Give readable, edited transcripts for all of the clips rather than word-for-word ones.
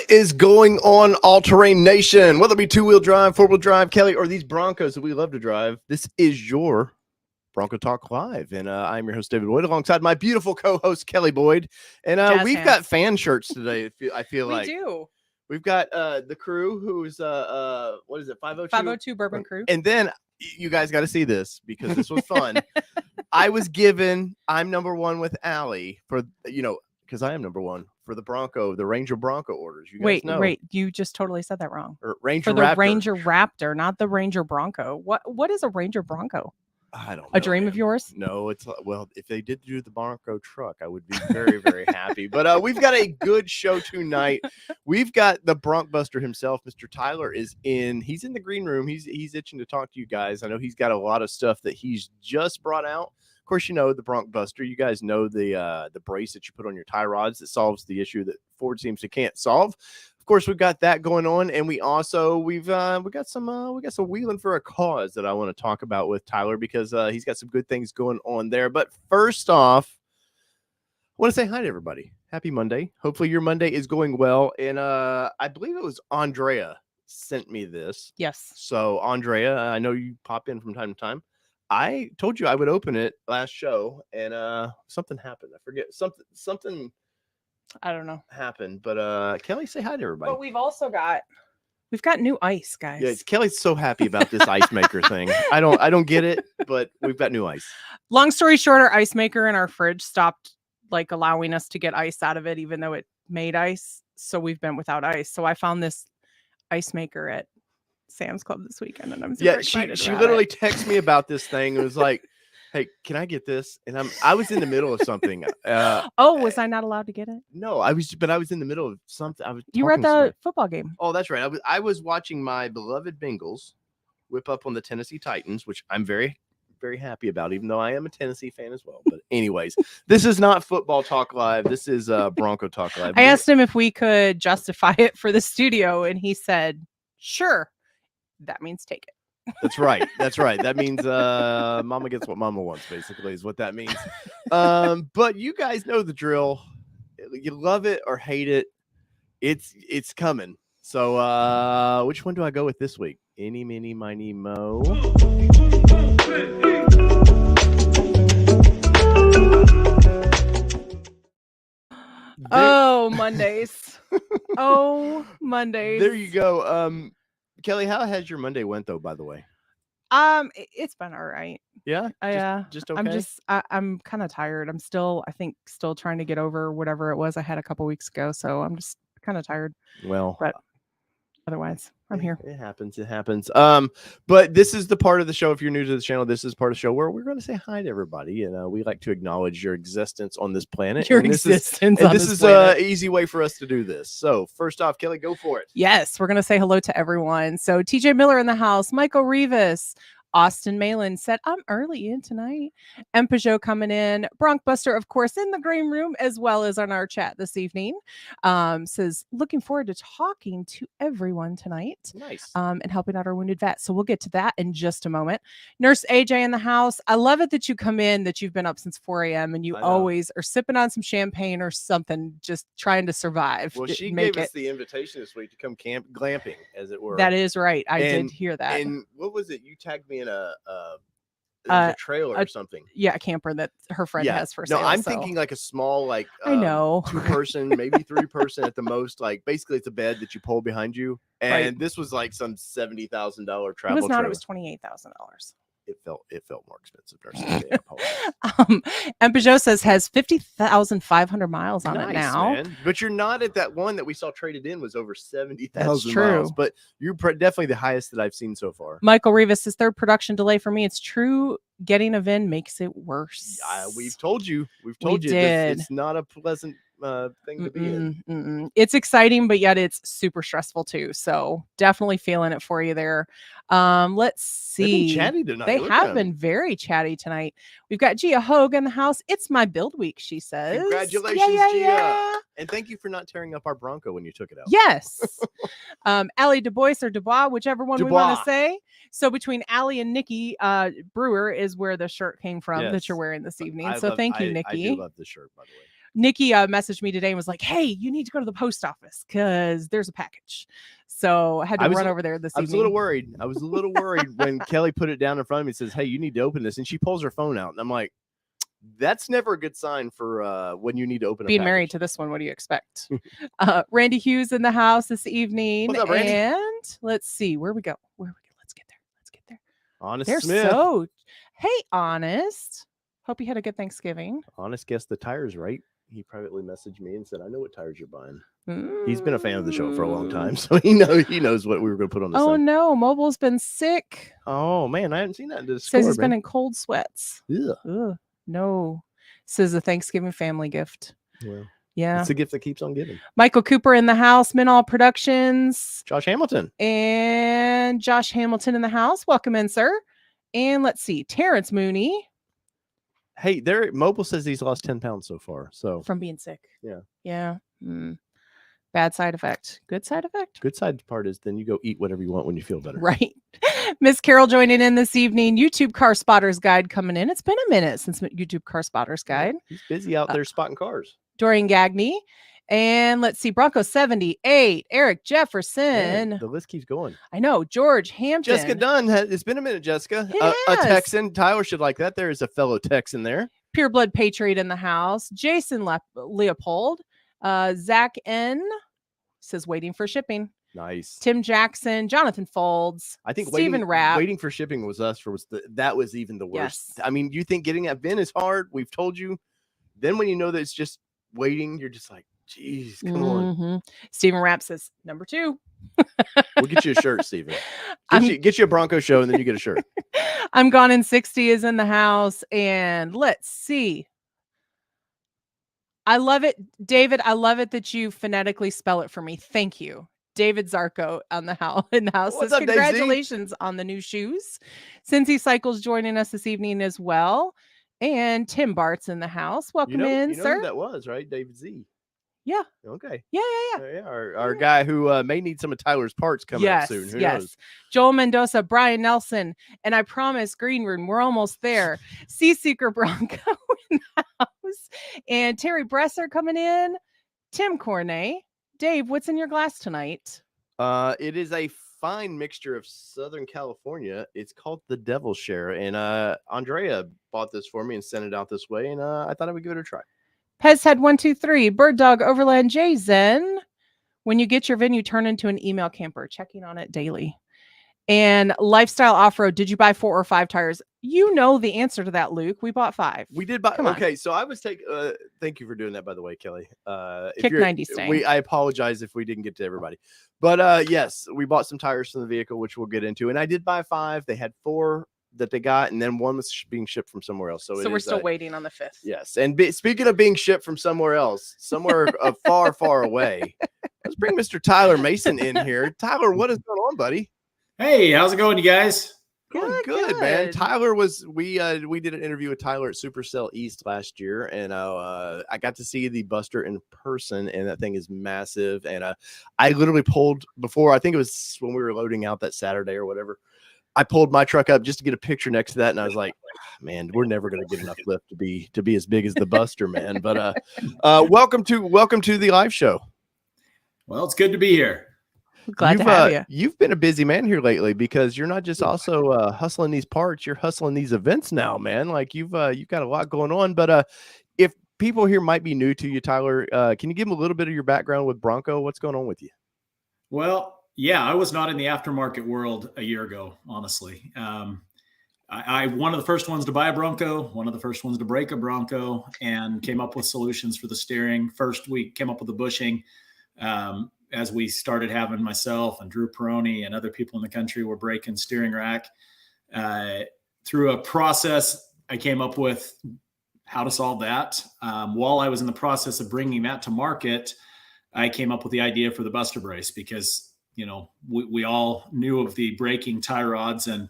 What is going on, All Terrain Nation? Whether it be two-wheel drive, four-wheel drive, Kelly, or these Broncos that we love to drive, this is your Bronco Talk Live. And I'm your host, David Boyd, alongside my beautiful co-host, Kelly Boyd. And we've got fan shirts today, I feel like. We do. We've got the crew who's, what is it, 502? 502 Bourbon Crew. And then you guys got to see this because this was fun. I was given, I'm number one with Allie for, because I am number one for the Ranger Bronco orders. You guys know. Wait, you just totally said that wrong. Or Ranger for the Raptor. Ranger Raptor, not the Ranger Bronco. What is a Ranger Bronco? I don't know. A dream of yours? No, if they did do the Bronco truck, I would be very, very happy. But we've got a good show tonight. We've got the Bronc Buster himself. Mr. Tyler is in. He's in the green room. He's itching to talk to you guys. I know he's got a lot of stuff that he's just brought out. Of course, you know the Bronc Buster. You guys know the brace that you put on your tie rods that solves the issue that Ford seems to can't solve. Of course, we've got that going on, and we got some wheeling for a cause that I want to talk about with Tyler because he's got some good things going on there. But first off, I want to say hi to everybody. Happy Monday. Hopefully your Monday is going well. And I believe it was Andrea sent me this. Yes. So Andrea, I know you pop in from time to time. I told you I would open it last show, and something happened. I forget something. I don't know. Happened, but Kelly, say hi to everybody. But we've got new ice, guys. Yeah, Kelly's so happy about this ice maker thing. I don't get it, but we've got new ice. Long story short, our ice maker in our fridge stopped allowing us to get ice out of it, even though it made ice. So we've been without ice. So I found this ice maker at Sam's Club this weekend, and I'm super excited. She literally texted me about this thing and was like, "Hey, can I get this?" And I was in the middle of something. Was I not allowed to get it? No, I was in the middle of something. You were at the football game. Oh, that's right. I was watching my beloved Bengals whip up on the Tennessee Titans, which I'm very, very happy about, even though I am a Tennessee fan as well. But anyways, this is not Football Talk Live. This is Bronco Talk Live. I asked him if we could justify it for the studio, and he said, "Sure." That means take it. That's right. That means mama gets what mama wants, basically, is what that means. But you guys know the drill. You love it or hate it. It's coming. So which one do I go with this week? Eeny, meeny, miny, mo. Oh, Mondays. Oh, Mondays. There you go. Kelly, how has your Monday went though, by the way? It's been all right. Yeah. Just okay. I'm kind of tired. I'm still trying to get over whatever it was I had a couple weeks ago. So I'm just kind of tired. Well, but otherwise I'm here. It happens. But this is the part of the show. If you're new to the channel, this is part of the show where we're going to say hi to everybody, and we like to acknowledge your existence on this planet. This is an easy way for us to do this. So first off, Kelly, go for it. Yes, we're going to say hello to everyone. So TJ Miller in the house, Michael Rivas, Austin Malin said, "I'm early in tonight." And Peugeot coming in. Bronc Buster, of course, in the green room, as well as on our chat this evening. Says, "Looking forward to talking to everyone tonight." Nice. And helping out our wounded vets. So we'll get to that in just a moment. Nurse AJ in the house. I love it that you come in, that you've been up since 4 a.m. and you always are sipping on some champagne or something, just trying to survive. Well, she gave us the invitation this week to come glamping, as it were. That is right. I did hear that. And what was it? You tagged me in a trailer or something. Yeah, a camper that her friend has for sale. No, I'm thinking like a small, I know, 2-person, maybe 3-person at the most. Like basically, it's a bed that you pull behind you, and this was like some $70,000 travel. It was not. Trailer. It was $28,000. It felt more expensive. And Peugeot says has 50,500 miles on it now. Man. But you're not at that one that we saw traded in was over 70,000 That's true. miles. But you're definitely the highest that I've seen so far. Michael Rivas says third production delay for me. It's true. Getting a VIN makes it worse. We've told you. Did. It's not a pleasant thing to be in. It's exciting, but yet it's super stressful too. So definitely feeling it for you there. Let's see. They've been chatty tonight. They have been very chatty tonight. We've got Gia Hogue in the house. It's my build week, she says. Congratulations, Gia. And thank you for not tearing up our Bronco when you took it out. Yes. Allie DuBois or Dubois, whichever one we want to say. So between Allie and Nikki, Brewer is where the shirt came from that you're wearing this evening. Thank you, Nikki. I do love the shirt, by the way. Nikki messaged me today and was like, hey, you need to go to the post office because there's a package. So I had to run over there this evening. I was a little worried. I was a little worried when Kelly put it down in front of me and says, hey, you need to open this. And she pulls her phone out. And I'm like, that's never a good sign for when you need to open a package. Being married to this one, what do you expect? Randy Hughes in the house this evening. What's up, Randy? And let's see, where we go. Let's get there. Honest They're Smith. Hey, Honest. Hope you had a good Thanksgiving. Honest guessed the tires right. He privately messaged me and said, I know what tires you're buying. He's been a fan of the show for a long time, so he knows what we were going to put on this thing. No, Mobile's been sick. Oh, man, I haven't seen that in the Says he's been in cold sweats. Ugh. No. Says a Thanksgiving family gift. Well, yeah. It's a gift that keeps on giving. Michael Cooper in the house, Minall Productions. Josh Hamilton. And Josh Hamilton in the house. Welcome in, sir. And let's see, Terrence Mooney. Hey, Mobile says he's lost 10 pounds so far. So from being sick. Yeah. Bad side effect. Good side effect? Good side part is then you go eat whatever you want when you feel better. Right. Miss Carol joining in this evening. YouTube Car Spotters Guide coming in. It's been a minute since YouTube Car Spotters Guide. He's busy out there spotting cars. Dorian Gagney. And let's see, Bronco 78, Eric Jefferson. Man, the list keeps going. I know, George Hampton. Jessica Dunn. It's been a minute, Jessica. A Texan. Tyler should like that. There is a fellow Texan there. Pure Blood Patriot in the house. Jason Leopold. Zach N. says waiting for shipping. Nice. Tim Jackson, Jonathan Folds. I think Stephen Rapp. waiting for shipping was us. That was even the worst. Yes. I mean, you think getting that VIN is hard. We've told you. Then when you know that it's just waiting, you're just like, geez, come on. Stephen Rapp says, number 2. We'll get you a shirt, Stephen. Get you a Bronco show, and then you get a shirt. I'm Gone in 60 is in the house. And let's see. I love it, David. I love it that you phonetically spell it for me. Thank you. David Zarko in the house. What's says, up, congratulations on the new shoes. Cincy Cycles joining us this evening as well. And Tim Bart's in the house. Welcome in, sir. Who that was, right? David Z. Yeah. Okay. Yeah. Our guy who may need some of Tyler's parts coming up soon. Who knows? Joel Mendoza, Brian Nelson, and I promise, Green Room, we're almost there. Sea Seeker Bronco in the house, and Terry Bresser coming in. Tim Cornay, Dave, what's in your glass tonight? It is a fine mixture of Southern California. It's called the Devil's Share, and Andrea bought this for me and sent it out this way, and I thought I would give it a try. Pez Head 123, Bird Dog Overland, Jay Zen. When you get your VIN, you turn into an email camper, checking on it daily. And Lifestyle Off-Road, did you buy 4 or 5 tires? You know the answer to that, Luke. We bought 5. We did buy. Okay, so I was taking. Thank you for doing that, by the way, Kelly. Kick 90 staying. I apologize if we didn't get to everybody, but yes, we bought some tires from the vehicle, which we'll get into. And I did buy 5. They had 4 that they got, and then 1 was being shipped from somewhere else. So we're still waiting on the 5th. Yes, and speaking of being shipped from somewhere else, somewhere far, far away, let's bring Mr. Tyler Mason in here. Tyler, what is going on, buddy? Hey, how's it going, you guys? Good, man. Tyler we did an interview with Tyler at Supercell East last year, and I got to see the Buster in person, and that thing is massive. And I literally pulled before, I think it was when we were loading out that Saturday or whatever, I pulled my truck up just to get a picture next to that, and I was like, man, we're never going to get enough lift to be as big as the Buster, man. But welcome to the live show. Well, it's good to be here. Glad to have you. You've been a busy man here lately because you're not just also hustling these parts, you're hustling these events now, man. Like you've got a lot going on. But if people here might be new to you, Tyler, can you give them a little bit of your background with Bronco? What's going on with you? Well, yeah, I was not in the aftermarket world a year ago, honestly. I one of the first ones to buy a Bronco, one of the first ones to break a Bronco, and came up with solutions for the steering. First, we came up with the bushing. As we started having myself and Drew Peroni and other people in the country were breaking steering rack. Through a process, I came up with how to solve that. While I was in the process of bringing that to market, I came up with the idea for the Buster brace because, you know, we all knew of the breaking tie rods and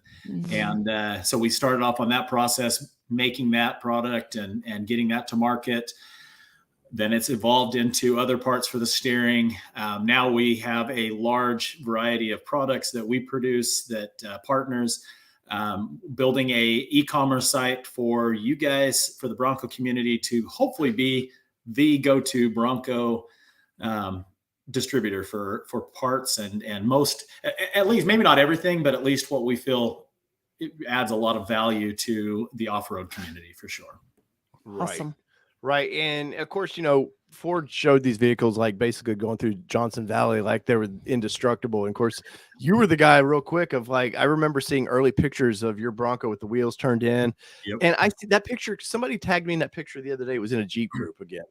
so we started off on that process, making that product and getting that to market. Then it's evolved into other parts for the steering. Now we have a large variety of products that we produce that partners, building a e-commerce site for you guys, for the Bronco community to hopefully be the go-to Bronco distributor for parts and most, at least maybe not everything, but at least what we feel it adds a lot of value to the off-road community for sure. Right. Awesome. Right. And of course, Ford showed these vehicles like basically going through Johnson Valley like they were indestructible. And of course, you were the guy real quick of like, I remember seeing early pictures of your Bronco with the wheels turned in. Yep. And I see that picture. Somebody tagged me in that picture the other day. It was in a Jeep group again.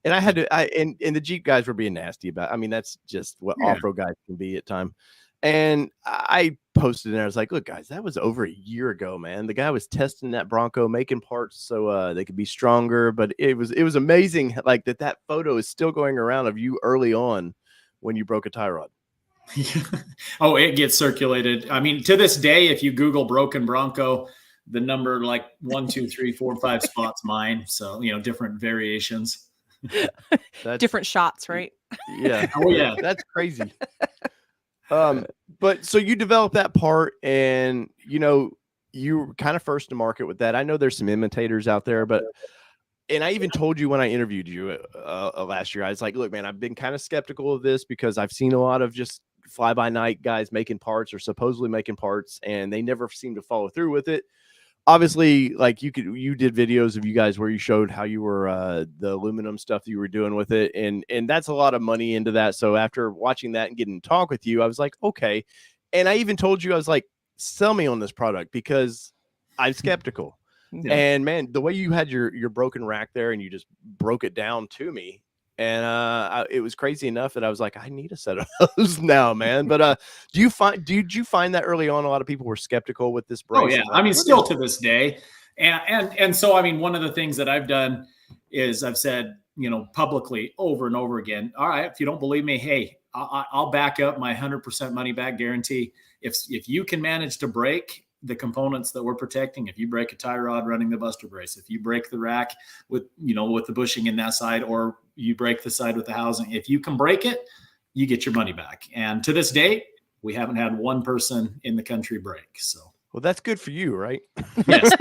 And I had to, and the Jeep guys were being nasty about it. I mean, that's just what off-road guys can be at time. And I posted in there. I was like, look, guys, that was over a year ago, man. The guy was testing that Bronco, making parts so they could be stronger. But it was amazing, like that photo is still going around of you early on when you broke a tie rod. Oh, it gets circulated. I mean, to this day, if you Google broken Bronco, the number like 1, 2, 3, 4, 5 spots mine. So, different variations. Different shots, right? Yeah. Oh, yeah. That's crazy. But so you developed that part and, you were kind of first to market with that. I know there's some imitators out there, and I even told you when I interviewed you last year, I was like, look, man, I've been kind of skeptical of this because I've seen a lot of just fly by night guys making parts or supposedly making parts, and they never seem to follow through with it. Obviously, like you did videos of you guys where you showed how you were the aluminum stuff that you were doing with it, and that's a lot of money into that. So after watching that and getting to talk with you, I was like, okay. And I even told you, I was like, sell me on this product because I'm skeptical. Yeah. And man, the way you had your broken rack there and you just broke it down to me, and it was crazy enough that I was like, I need a set of those now, man. But did you find that early on a lot of people were skeptical with this brace? Oh yeah, like, I mean, still to this day, and so I mean, one of the things that I've done is I've said, publicly over and over again, all right, if you don't believe me, hey, I'll back up my 100% money back guarantee. If you can manage to break the components that we're protecting, if you break a tie rod running the Buster brace, if you break the rack with the bushing in that side, or you break the side with the housing, if you can break it, you get your money back. And to this day, we haven't had one person in the country break. So, well, that's good for you, right? Yes.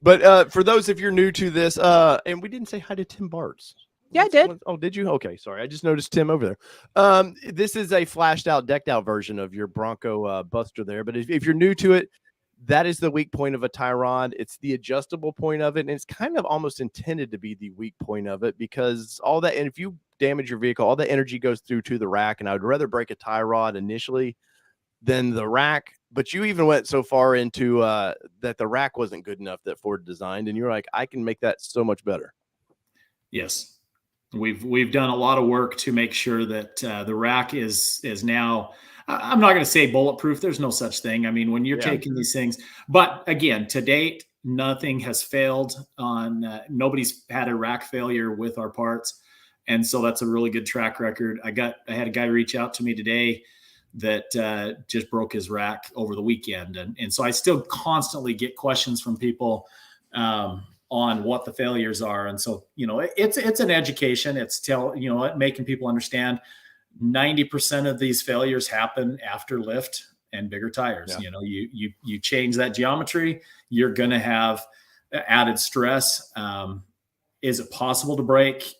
But for those, if you're new to this, and we didn't say hi to Tim Bartz. Yeah, I did. Oh, did you? Okay, sorry. I just noticed Tim over there. This is a flashed out, decked out version of your Bronco Buster there. But if you're new to it, that is the weak point of a tie rod. It's the adjustable point of it. And it's kind of almost intended to be the weak point of it because all that, and if you damage your vehicle, all the energy goes through to the rack. And I would rather break a tie rod initially than the rack. But you even went so far into that the rack wasn't good enough that Ford designed. And you're like, I can make that so much better. Yes. We've done a lot of work to make sure that the rack is now, I'm not going to say bulletproof. There's no such thing. I mean, when you're taking these things, but again, to date, nothing has failed on, nobody's had a rack failure with our parts. And so that's a really good track record. I had a guy reach out to me today that just broke his rack over the weekend. And so I still constantly get questions from people, on what the failures are. And so, it's an education. It's making people understand 90% of these failures happen after lift and bigger tires. Yeah. You change that geometry, you're going to have added stress. Is it possible to break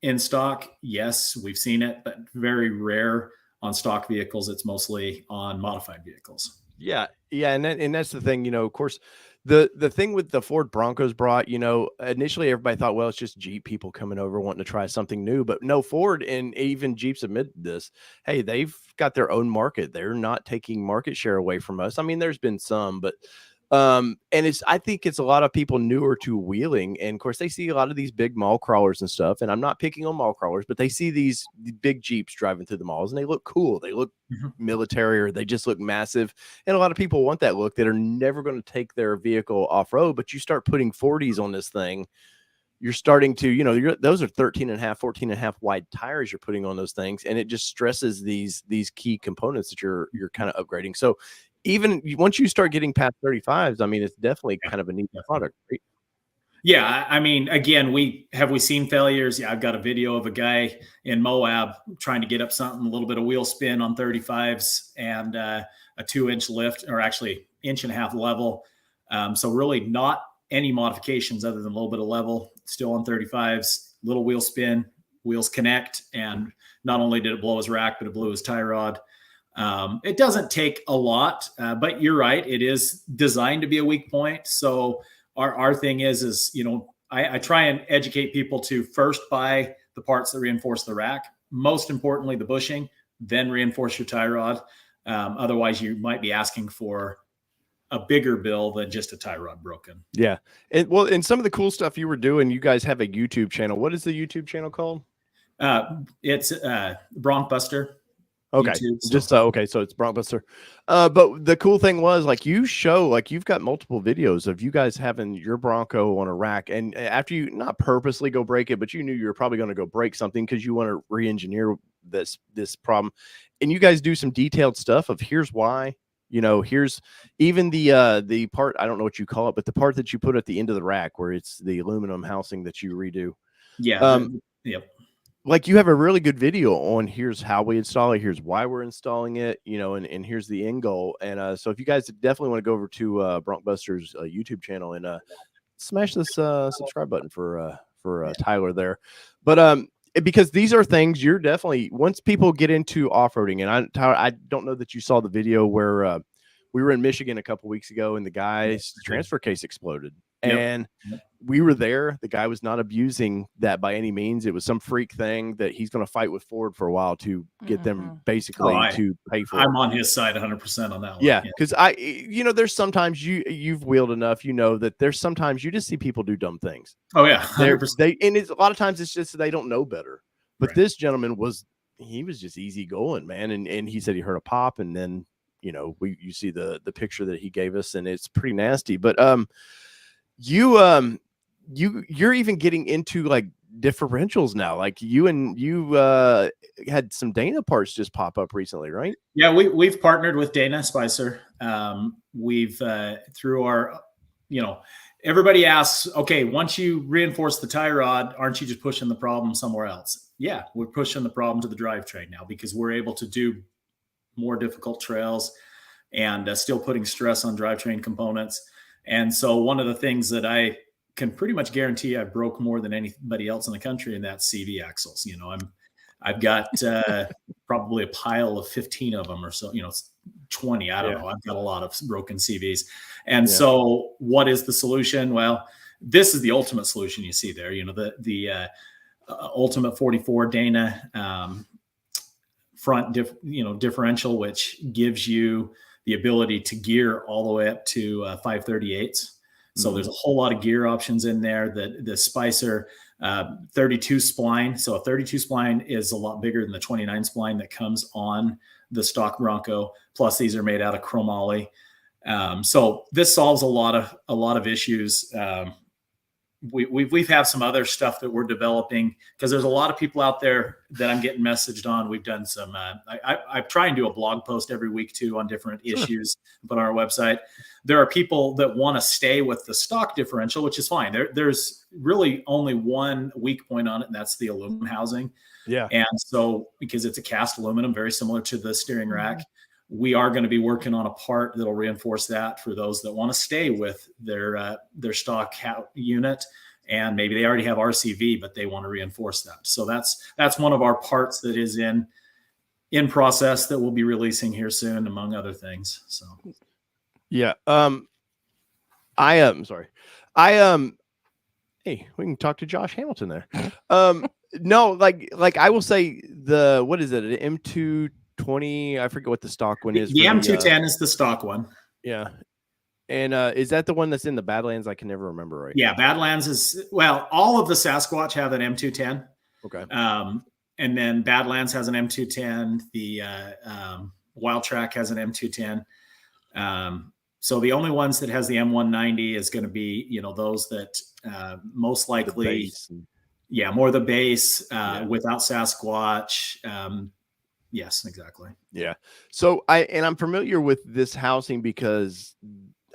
in stock? Yes, we've seen it, but very rare on stock vehicles. It's mostly on modified vehicles. Yeah. And that's the thing, of course, the thing with the Ford Broncos brought, initially everybody thought, well, it's just Jeep people coming over wanting to try something new, but no, Ford and even Jeeps admit this. Hey, they've got their own market. They're not taking market share away from us. I mean, there's been some, but and I think it's a lot of people newer to wheeling, and of course they see a lot of these big mall crawlers and stuff, and I'm not picking on mall crawlers, but they see these big Jeeps driving through the malls and they look cool, they look military, or they just look massive, and a lot of people want that look that are never going to take their vehicle off-road. But you start putting 40s on this thing, you're starting to, those are 13 and a half, 14 and a half wide tires you're putting on those things, and it just stresses these key components that you're kind of upgrading. So even once you start getting past 35s, I mean, it's definitely kind of a neat product, right? Yeah. I mean, again, we seen failures. Yeah, I've got a video of a guy in Moab trying to get up something, a little bit of wheel spin on 35s and a 2-inch lift, or actually 1.5 inch level. So really not any modifications other than a little bit of level, still on 35s, little wheel spin, wheels connect. And not only did it blow his rack, but it blew his tie rod. It doesn't take a lot, but you're right. It is designed to be a weak point. So our thing is, you know, I try and educate people to first buy the parts that reinforce the rack. Most importantly, the bushing, then reinforce your tie rod. Otherwise, you might be asking for a bigger bill than just a tie rod broken. Yeah. And some of the cool stuff you were doing, you guys have a YouTube channel. What is the YouTube channel called? It's Bronc Buster. Okay. YouTube, so. Just okay. So it's Bronc Buster. But the cool thing was, like, you show, like, you've got multiple videos of you guys having your Bronco on a rack, and after you not purposely go break it, but you knew you were probably going to go break something because you want to re-engineer this problem, and you guys do some detailed stuff of here's why. You know, here's even the part, I don't know what you call it, but the part that you put at the end of the rack where it's the aluminum housing that you redo. Yeah. Yep. Like, you have a really good video on here's how we install it, here's why we're installing it, you know, and here's the end goal. And so if you guys definitely want to go over to Bronc Buster's YouTube channel and smash this subscribe button for Tyler there. But because these are things you're definitely, once people get into off-roading, and Tyler, I don't know that you saw the video where we were in Michigan a couple weeks ago and the guy's transfer case exploded. Yep. And we were there. The guy was not abusing that by any means. It was some freak thing that he's going to fight with Ford for a while to get them basically to pay for. I'm on his side 100% on that one. Yeah, because you know, there's sometimes you've wheeled enough, you know, that there's sometimes you just see people do dumb things. Oh yeah, 100%. And it's a lot of times it's just they don't know better. But this gentleman was just easy going, man, and he said he heard a pop, and then, you know, you see the picture that he gave us, and it's pretty nasty. But you're even getting into like differentials now. Like you had some Dana parts just pop up recently, right? Yeah, we've partnered with Dana Spicer. We've through our, you know, everybody asks, okay, once you reinforce the tie rod, aren't you just pushing the problem somewhere else? Yeah, we're pushing the problem to the drivetrain now because we're able to do more difficult trails and still putting stress on drivetrain components. And so one of the things that I can pretty much guarantee I broke more than anybody else in the country, and that's CV axles. You know, I've got probably a pile of 15 of them or so, you know, 20. I don't know. I've got a lot of broken CVs. And so what is the solution? Well, this is the ultimate solution you see there. You know, the ultimate 44 Dana front differential, which gives you the ability to gear all the way up to 538s. So there's a whole lot of gear options in there. The Spicer 32 spline. So a 32 spline is a lot bigger than the 29 spline that comes on the stock Bronco. Plus these are made out of chromoly. So this solves a lot of issues. We've have some other stuff that we're developing because there's a lot of people out there that I'm getting messaged on. We've done some, I try and do a blog post every week too on different issues, but on our website, there are people that want to stay with the stock differential, which is fine. There's really only one weak point on it, and that's the aluminum housing. Yeah. And so because it's a cast aluminum, very similar to the steering rack, we are going to be working on a part that'll reinforce that for those that want to stay with their stock unit, and maybe they already have RCV, but they want to reinforce that. So that's one of our parts that is in process that we'll be releasing here soon, among other things. So, yeah. Hey, we can talk to Josh Hamilton there. No, like I will say what is it? An M220? I forget what the stock one is. The M210 is the stock one. Yeah. And is that the one that's in the Badlands? I can never remember right. Yeah, Badlands is, well, all of the Sasquatch have an M210. Okay. And then Badlands has an M210. The Wild Track has an M210. So the only ones that has the M190 is going to be, you know, those that most likely, more the base without Sasquatch. Yes, exactly. Yeah. So I'm familiar with this housing because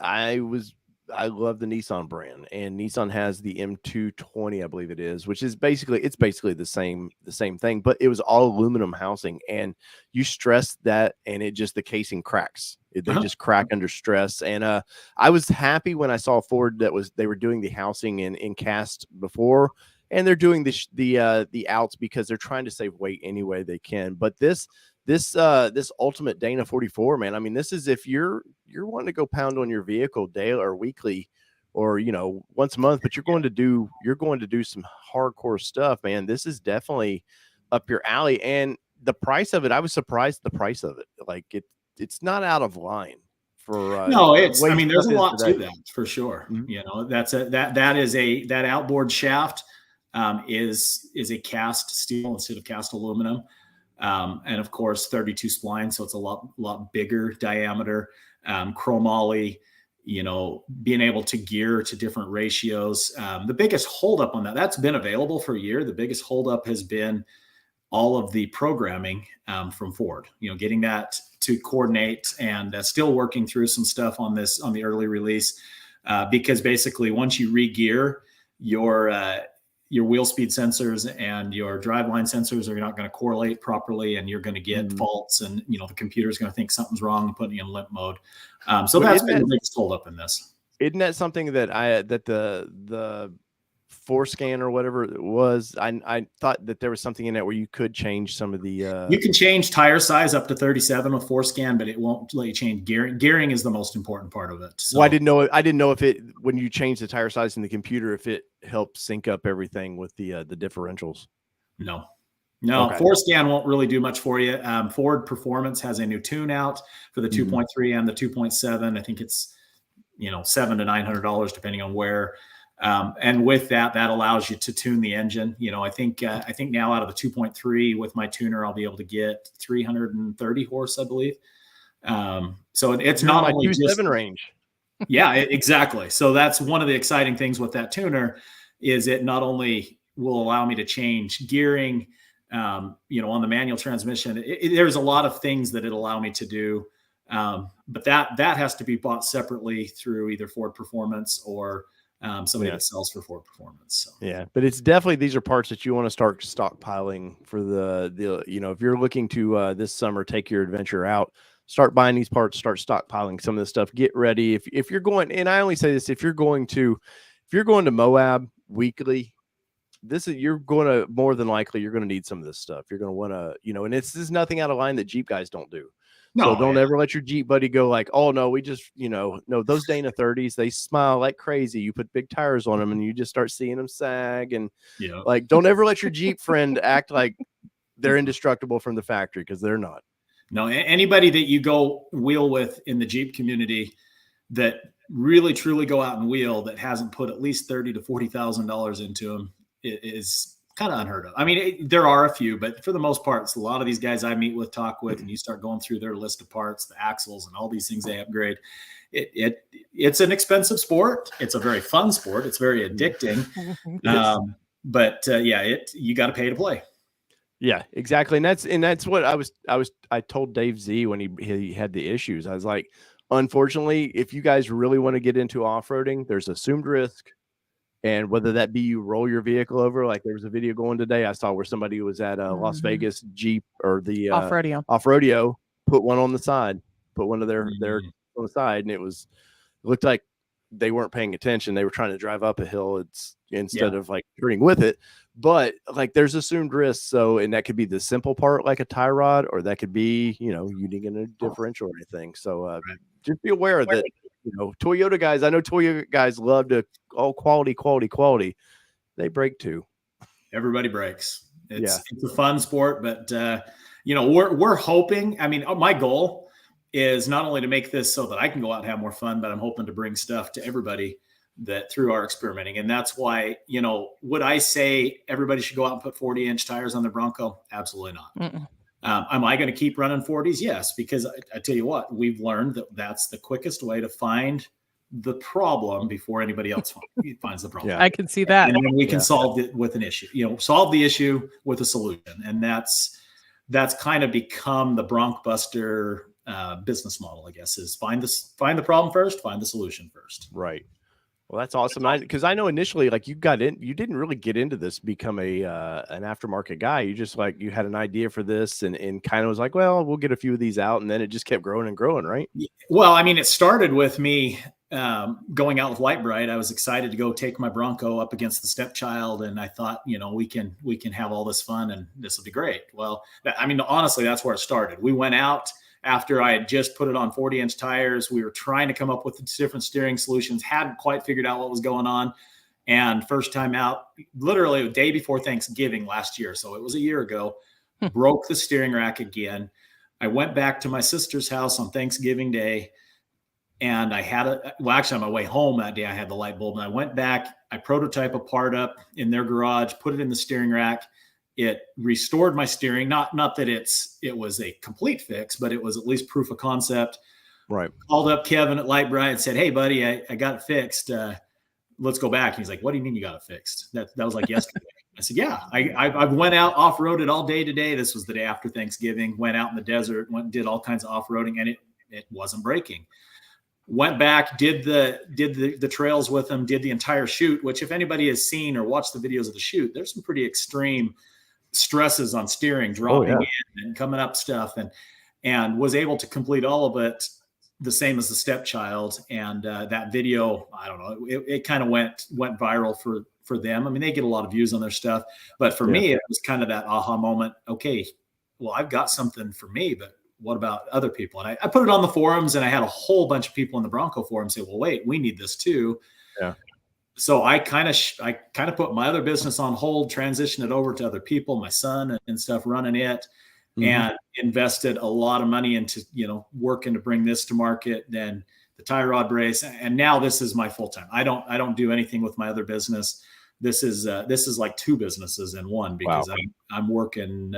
I was I love the Nissan brand, and Nissan has the M220, I believe it is, which is basically the same thing, but it was all aluminum housing, and you stress that, and the casing cracks. They just crack under stress. And I was happy when I saw Ford they were doing the housing in cast before, and they're doing the outs because they're trying to save weight any way they can. But this ultimate Dana 44, man, I mean, this is if you're wanting to go pound on your vehicle daily or weekly, or once a month, but you're going to do some hardcore stuff, man. This is definitely up your alley. And the price of it, I was surprised at the price of it. Like it's not out of line for no, I mean, there's a lot to that for sure. Mm-hmm. That outboard shaft is a cast steel instead of cast aluminum. And of course 32 splines. So it's a lot bigger diameter, chromoly, being able to gear to different ratios. The biggest holdup on that's been available for a year. The biggest holdup has been all of the programming from Ford, getting that to coordinate, and still working through some stuff on the early release, because basically once you re-gear, your wheel speed sensors and your driveline sensors are not going to correlate properly, and you're going to get faults, and the computer is going to think something's wrong and put you in limp mode. So that's been the biggest holdup in this. Isn't that something that the Forescan or whatever it was, I thought that there was something in it where you could change some of the you can change tire size up to 37 with Forescan, but it won't let you change gearing. Gearing is the most important part of it. So. Well, I didn't know if it, when you change the tire size in the computer, if it helps sync up everything with the differentials. No. Okay. Forescan won't really do much for you. Ford Performance has a new tune out for the 2.3 and the 2.7. I think it's $700 to $900 depending on where. And with that allows you to tune the engine. I think now out of the 2.3 with my tuner, I'll be able to get 330 horse, I believe. So it's not my only 2.7 range. Yeah, exactly. So that's one of the exciting things with that tuner is it not only will allow me to change gearing, on the manual transmission. There's a lot of things that it'll allow me to do. But that has to be bought separately through either Ford Performance or somebody that sells for Ford Performance. So. Yeah, but it's definitely, these are parts that you want to start stockpiling for the if you're looking to this summer take your adventure out, start buying these parts, start stockpiling some of this stuff. Get ready if you're going, and I only say this, if you're going to Moab weekly, you're going to more than likely you're going to need some of this stuff. You're going to want to, and this is nothing out of line that Jeep guys don't do. So don't ever let your Jeep buddy go like, oh no, we just, no, those Dana 30s, they smile like crazy. You put big tires on them and you just start seeing them sag. And like, don't ever let your Jeep friend act like they're indestructible from the factory, because they're not. No, anybody that you go wheel with in the Jeep community that really truly go out and wheel that hasn't put at least $30,000 to $40,000 into them is kind of unheard of. I mean, there are a few, but for the most part, it's a lot of these guys I meet with, talk with, and you start going through their list of parts, the axles and all these things they upgrade. It's an expensive sport. It's a very fun sport. It's very addicting. But you got to pay to play. Yeah, exactly. And that's what I told Dave Z when he had the issues. I was like, unfortunately, if you guys really want to get into off-roading, there's assumed risk. And whether that be you roll your vehicle over, like there was a video going today I saw where somebody was at a Las Vegas Jeep or the off-rodeo, put one on the side, put one of their on the side, and it looked like they weren't paying attention. They were trying to drive up a hill instead of like turning with it. But like there's assumed risk. So, and that could be the simple part like a tie rod, or that could be, you digging a differential or anything. So just be aware that, Toyota guys, I know Toyota guys love to quality. They break too. Everybody breaks. It's a fun sport, but we're hoping. I mean, my goal is not only to make this so that I can go out and have more fun, but I'm hoping to bring stuff to everybody that through our experimenting. And that's why, would I say everybody should go out and put 40-inch tires on their Bronco? Absolutely not. Am I going to keep running 40s? Yes, because I tell you what, we've learned that that's the quickest way to find the problem before anybody else finds the problem. I can see that. And then we can solve it with an issue, solve the issue with a solution. And that's kind of become the Bronc Buster business model, I guess, is find the problem first, find the solution first. Right. Well, that's awesome. Because I know initially, like you didn't really get into this, become an aftermarket guy. You just like you had an idea for this, and kind of was like, well, we'll get a few of these out, and then it just kept growing and growing, right? Well, I mean, it started with me going out with Light Bright. I was excited to go take my Bronco up against the stepchild, and I thought, we can have all this fun, and this will be great. Well, I mean, honestly, that's where it started. We went out after I had just put it on 40-inch tires. We were trying to come up with different steering solutions, hadn't quite figured out what was going on. And first time out, literally a day before Thanksgiving last year, so it was a year ago, broke the steering rack again. I went back to my sister's house on Thanksgiving Day, and I had actually on my way home that day, I had the light bulb, and I went back, I prototype a part up in their garage, put it in the steering rack. It restored my steering. Not that it was a complete fix, but it was at least proof of concept. Right. Called up Kevin at Light Bright and said, "Hey, buddy, I got it fixed. Let's go back." And he's like, "What do you mean you got it fixed?" That was like yesterday. I said, "Yeah, I went out off-roaded all day today." This was the day after Thanksgiving. Went out in the desert, did all kinds of off-roading, and it wasn't breaking. Went back, did the trails with them, did the entire shoot. Which, if anybody has seen or watched the videos of the shoot, there's some pretty extreme stresses on steering, dropping in and coming up stuff, and was able to complete all of it the same as the stepchild. And that video, I don't know, it kind of went viral for them. I mean, they get a lot of views on their stuff, but for me, it was kind of that aha moment. Okay, well, I've got something for me, but what about other people? And I put it on the forums, and I had a whole bunch of people in the Bronco forum say, well, wait, we need this too. Yeah. So I kind of put my other business on hold, transitioned it over to other people, my son and stuff, running it, and invested a lot of money into, working to bring this to market, then the tie rod brace. And now this is my full time. I don't do anything with my other business. This is like two businesses in one, because I'm working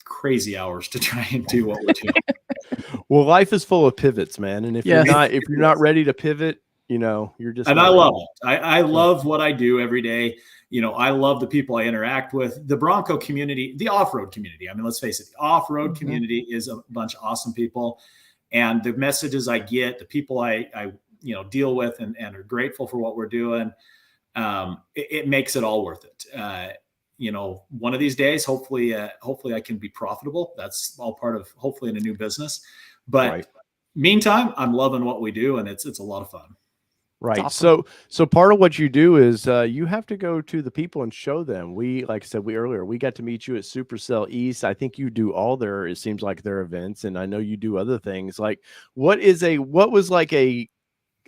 crazy hours to try and do what we're doing. Well, life is full of pivots, man. And if you're not ready to pivot, you're just. And I love it. I love what I do every day. I love the people I interact with, the Bronco community, the off-road community. I mean, let's face it, the off-road community is a bunch of awesome people. And the messages I get, the people I deal with and are grateful for what we're doing, it makes it all worth it. One of these days, hopefully I can be profitable. That's all part of hopefully in a new business. But meantime, I'm loving what we do, and it's a lot of fun. Right. Awesome. So part of what you do is you have to go to the people and show them. Like I said, we got to meet you at Supercell East. I think you do all it seems like their events, and I know you do other things. Like what was like a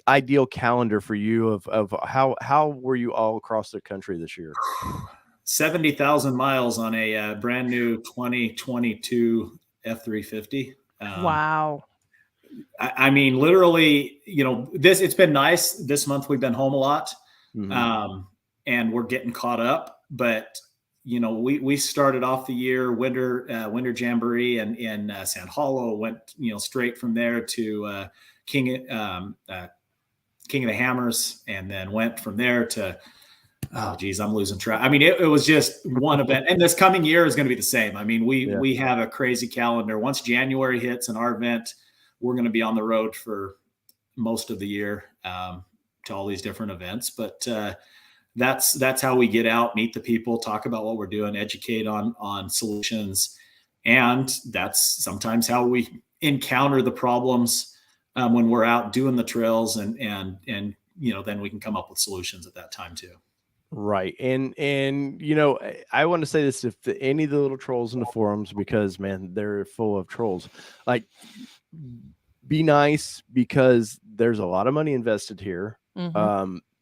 ideal calendar for you of how were you all across the country this year? 70,000 miles on a brand new 2022 F350. Wow. I mean, literally, it's been nice. This month we've been home a lot, and we're getting caught up. But we started off the year winter jamboree in Sand Hollow. Went straight from there to King of the Hammers, and then went from there to. Oh, geez, I'm losing track. I mean, it was just one event, and this coming year is going to be the same. I mean, we have a crazy calendar. Once January hits and our event, we're going to be on the road for most of the year to all these different events. But that's how we get out, meet the people, talk about what we're doing, educate on solutions. And that's sometimes how we encounter the problems when we're out doing the trails, and then we can come up with solutions at that time too. Right. And I want to say this, if any of the little trolls in the forums, because man, they're full of trolls, like be nice, because there's a lot of money invested here.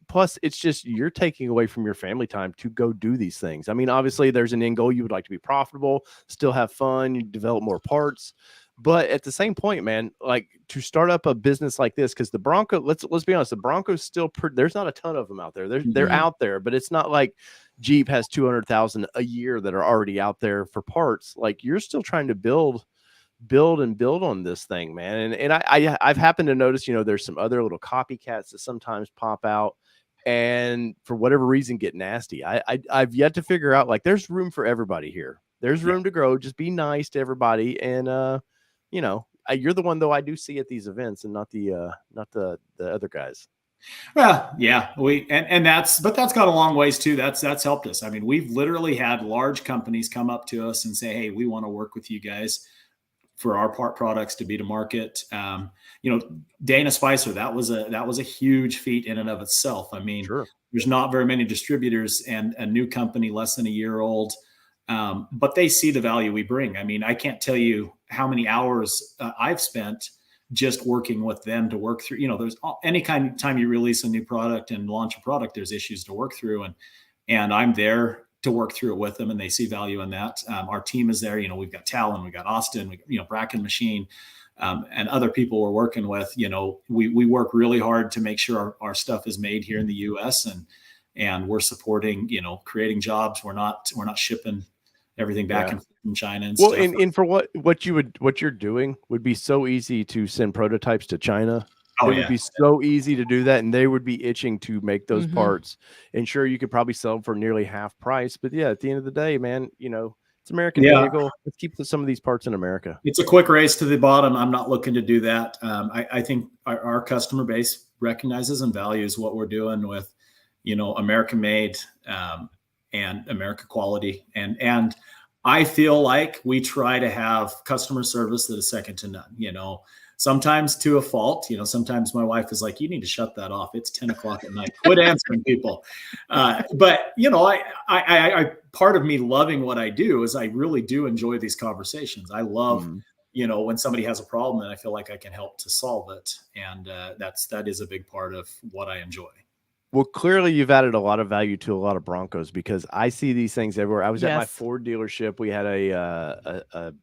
Plus it's just, you're taking away from your family time to go do these things. I mean, obviously there's an end goal. You would like to be profitable, still have fun, you develop more parts. But at the same point, man, like to start up a business like this, because the Bronco, let's be honest, the Bronco's still there's not a ton of them out there. They're out there, but it's not like Jeep has 200,000 a year that are already out there for parts. Like you're still trying to build on this thing, man. And I've happened to notice, there's some other little copycats that sometimes pop out, and for whatever reason get nasty. I've yet to figure out, like, there's room for everybody here. There's room to grow. Just be nice to everybody, and you're the one though I do see at these events, and not the other guys. Well, yeah, but that's gone a long ways too. That's helped us. I mean, we've literally had large companies come up to us and say, "Hey, we want to work with you guys for our products to be to market." Dana Spicer, that was a huge feat in and of itself. I mean, Sure. there's not very many distributors, and a new company less than a year old, but they see the value we bring. I mean, I can't tell you how many hours I've spent just working with them to work through. There's any kind of time you release a new product and launch a product, there's issues to work through, and I'm there to work through it with them, and they see value in that. Our team is there. We've got Talon, we've got Austin, Bracken Machine, and other people we're working with. We work really hard to make sure our stuff is made here in the U.S. and we're supporting, creating jobs. We're not shipping everything back and from China and well, stuff. and for what you're doing would be so easy to send prototypes to China. Oh, It would be so easy to do that, and they would be itching to make those parts. And sure, you could probably sell them for nearly half price, but yeah, at the end of the day, man, it's American vehicle. Let's keep some of these parts in America. It's a quick race to the bottom. I'm not looking to do that. I think our customer base recognizes and values what we're doing with, American made and America quality. And I feel like we try to have customer service that is second to none, sometimes to a fault. Sometimes my wife is like, you need to shut that off. It's 10 o'clock at night. Quit answering people. But, I part of me loving what I do is I really do enjoy these conversations. I love, when somebody has a problem and I feel like I can help to solve it. And that is a big part of what I enjoy. Well, clearly you've added a lot of value to a lot of Broncos, because I see these things everywhere. I was at my Ford dealership. We had a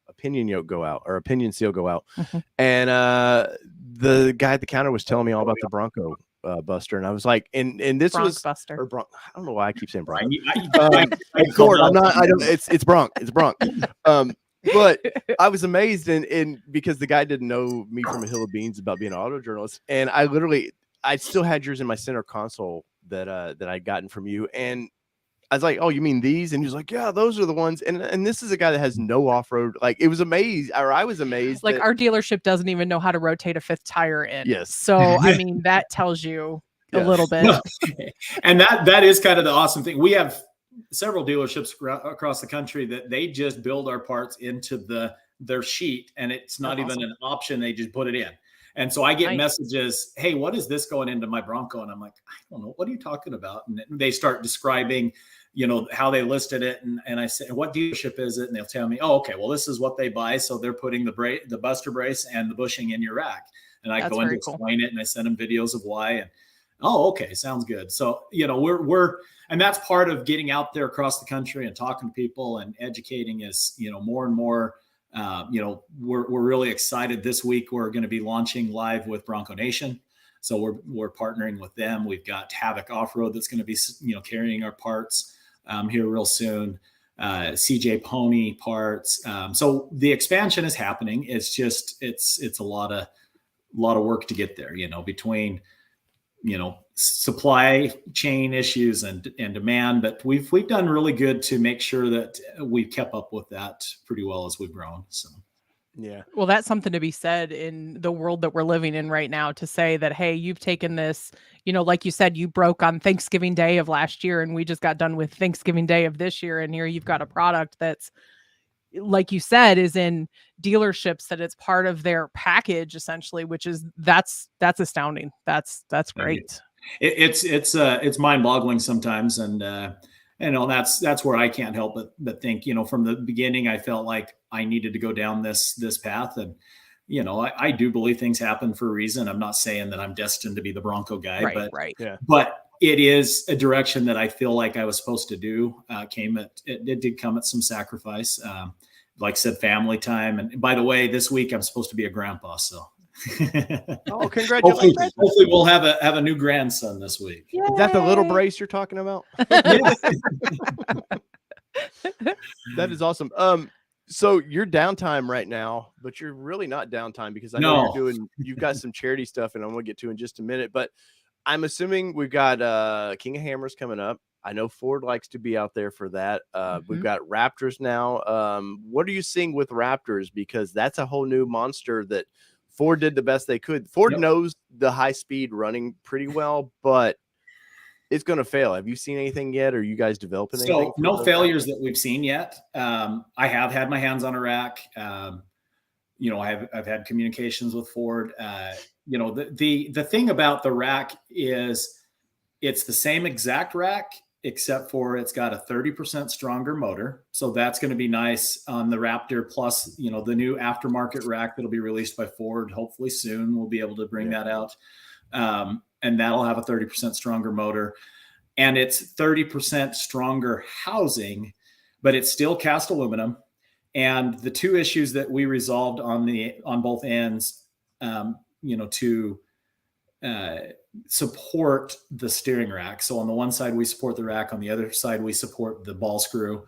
opinion yoke go out, or opinion seal go out. And the guy at the counter was telling me all about the Bronco Buster. And I was like, and this Bronc was Buster. or I don't know why I keep saying Bronco. Ford, it's Bronc. It's Bronc. But I was amazed and because the guy didn't know me from a hill of beans about being an auto journalist. And I still had yours in my center console that I'd gotten from you. And I was like, oh, you mean these? And he was like, yeah, those are the ones. And this is a guy that has no off-road. Like, it was amazed, or I was amazed. Like, our dealership doesn't even know how to rotate a fifth tire in. Yes. So, I mean, that tells you a little bit. And that is kind of the awesome thing. We have several dealerships across the country that they just build our parts into their sheet, and it's not even an option. They just put it in. And so I get messages, hey, what is this going into my Bronco? And I'm like, I don't know. What are you talking about? And they start describing, how they listed it. And I say, what dealership is it? And they'll tell me, oh, okay, well, this is what they buy. So they're putting the buster brace and the bushing in your rack. And I go in to explain it, and I send them videos of why. And, oh, okay, sounds good. So, and that's part of getting out there across the country and talking to people and educating is, more and more. We're really excited. This week we're going to be launching live with Bronco Nation, so we're partnering with them. We've got Havoc Off-Road that's going to be carrying our parts here real soon. CJ Pony parts. So the expansion is happening. It's just it's a lot of work to get there. Between supply chain issues and demand, but we've done really good to make sure that we've kept up with that pretty well as we've grown. So yeah, well, that's something to be said in the world that we're living in right now, to say that, hey, you've taken this, like you said, you broke on Thanksgiving Day of last year, and we just got done with Thanksgiving Day of this year, and here you've got a product that's, like you said, is in dealerships, that it's part of their package essentially, which is that's astounding. That's great. It's mind-boggling sometimes, and that's where I can't help but think, from the beginning I felt like I needed to go down this path, and I do believe things happen for a reason. I'm not saying that I'm destined to be the Bronco guy, but it is a direction that I feel like I was supposed to do. It did come at some sacrifice. Like I said, family time. And by the way, this week I'm supposed to be a grandpa. So oh, congratulations. Hopefully we'll have a new grandson this week. Yay. Is that the little brace you're talking about? That is awesome. So you're downtime right now, but you're really not downtime, because I know you've got some charity stuff, and I'm going to get to in just a minute, but I'm assuming we've got King of Hammers coming up. I know Ford likes to be out there for that. We've got Raptors now. What are you seeing with Raptors? Because that's a whole new monster that Ford did the best they could. Ford Yep. knows the high speed running pretty well, but it's going to fail. Have you seen anything yet? Or are you guys developing anything? So no failures that we've seen yet. I have had my hands on a rack. I've had communications with Ford. The thing about the rack is it's the same exact rack, except for it's got a 30% stronger motor. So that's going to be nice on the Raptor, plus, the new aftermarket rack that'll be released by Ford. Hopefully soon we'll be able to bring that out. And that'll have a 30% stronger motor, and it's 30% stronger housing, but it's still cast aluminum. And the two issues that we resolved on both ends, to support the steering rack. So on the one side, we support the rack. On the other side, we support the ball screw.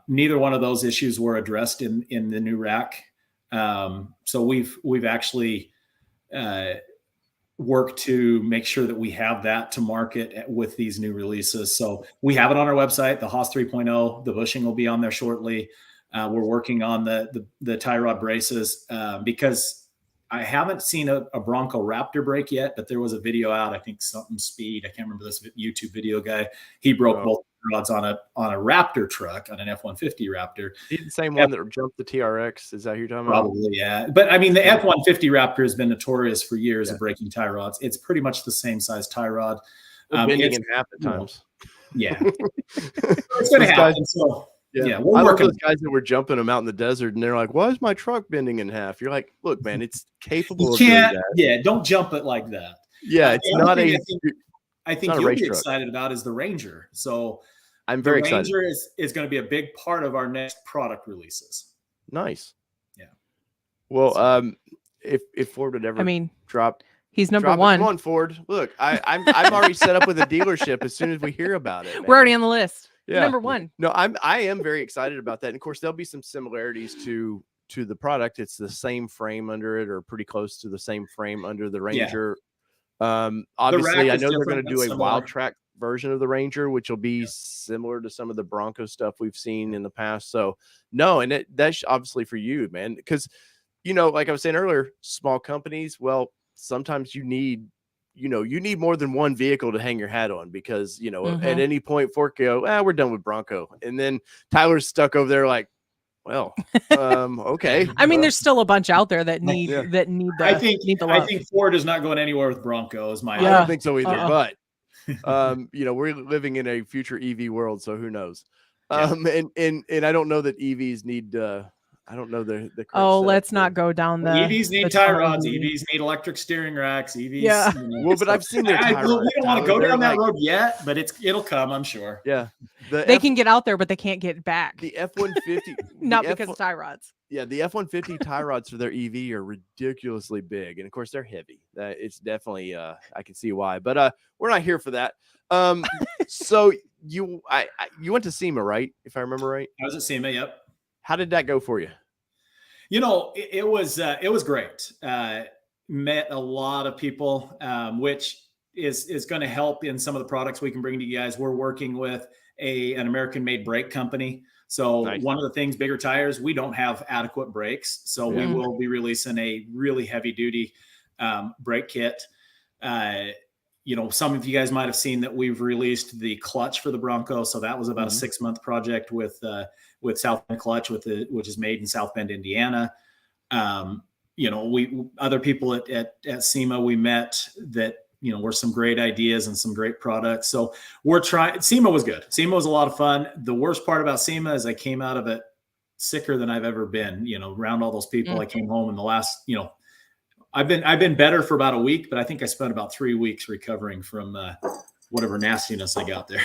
Neither one of those issues were addressed in the new rack. So we've actually work to make sure that we have that to market with these new releases. So we have it on our website, the Haas 3.0, the bushing will be on there shortly. We're working on the tie rod braces because I haven't seen a Bronco Raptor brake yet, but there was a video out, I think something speed. I can't remember this YouTube video guy. He broke both rods on a Raptor truck, on an F-150 Raptor. He's the same one that jumped the TRX. Is that who you're talking about? Probably, yeah. But I mean, the F-150 Raptor has been notorious for years of breaking tie rods. It's pretty much the same size tie rod. Bending in half at times. Yeah. It's going to happen. So, yeah, we're I love working. those guys that were jumping them out in the desert, and they're like, "Why is my truck bending in half?" You're like, "Look, man, it's capable of doing that." Yeah, don't jump it like that. Yeah, it's not a. I think you'll be excited about is the Ranger. So I'm very excited. The Ranger is going to be a big part of our next product releases. Nice. Yeah. Well, if Ford would ever, drop. He's number one. Come on, Ford. Look, I'm already set up with a dealership as soon as we hear about it. Man. We're already on the list. Yeah. Number one. No, I am very excited about that. And of course, there'll be some similarities to the product. It's the same frame under it, or pretty close to the same frame under the Ranger. Yeah. Obviously, I know they're going to do a wild track version of the Ranger, which will be similar to some of the Bronco stuff we've seen in the past. So no, and that's obviously for you, man, because like I was saying earlier, small companies, well, sometimes you need more than one vehicle to hang your hat on, because at any point Ford go, we're done with Bronco, and then Tyler's stuck over there like, well, okay. I mean, there's still a bunch out there that need the I think Ford is not going anywhere with Bronco. I don't think so either. But we're living in a future EV world, so who knows? And I don't know that EVs need. I don't know the let's not go down the EVs need tie rods. EVs need electric steering racks. EVs. Yeah. Well, but I've seen their tie rods. We don't want to go down that road yet, but it'll come, I'm sure. Yeah. They can get out there, but they can't get back. The F-150. Not because of tie rods. Yeah, the F-150 tie rods for their EV are ridiculously big, and of course they're heavy. It's definitely I can see why, but we're not here for that. So you went to SEMA, right? If I remember right. I was at SEMA. Yep. How did that go for you? It was great. Met a lot of people, which is going to help in some of the products we can bring to you guys. We're working with an American-made brake company. So One of the things, bigger tires, we don't have adequate brakes. So we will be releasing a really heavy-duty brake kit. Some of you guys might have seen that we've released the clutch for the Bronco. So that was about a 6-month project with South Bend Clutch, which is made in South Bend, Indiana. Other people at SEMA we met that were some great ideas and some great products. So we're trying. SEMA was good. SEMA was a lot of fun. The worst part about SEMA is I came out of it sicker than I've ever been. Around all those people. I came home in the last. I've been better for about a week, but I think I spent about 3 weeks recovering from whatever nastiness I got there.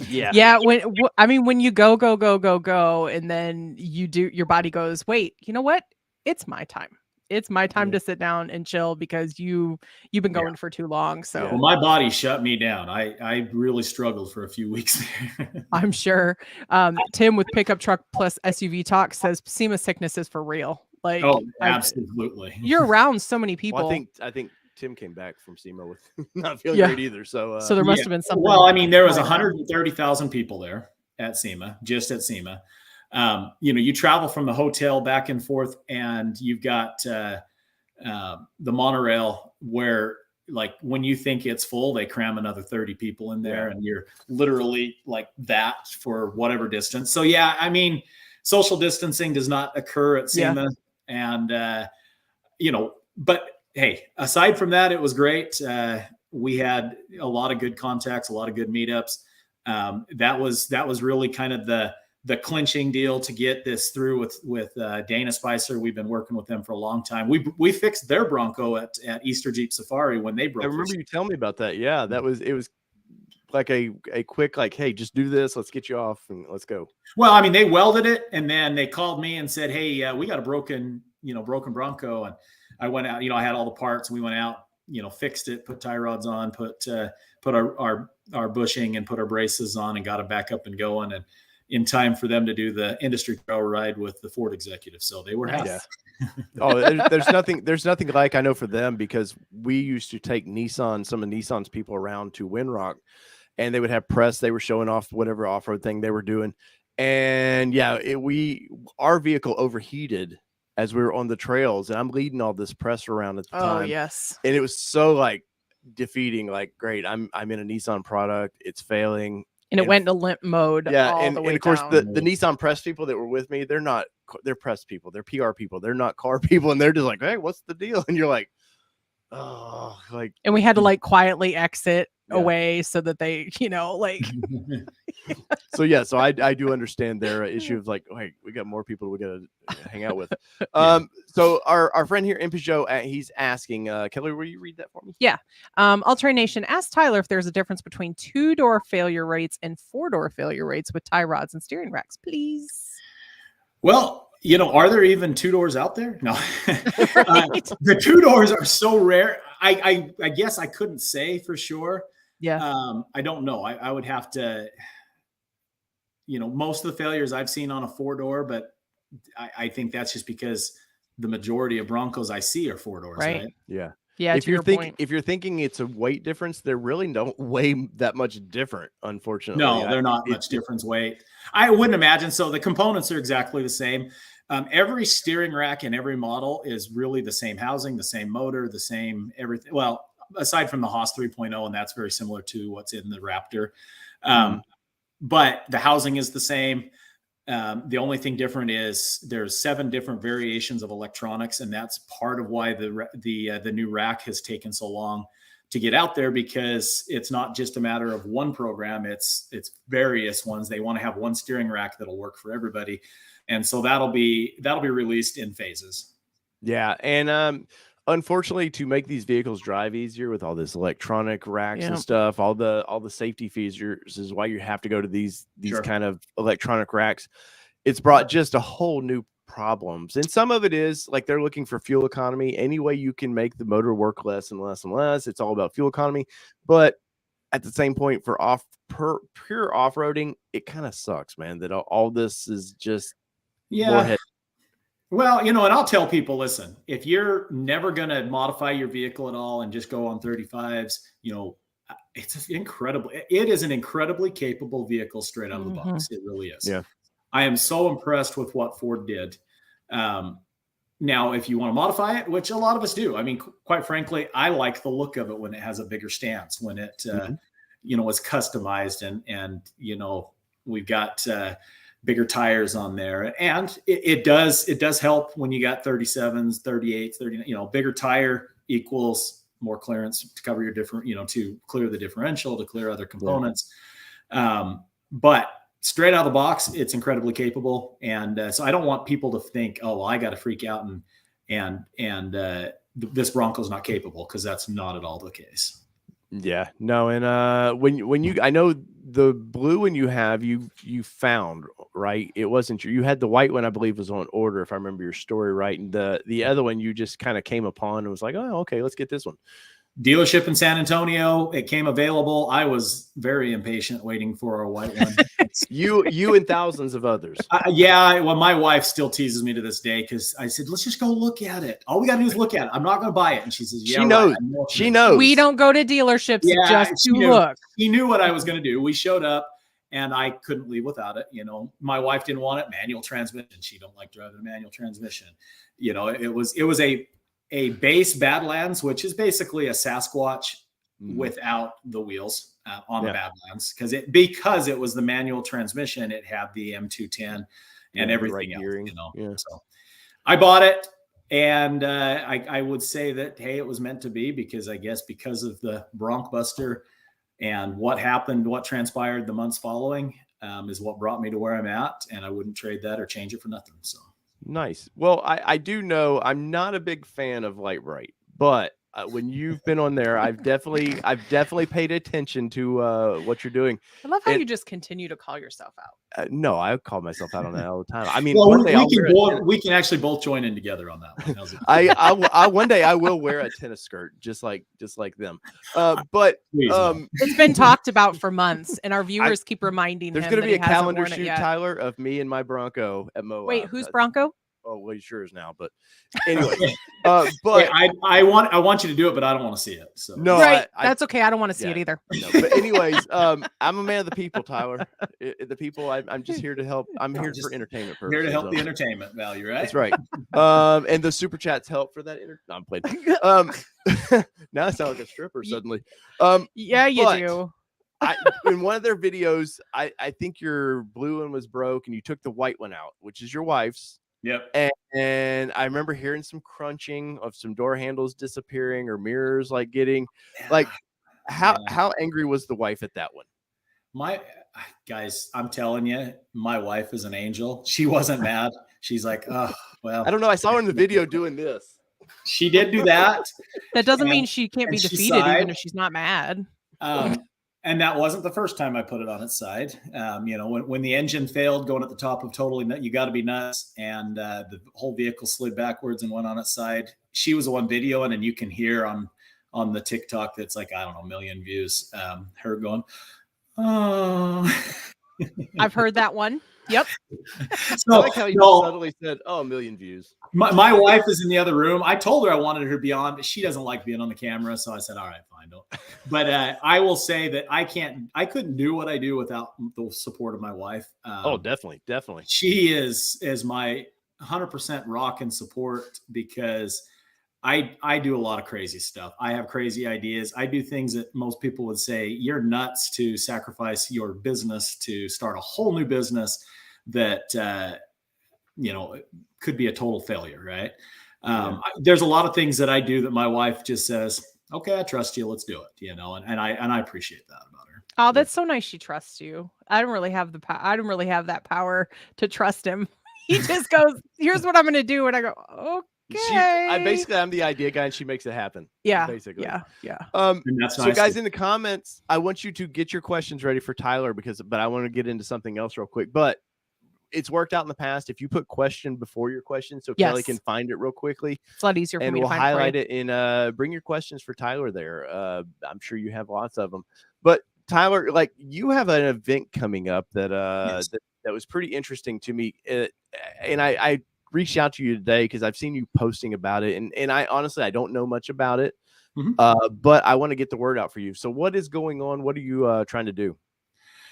Yeah. When you go, and then your body goes, wait, you know what? It's my time. It's my time to sit down and chill, because you've been going for too long. So well, my body shut me down. I really struggled for a few weeks there. I'm sure. Tim with Pickup Truck Plus SUV Talk says SEMA sickness is for real. Like, absolutely. You're around so many people. Well, I think Tim came back from SEMA with not feeling great either. So there must have been something. Well, I mean, there was 130,000 people there at SEMA, just at SEMA. You travel from the hotel back and forth, and you've got the monorail, where like when you think it's full, they cram another 30 people in there, and you're literally like that for whatever distance. So yeah, I mean, social distancing does not occur at SEMA, and but hey, aside from that, it was great. We had a lot of good contacts, a lot of good meetups. That was really kind of the clinching deal to get this through with Dana Spicer. We've been working with them for a long time. We fixed their Bronco at Easter Jeep Safari when they broke. I remember you telling me about that. Yeah, it was like a quick, like, hey, just do this. Let's get you off and let's go. Well, I mean, they welded it, and then they called me and said, hey, we got a broken Bronco. And I went out, I had all the parts. We went out, fixed it, put tie rods on, put our bushing and put our braces on, and got it back up and going. And in time for them to do the industry trail ride with the Ford executive. So they were happy. Yeah. Oh, there's nothing like, I know, for them, because we used to take some of Nissan's people around to Windrock, and they would have press. They were showing off whatever off-road thing they were doing. And yeah, our vehicle overheated as we were on the trails, and I'm leading all this press around at the time. Oh, yes. And it was so like defeating, like, great, I'm in a Nissan product, it's failing. And it went into limp mode. Yeah, all and the way of course, down. the Nissan press people that were with me, they're press people, they're PR people, they're not car people, and they're just like, hey, what's the deal? And you're like, oh, like. And we had to like quietly exit away so that they, like. So yeah, so I do understand their issue of like, hey, we got more people we got to hang out with. So our friend here in Peugeot, he's asking, Kelly, will you read that for me? Yeah. Alternate Nation asked Tyler if there's a difference between 2-door failure rates and 4-door failure rates with tie rods and steering racks, please. Well, are there even 2 doors out there? No. The 2 doors are so rare. I guess I couldn't say for sure. Yeah. I don't know. I would have to, most of the failures I've seen on a 4-door, but I think that's just because the majority of Broncos I see are 4 doors, right? Yeah. Yeah. If you're thinking it's a weight difference, they're really don't weigh that much different, unfortunately. No, they're not much difference weight. I wouldn't imagine. So the components are exactly the same. Every steering rack in every model is really the same housing, the same motor, the same everything. Well, aside from the Haas 3.0, and that's very similar to what's in the Raptor. But the housing is the same. The only thing different is there's 7 different variations of electronics, and that's part of why the new rack has taken so long to get out there, because it's not just a matter of one program, it's various ones. They want to have one steering rack that'll work for everybody, and so that'll be released in phases. Yeah, and unfortunately, to make these vehicles drive easier with all this electronic racks and stuff, all the safety features is why you have to go to these kind of electronic racks. It's brought just a whole new problems, and some of it is like they're looking for fuel economy. Any way you can make the motor work less and less and less, it's all about fuel economy. But at the same point, for pure off-roading, it kind of sucks, man, that all this is just more head. Well, and I'll tell people, listen, if you're never going to modify your vehicle at all and just go on 35s, it's incredible. It is an incredibly capable vehicle straight out of the box. It really is. Yeah. I am so impressed with what Ford did. Now, if you want to modify it, which a lot of us do, I mean, quite frankly, I like the look of it when it has a bigger stance, when it, is customized and we've got, bigger tires on there, and it does help when you got 37s, 38s, 30, bigger tire equals more clearance to cover your different, to clear the differential, to clear other components. But straight out of the box, it's incredibly capable. And so I don't want people to think, oh, well, I got to freak out and this Bronco's not capable, because that's not at all the case. Yeah, no. And when you, I know the blue one you found, right? It wasn't you had the white one, I believe, was on order, if I remember your story right. And the other one you just kind of came upon and was like, oh, okay, let's get this one. Dealership in San Antonio, it came available. I was very impatient waiting for a white one. you and thousands of others. Well, my wife still teases me to this day, because I said, let's just go look at it. All we got to do is look at it. I'm not going to buy it. And she says, yeah, she knows. Right. She knows. We don't go to dealerships just to look. She knew what I was going to do. We showed up, and I couldn't leave without it. My wife didn't want it. Manual transmission. She don't like driving a manual transmission. It was a base Badlands, which is basically a Sasquatch without the wheels on the Badlands, because it was the manual transmission. It had the M210 and everything else, gearing. you know. Yeah. So I bought it, and I would say that, hey, it was meant to be, because I guess because of the Bronc Buster and what happened, what transpired the months following, is what brought me to where I'm at, and I wouldn't trade that or change it for nothing. So nice. Well, I do know I'm not a big fan of Light Bright, but when you've been on there, I've definitely paid attention to what you're doing. I love how you just continue to call yourself out. No, I call myself out on that all the time. I mean, well, one day we can actually both join in together on that one. How's it? I one day I will wear a tennis skirt just like them. But it's been talked about for months, and our viewers keep reminding there's him going to be that a calendar shoot, Tyler, of me and my Bronco at Moab. Wait, who's Bronco? Oh, well, he sure is now. But anyway, but I want you to do it, but I don't want to see it. So no, right, that's okay. I don't want to see it either. No, but anyways, I'm a man of the people, Tyler. The people. I'm just here to help. I'm here for entertainment purposes. Here to help the entertainment value, right? That's right. And the super chats help for that. No, I'm playing. Now I sound like a stripper suddenly. Yeah, you do. In one of their videos, I think your blue one was broke, and you took the white one out, which is your wife's. Yep. And I remember hearing some crunching of some door handles disappearing or mirrors getting how angry was the wife at that one? My guys, I'm telling you, my wife is an angel. She wasn't mad. She's like, oh, well, I don't know. I saw her in the video doing this. She did do that. That doesn't mean she can't be defeated, even if she's not mad. And that wasn't the first time I put it on its side. When the engine failed going at the top of Totally Nut, You Gotta Be Nuts, and the whole vehicle slid backwards and went on its side. She was the one videoing, and you can hear on the TikTok that's like, I don't know, 1 million views, her going, oh. I've heard that one. Yep. So, I like how you subtly said, oh, 1 million views. My wife is in the other room. I told her I wanted her to be on, but she doesn't like being on the camera. So I said, all right, fine. Don't. But I will say that I couldn't do what I do without the support of my wife. Definitely. She is my 100% rock and support, because I do a lot of crazy stuff. I have crazy ideas. I do things that most people would say, you're nuts to sacrifice your business to start a whole new business that, could be a total failure. Right. There's a lot of things that I do that my wife just says, okay, I trust you. Let's do it. And I appreciate that about her. Oh, that's so nice. She trusts you. I don't really have I don't really have that power to trust him. He just goes, here's what I'm going to do. And I go, okay. I'm the idea guy, and she makes it happen. Yeah. Basically. Yeah. So guys, in the comments, I want you to get your questions ready for Tyler, but I want to get into something else real quick. But it's worked out in the past. If you put question before your question, so Kelly can find it real quickly. It's a lot easier for me to find. And we'll highlight it in bring your questions for Tyler there. I'm sure you have lots of them. But Tyler, you have an event coming up that that was pretty interesting to me. And I reached out to you today because I've seen you posting about it. And I honestly, I don't know much about it, but I want to get the word out for you. So what is going on? What are you trying to do?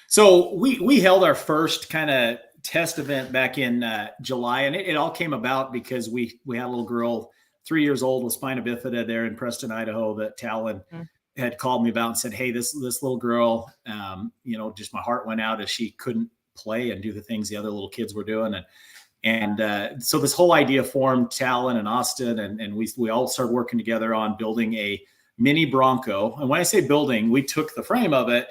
So we held our first kind of test event back in July, and it all came about because we had a little girl, 3 years old, with spina bifida there in Preston, Idaho, that Talon had called me about and said, hey, this little girl, just my heart went out as she couldn't play and do the things the other little kids were doing. And so this whole idea formed. Talon and Austin, and we all started working together on building a mini Bronco. And when I say building, we took the frame of it,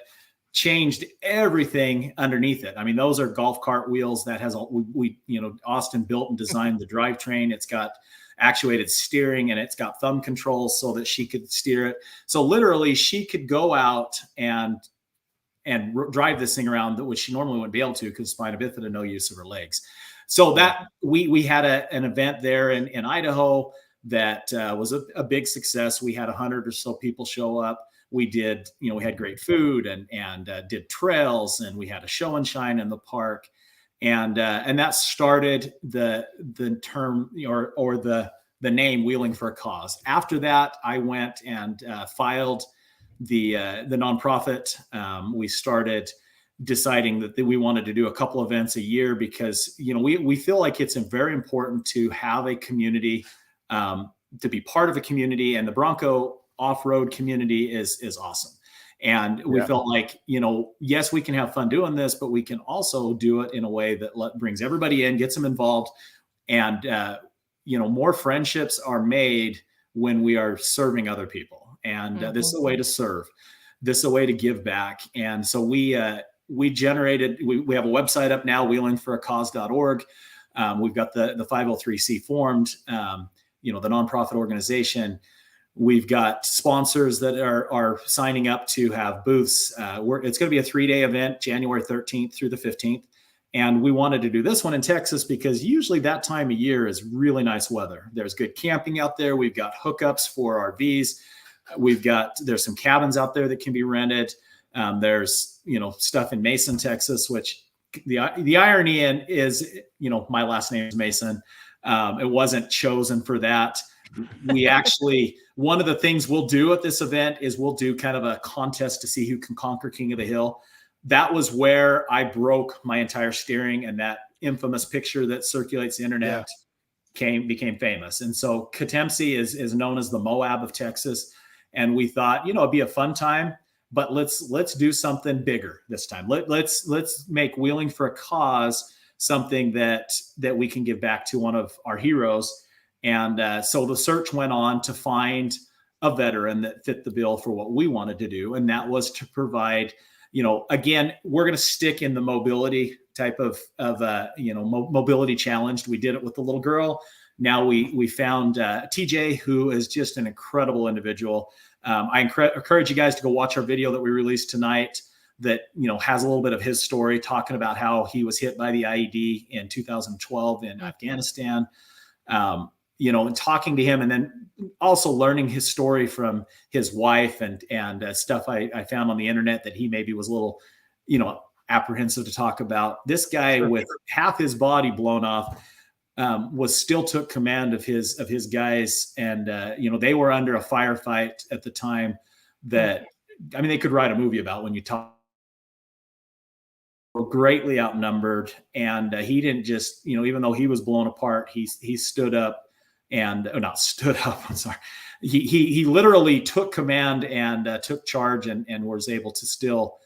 changed everything underneath it. I mean, those are golf cart wheels that has Austin built and designed the drivetrain. It's got actuated steering, and it's got thumb controls so that she could steer it. So literally she could go out and drive this thing around, which she normally wouldn't be able to because spina bifida, no use of her legs. So that we had an event there in Idaho that was a big success. We had 100 or so people show up. We did, we had great food and did trails, and we had a show and shine in the park. And that started the term or the name Wheeling for a Cause. After that, I went and filed the nonprofit. We started deciding that we wanted to do a couple events a year because, we feel like it's very important to have a community to be part of a community, and the Bronco off-road community is awesome. And we felt like, yes, we can have fun doing this, but we can also do it in a way that brings everybody in, gets them involved. And, more friendships are made when we are serving other people. And this is a way to serve. This is a way to give back. And so we have a website up now, wheelingforacause.org. We've got the 503c formed, the nonprofit organization. We've got sponsors that are signing up to have booths. It's going to be a 3-day event, January 13th through the 15th. And we wanted to do this one in Texas because usually that time of year is really nice weather. There's good camping out there. We've got hookups for RVs. There's some cabins out there that can be rented. There's, stuff in Mason, Texas, which the irony in is, my last name is Mason. It wasn't chosen for that. We actually, one of the things we'll do at this event is we'll do kind of a contest to see who can conquer King of the Hill. That was where I broke my entire steering, and that infamous picture that circulates the internet became famous. And so Katemsi is known as the Moab of Texas. And we thought, it'd be a fun time, but let's do something bigger this time. Let's make Wheeling for a Cause something that we can give back to one of our heroes. And so the search went on to find a veteran that fit the bill for what we wanted to do. And that was to provide, again, we're going to stick in the mobility type of mobility challenged. We did it with the little girl. Now we found TJ, who is just an incredible individual. I encourage you guys to go watch our video that we released tonight that, has a little bit of his story, talking about how he was hit by the IED in 2012 in Afghanistan. And talking to him, and then also learning his story from his wife and stuff I found on the internet that he maybe was a little, apprehensive to talk about. This guy with half his body blown off still took command of his guys. And, they were under a firefight at the time that, they could write a movie about when you talk. Were greatly outnumbered. And he didn't just, even though he was blown apart, he stood up. And not stood up. I'm sorry. He literally took command and took charge and was able to still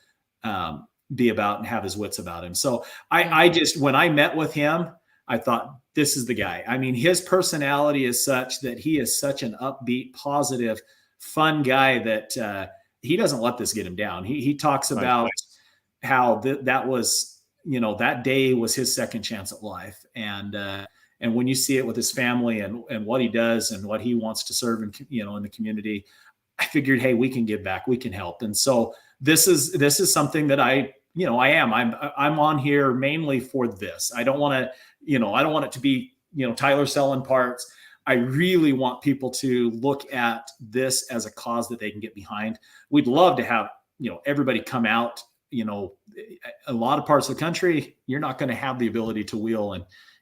be about and have his wits about him. So I just, when I met with him, I thought, this is the guy. His personality is such that he is such an upbeat, positive, fun guy that he doesn't let this get him down. He talks about how that was, that day was his second chance at life. And when you see it with his family and what he does and what he wants to serve in, in the community, I figured, hey, we can give back, we can help. And so this is something that I'm on here mainly for this. I don't want it to be, Tyler selling parts. I really want people to look at this as a cause that they can get behind. We'd love to have, everybody come out. A lot of parts of the country, you're not going to have the ability to wheel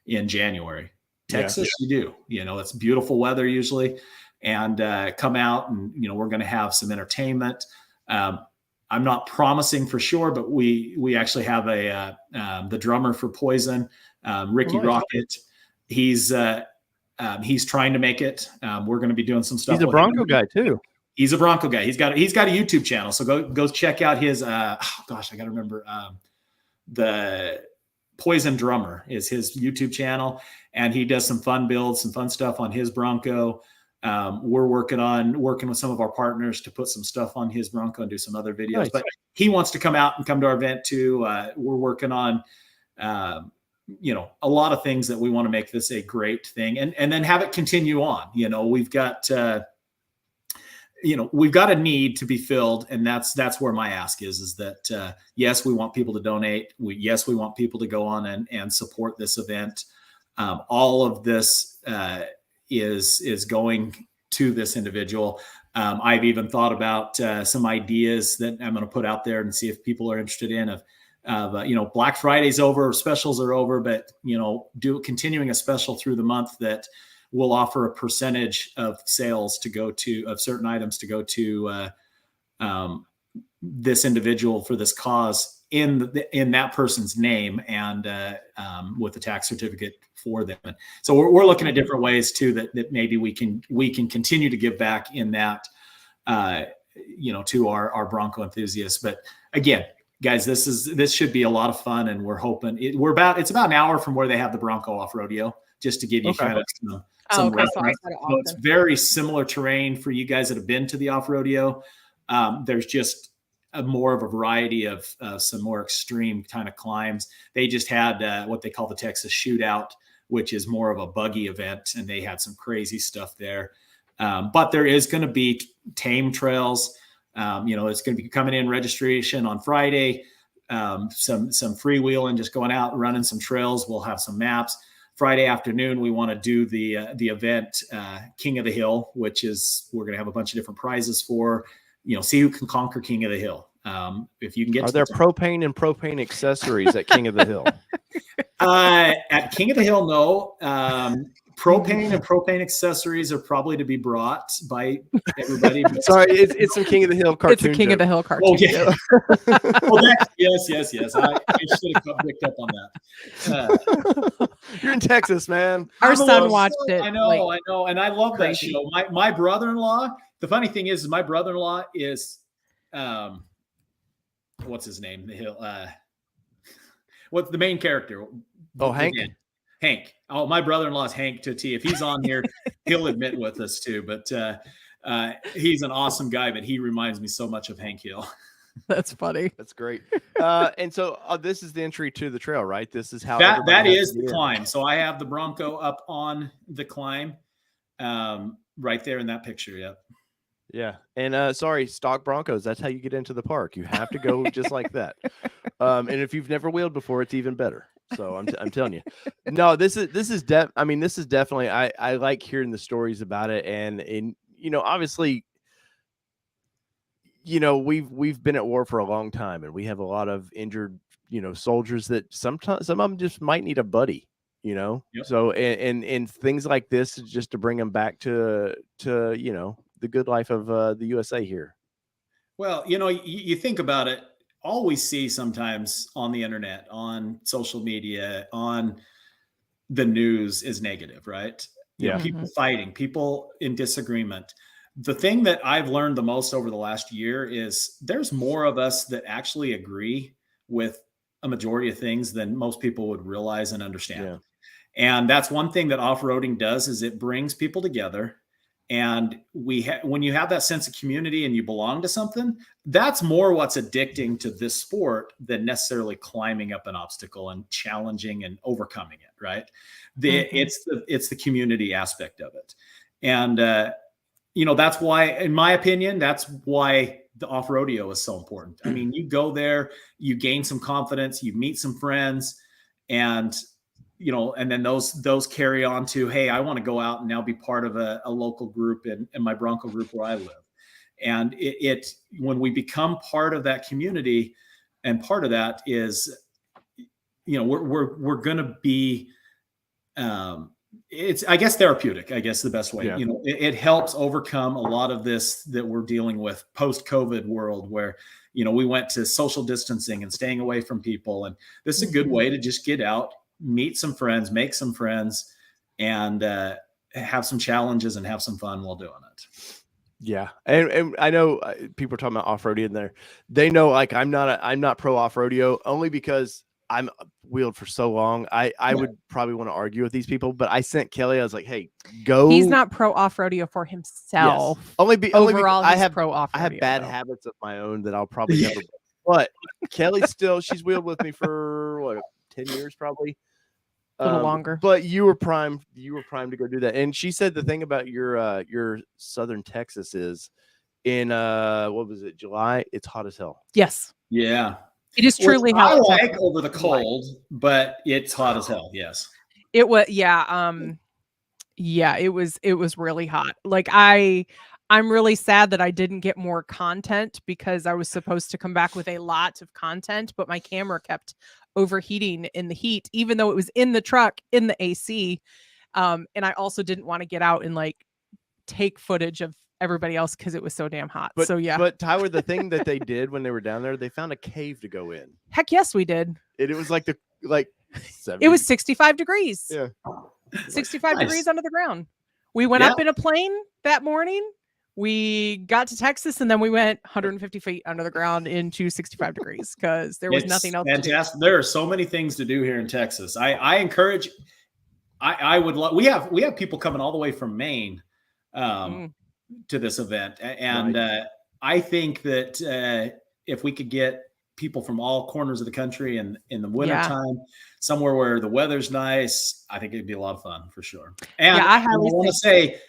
in January. Texas, you do. It's beautiful weather usually, and come out and we're going to have some entertainment. I'm not promising for sure, but we actually have the drummer for Poison, Ricky Rocket. He's trying to make it. We're going to be doing some stuff. He's a Bronco guy too. He's a Bronco guy. He's got a YouTube channel. So go check out his. I got to remember the Poison Drummer is his YouTube channel, and he does some fun builds, some fun stuff on his Bronco. We're working with some of our partners to put some stuff on his Bronco and do some other videos. Nice. But he wants to come out and come to our event too. We're working on, a lot of things that we want to make this a great thing, and then have it continue on. We've got a need to be filled, and that's where my ask is that yes, we want people to donate. We want people to go on and support this event. All of this is going to this individual. I've even thought about some ideas that I'm going to put out there and see if people are interested in. Of Black Friday's over, specials are over, but continuing a special through the month that will offer a percentage of sales of certain items to go to this individual for this cause. in that person's name and with the tax certificate for them. So we're looking at different ways too that maybe we can continue to give back in that to our Bronco enthusiasts. But again, guys, this should be a lot of fun, and we're hoping it's about an hour from where they have the Bronco off rodeo, just to give you kind of some reference. So it's very similar terrain for you guys that have been to the off rodeo. There's just more of a variety of some more extreme kind of climbs. They just had what they call the Texas Shootout, which is more of a buggy event, and they had some crazy stuff there. But there is going to be tame trails. It's going to be coming in registration on Friday. Some freewheeling, just going out running some trails. We'll have some maps. Friday afternoon, we want to do the event King of the Hill, which is we're going to have a bunch of different prizes for. See who can conquer King of the Hill. If you can get. Are there propane and propane accessories at King of the Hill? At King of the Hill, no. Propane and propane accessories are probably to be brought by everybody. Sorry, it's some King of the Hill cartoon. It's a King of the Hill cartoon. Oh, yeah. Yes. I should have picked up on that. You're in Texas, man. Our son watched it. I know, and I love that show. My brother-in-law. The funny thing is, my brother-in-law is, what's his name? The Hill. What's the main character? Oh, Hank. Hank. Oh, my brother-in-law is Hank to a T. If he's on here, he'll admit with us too. But he's an awesome guy. But he reminds me so much of Hank Hill. That's funny. That's great. And so this is the entry to the trail, right? This is how that is the climb. So I have the Bronco up on the climb, right there in that picture. Yep. Yeah. And sorry, stock Broncos. That's how you get into the park. You have to go just like that. And if you've never wheeled before, it's even better. So I'm telling you, no, this is definitely, I like hearing the stories about it. And obviously, we've been at war for a long time, and we have a lot of injured, soldiers that sometimes some of them just might need a buddy, Yep. So, and things like this just to bring them back to, the good life of the USA here. Well, you think about it. All we see sometimes on the internet, on social media, on the news is negative, right? People fighting, people in disagreement. The thing that I've learned the most over the last year is there's more of us that actually agree with a majority of things than most people would realize and understand. Yeah. And that's one thing that off-roading does, is it brings people together. And when you have that sense of community and you belong to something, that's more what's addicting to this sport than necessarily climbing up an obstacle and challenging and overcoming it. Right. It's the community aspect of it. And, that's why, in my opinion, that's why the off-rodeo is so important. I mean, you go there, you gain some confidence, you meet some friends, and and then those carry on to, hey, I want to go out and now be part of a local group in my Bronco group where I live. And it when we become part of that community, and part of that is, we're going to be, it's, I guess, therapeutic, I guess the best way. Yeah. It helps overcome a lot of this that we're dealing with post-COVID world, where, we went to social distancing and staying away from people. And this is a good way to just get out, meet some friends, make some friends, and have some challenges and have some fun while doing it. Yeah. And I know people are talking about off-roading in there. They know, like, I'm not pro off-rodeo, only because I'm wheeled for so long. I would probably want to argue with these people, but I sent Kelly, I was like, hey, go. He's not pro off-rodeo for himself. Yes. Overall, I have pro off-rodeo. I have bad habits of my own that I'll probably never. But Kelly she's wheeled with me for what, 10 years probably. A little longer. But you were primed to go do that. And she said the thing about your southern Texas is in what was it, July? It's hot as hell. Yes. Yeah. It is truly hot. I like over the cold, but it's hot as hell. Yes. It was, it was really hot. Like, I'm really sad that I didn't get more content, because I was supposed to come back with a lot of content, but my camera kept overheating in the heat, even though it was in the truck in the AC. And I also didn't want to get out and like take footage of everybody else because it was so damn hot. But, so yeah. But Tyler, the thing that they did when they were down there, they found a cave to go in. Heck yes, we did. It was like 70. It was 65 degrees. Yeah. 65 Nice. degrees under the ground. We went up in a plane that morning. We got to Texas and then we went 150 feet under the ground into 65 degrees because there was nothing else fantastic. to do. There are so many things to do here in Texas. I encourage. I would love. We have people coming all the way from Maine to this event, and I think that if we could get people from all corners of the country and in the wintertime, somewhere where the weather's nice, I think it'd be a lot of fun for sure. And I want to say,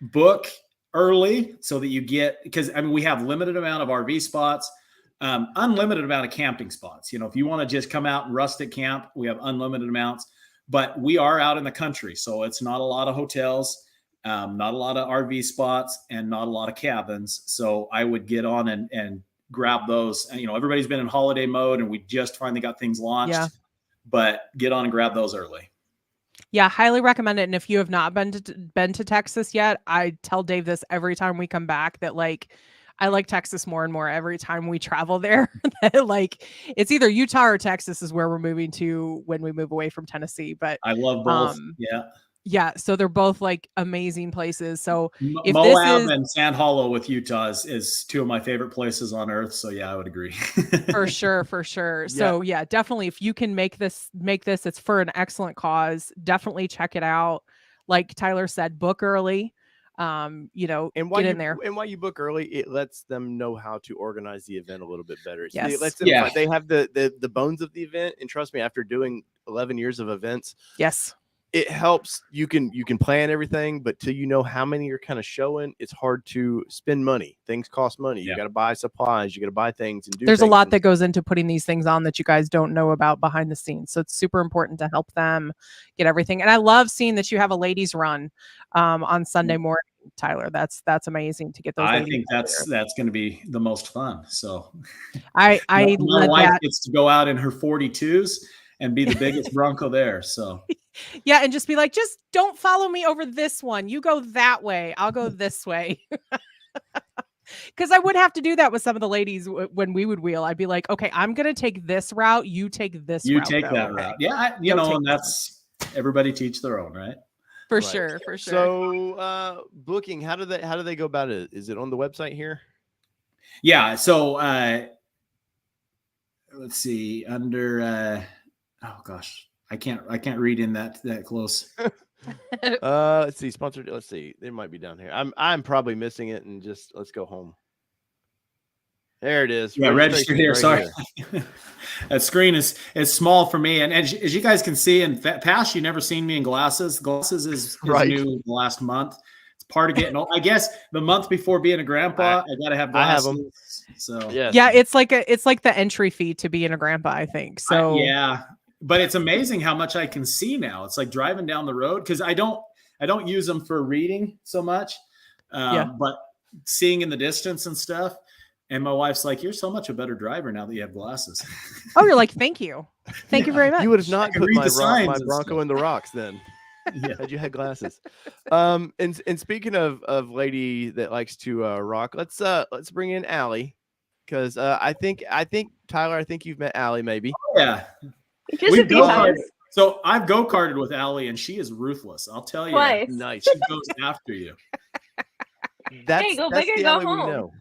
book early so that you get, because I mean, we have limited amount of RV spots, unlimited amount of camping spots. You know, if you want to just come out and rustic camp, we have unlimited amounts, but we are out in the country. So it's not a lot of hotels, not a lot of RV spots, and not a lot of cabins. So I would get on and grab those. And, you know, everybody's been in holiday mode and we just finally got things launched, but get on and grab those early. Yeah, highly recommend it. And if you have not been to Texas yet, I tell Dave this every time we come back that like I like Texas more and more every time we travel there. Like it's either Utah or Texas is where we're moving to when we move away from Tennessee. But I love both. Yeah, so they're both like amazing places. So if Moab and Sand Hollow with Utah is two of my favorite places on earth. So yeah, I would agree. For sure. Yeah. So yeah, definitely if you can make this, it's for an excellent cause. Definitely check it out. Like Tyler said, book early. You know, and get in there. And while you book early, it lets them know how to organize the event a little bit better. So yes. It lets them, they have the bones of the event. And trust me, after doing 11 years of events, yes, it helps. You can plan everything, but till you know how many you're kind of showing, it's hard to spend money. Things cost money. You got to buy supplies. You got to buy things and do. There's a lot that goes into putting these things on that you guys don't know about behind the scenes. So it's super important to help them get everything. And I love seeing that you have a ladies run on Sunday morning, Tyler. That's amazing to get those. I think that's going to be the most fun. So my wife gets to go out in her 42s and be the biggest Bronco there. So yeah, and just be like, just don't follow me over this one. You go that way. I'll go this way. Because I would have to do that with some of the ladies when we would wheel. I'd be like, okay, I'm going to take this route. You take this route. You take that route. Yeah, you know, and that's everybody teach their own, right? For sure. So booking, how do they go about it? Is it on the website here? Yeah. So let's see, under oh gosh, I can't read in that close. Let's see, sponsored. Let's see, they might be down here. I'm probably missing it, and just let's go home. There it is. Yeah, registered here. Sorry, that screen is small for me. And as you guys can see in past, you never seen me in glasses. Glasses is new the last month. It's part of getting old. I guess the month before being a grandpa, I got to have glasses. I have them. So yeah, it's like the entry fee to being a grandpa, I think. So yeah. But it's amazing how much I can see now. It's like driving down the road because I don't use them for reading so much, but seeing in the distance and stuff. And my wife's like, "You're so much a better driver now that you have glasses." Oh, you're like, "Thank you, thank you very much." You would have not put my Bronco in the rocks then. Had you had glasses. And speaking of lady that likes to rock, let's bring in Allie because I think Tyler, I think you've met Allie maybe. Oh, yeah. Just a few times. So I've go-karted with Allie, and she is ruthless. I'll tell you. Twice. Nice. She goes after you. Hey, go big or go home.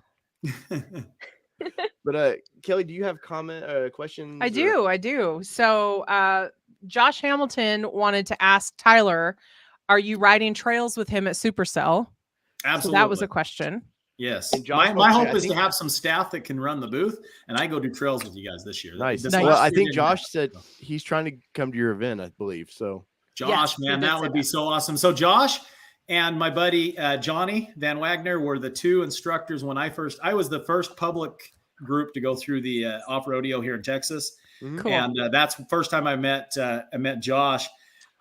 But Kelly, do you have questions? I do. So Josh Hamilton wanted to ask Tyler, are you riding trails with him at Supercell? Absolutely. So that was a question. Yes. My hope is to have some staff that can run the booth, and I go do trails with you guys this year. Nice. Well, I think Josh said he's trying to come to your event, I believe. So Josh, man, that would be so awesome. So Josh and my buddy Johnny Van Wagner were the two instructors when I was the first public group to go through the off rodeo here in Texas. Cool. And that's the first time I met Josh.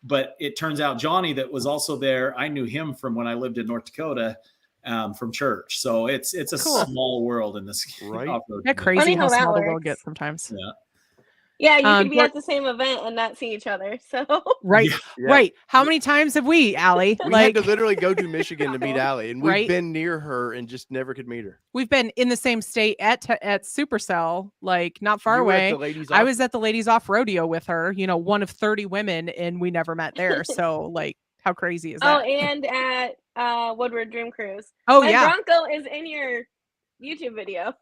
But it turns out Johnny that was also there, I knew him from when I lived in North Dakota. From church, so it's a small world in this right. off-road. Crazy how small the world gets sometimes. Yeah, you could be at the same event and not see each other. So right. How many times have we, Allie? We had to literally go to Michigan to meet Allie, and we've been near her and just never could meet her. We've been in the same state at Supercell, like not far away. I was at the Ladies Off Rodeo with her, you know, one of 30 women, and we never met there. So like, how crazy is that? Oh, and at Woodward Dream Cruise. Oh, My Bronco is in your YouTube video.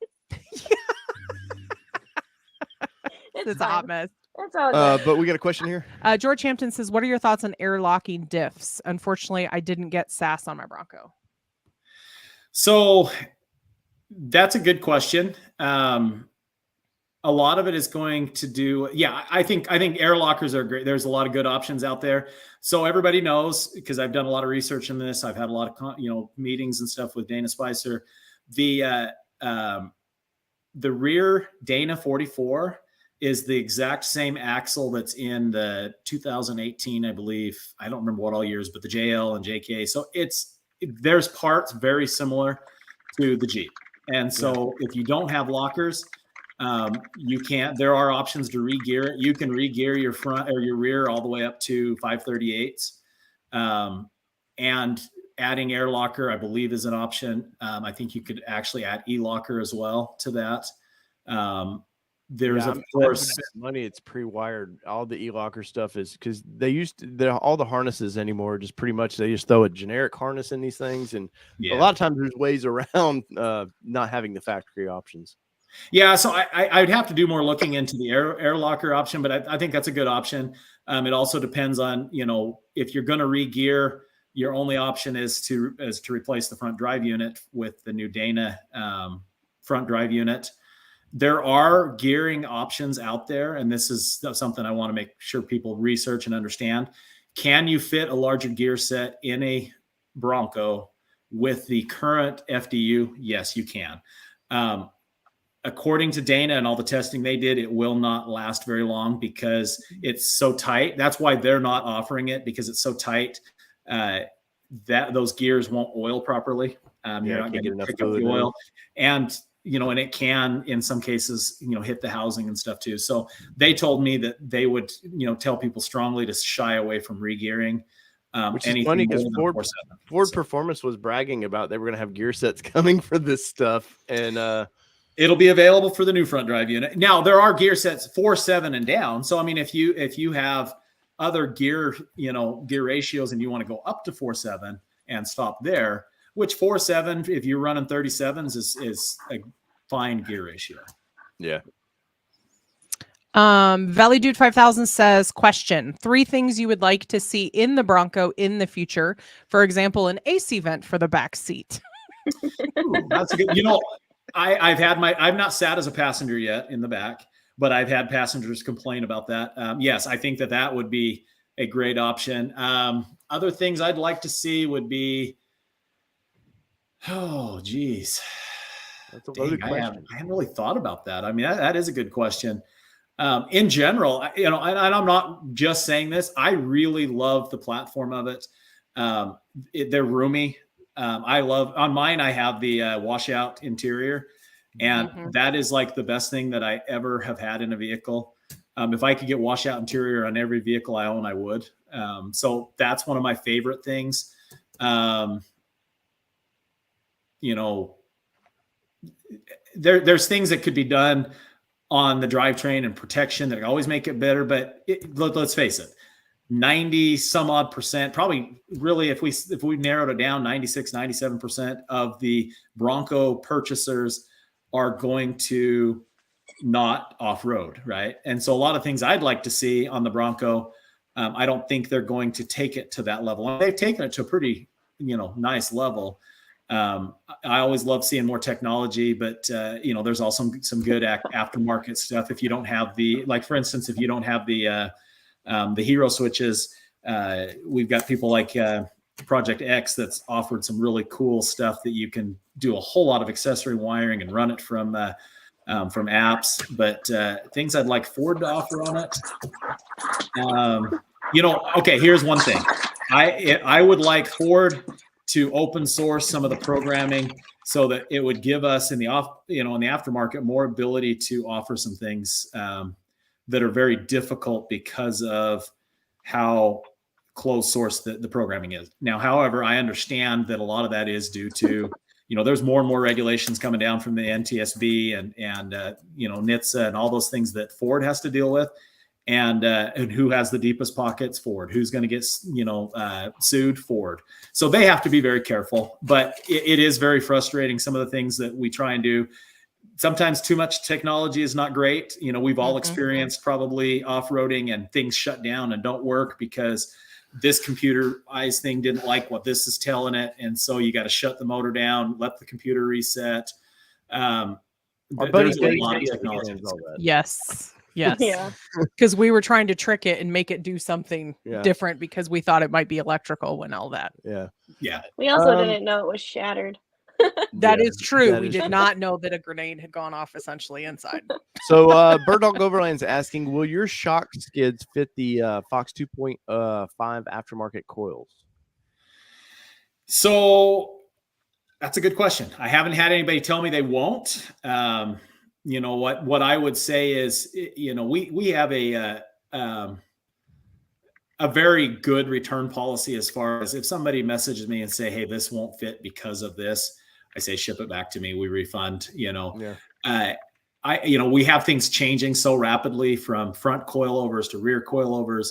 It's a hot mess. That's all good. But we got a question here. George Hampton says, what are your thoughts on air locking diffs? Unfortunately, I didn't get SAS on my Bronco. So that's a good question. A lot of it is going to do, I think air lockers are great. There's a lot of good options out there. So everybody knows, because I've done a lot of research on this. I've had a lot of meetings and stuff with Dana Spicer. The rear Dana 44 is the exact same axle that's in the 2018, I believe. I don't remember what all years, but the JL and JK. So there's parts very similar to the Jeep. And so if you don't have lockers, there are options to re-gear it. You can re-gear your front or your rear all the way up to 538s. And adding air locker, I believe, is an option. I think you could actually add e-locker as well to that. There's of course money. It's pre-wired. All the e-locker stuff is because all the harnesses anymore just pretty much they just throw a generic harness in these things, and a lot of times there's ways around not having the factory options. Yeah, so I'd have to do more looking into the air locker option, but I think that's a good option. It also depends on if you're going to re-gear, your only option is to replace the front drive unit with the new Dana front drive unit. There are gearing options out there, and this is something I want to make sure people research and understand. Can you fit a larger gear set in a Bronco with the current FDU? Yes, you can. According to Dana and all the testing they did, it will not last very long because it's so tight. That's why they're not offering it, because it's so tight that those gears won't oil properly. You're not going to pick up the oil. And and it can, in some cases, hit the housing and stuff too. So they told me that they would, tell people strongly to shy away from re-gearing. Which is funny because Ford Performance was bragging about they were going to have gear sets coming for this stuff, and it'll be available for the new front drive unit. Now there are gear sets 4.7 and down. So I mean, if you have other gear ratios and you want to go up to 4.7 and stop there, which 4.7, if you're running 37s, is a fine gear ratio. Yeah. Valley Dude 5000 says, question: 3 things you would like to see in the Bronco in the future. For example, an AC vent for the back seat. Ooh, that's a good. I've not sat as a passenger yet in the back, but I've had passengers complain about that. Yes, I think that would be a great option. Other things I'd like to see would be, oh, geez. That's a loaded question. I hadn't really thought about that. I mean, that is a good question. In general, and I'm not just saying this, I really love the platform of it. They're roomy. On mine, I have the washout interior, and that is like the best thing that I ever have had in a vehicle. If I could get washout interior on every vehicle I own, I would. So that's one of my favorite things. There's things that could be done on the drivetrain and protection that always make it better. But let's face it, 90 some odd percent, probably really, if we narrowed it down, 96, 97% of the Bronco purchasers are going to not off-road, right? And so a lot of things I'd like to see on the Bronco, I don't think they're going to take it to that level. And they've taken it to a pretty, nice level. I always love seeing more technology, but there's also some good aftermarket stuff. If you don't have for instance, if you don't have the hero switches, we've got people like Project X that's offered some really cool stuff that you can do a whole lot of accessory wiring and run it from apps. But things I'd like Ford to offer on it. Okay, here's one thing. I would like Ford to open source some of the programming so that it would give us in the aftermarket more ability to offer some things that are very difficult because of how closed source the programming is. Now, however, I understand that a lot of that is due to, there's more and more regulations coming down from the NTSB and NHTSA and all those things that Ford has to deal with. And who has the deepest pockets? Ford. Who's going to get, sued? Ford. So they have to be very careful, but it is very frustrating. Some of the things that we try and do, sometimes too much technology is not great. We've all experienced probably off-roading and things shut down and don't work because this computerized thing didn't like what this is telling it. And so you got to shut the motor down, let the computer reset. Our buddy there's a lot of technology. Yes. Yes. Yeah. Because we were trying to trick it and make it do something different because we thought it might be electrical when all that. Yeah. We also didn't know it was shattered. That is true. that We is did true. not know that a grenade had gone off essentially inside. So Bird Dog Overland's asking, will your shock skids fit the Fox 2.5 aftermarket coils? So that's a good question. I haven't had anybody tell me they won't. What I would say is, we have a very good return policy as far as if somebody messages me and say, hey, this won't fit because of this, I say, ship it back to me. We refund, we have things changing so rapidly from front coilovers to rear coilovers.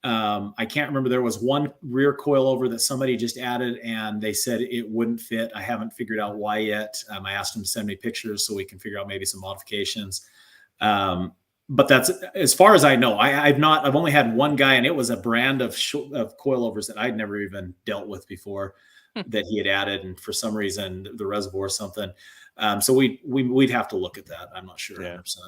I can't remember. There was one rear coilover that somebody just added and they said it wouldn't fit. I haven't figured out why yet. I asked them to send me pictures so we can figure out maybe some modifications. But that's as far as I know. I've only had one guy, and it was a brand of coilovers that I'd never even dealt with before that he had added. And for some reason, the reservoir or something. So we'd have to look at that. I'm not sure. 100%.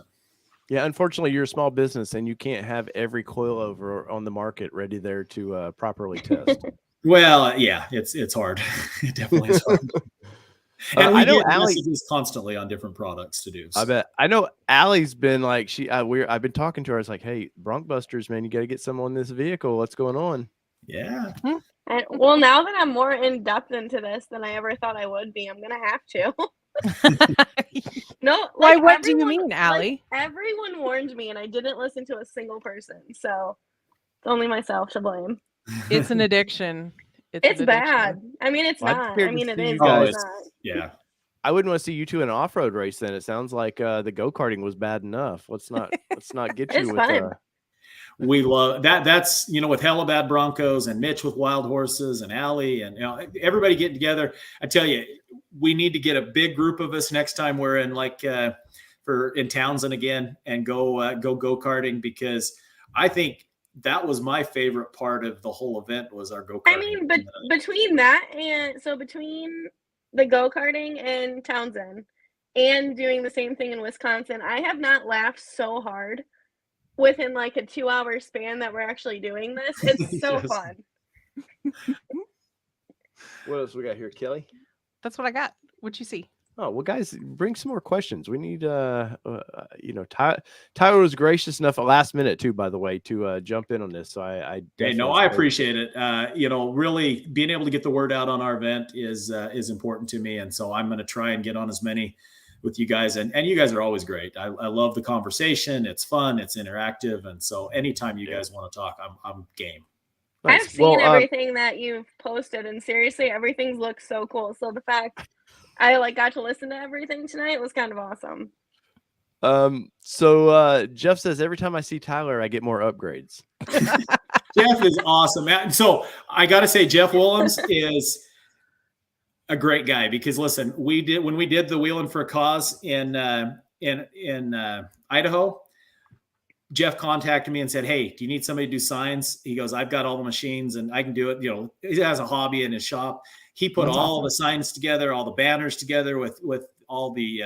Yeah, unfortunately, you're a small business and you can't have every coilover on the market ready there to properly test. Well, yeah, it's hard. It definitely is hard. And we get messages constantly on different products to do. So. I bet. I know Allie's been like, I've been talking to her. I was like, hey, Bronc Busters, man, you got to get some on this vehicle. What's going on? Yeah. Well, now that I'm more in depth into this than I ever thought I would be, I'm gonna have to. No, Why? What do you mean, Allie? Everyone warned me, and I didn't listen to a single person. So it's only myself to blame. It's an addiction. It's bad. I mean, it's not. I mean, it is. Guys, it's not. Yeah. I wouldn't want to see you two in an off-road race. Then it sounds like the go-karting was bad enough. Let's not get you It's with. fun. We love that. That's with Hella Bad Broncos and Mitch with Wild Horses and Allie and everybody getting together. I tell you, we need to get a big group of us next time we're in in Townsend again and go karting, because I think that was my favorite part of the whole event was our go-karting. I mean, but between the go-karting in Townsend and doing the same thing in Wisconsin, I have not laughed so hard within like a 2-hour span that we're actually doing this. It's so fun. What else we got here, Kelly? That's what I got. What'd you see? Oh, well, guys, bring some more questions. We need, Tyler was gracious enough at last minute too, by the way, to jump in on this. So I appreciate it. Really being able to get the word out on our event is important to me. And so I'm going to try and get on as many with you guys, and you guys are always great. I love the conversation. It's fun. It's interactive. And so anytime you guys want to talk, I'm game. Nice. I've seen everything that you've posted, and seriously, everything looks so cool. So the fact I got to listen to everything tonight was kind of awesome. So Jeff says every time I see Tyler, I get more upgrades. Jeff is awesome, man. So I got to say, Jeff Willems is a great guy, because listen, when we did the Wheeling for a Cause in Idaho, Jeff contacted me and said, hey, do you need somebody to do signs? He goes, I've got all the machines and I can do it. He has a hobby in his shop. He put all the signs together, all the banners together with all the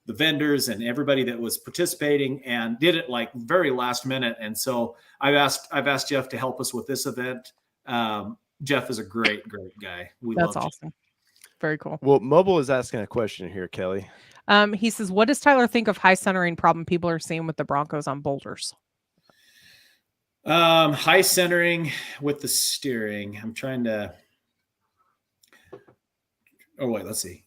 vendors and everybody that was participating, and did it like very last minute. And so I've asked Jeff to help us with this event. Jeff is a great guy. That's awesome. Very cool. Well, Mobile is asking a question here, Kelly. He says, what does Tyler think of high centering problem people are seeing with the Broncos on boulders? High centering with the steering. I'm trying to. Oh wait, let's see.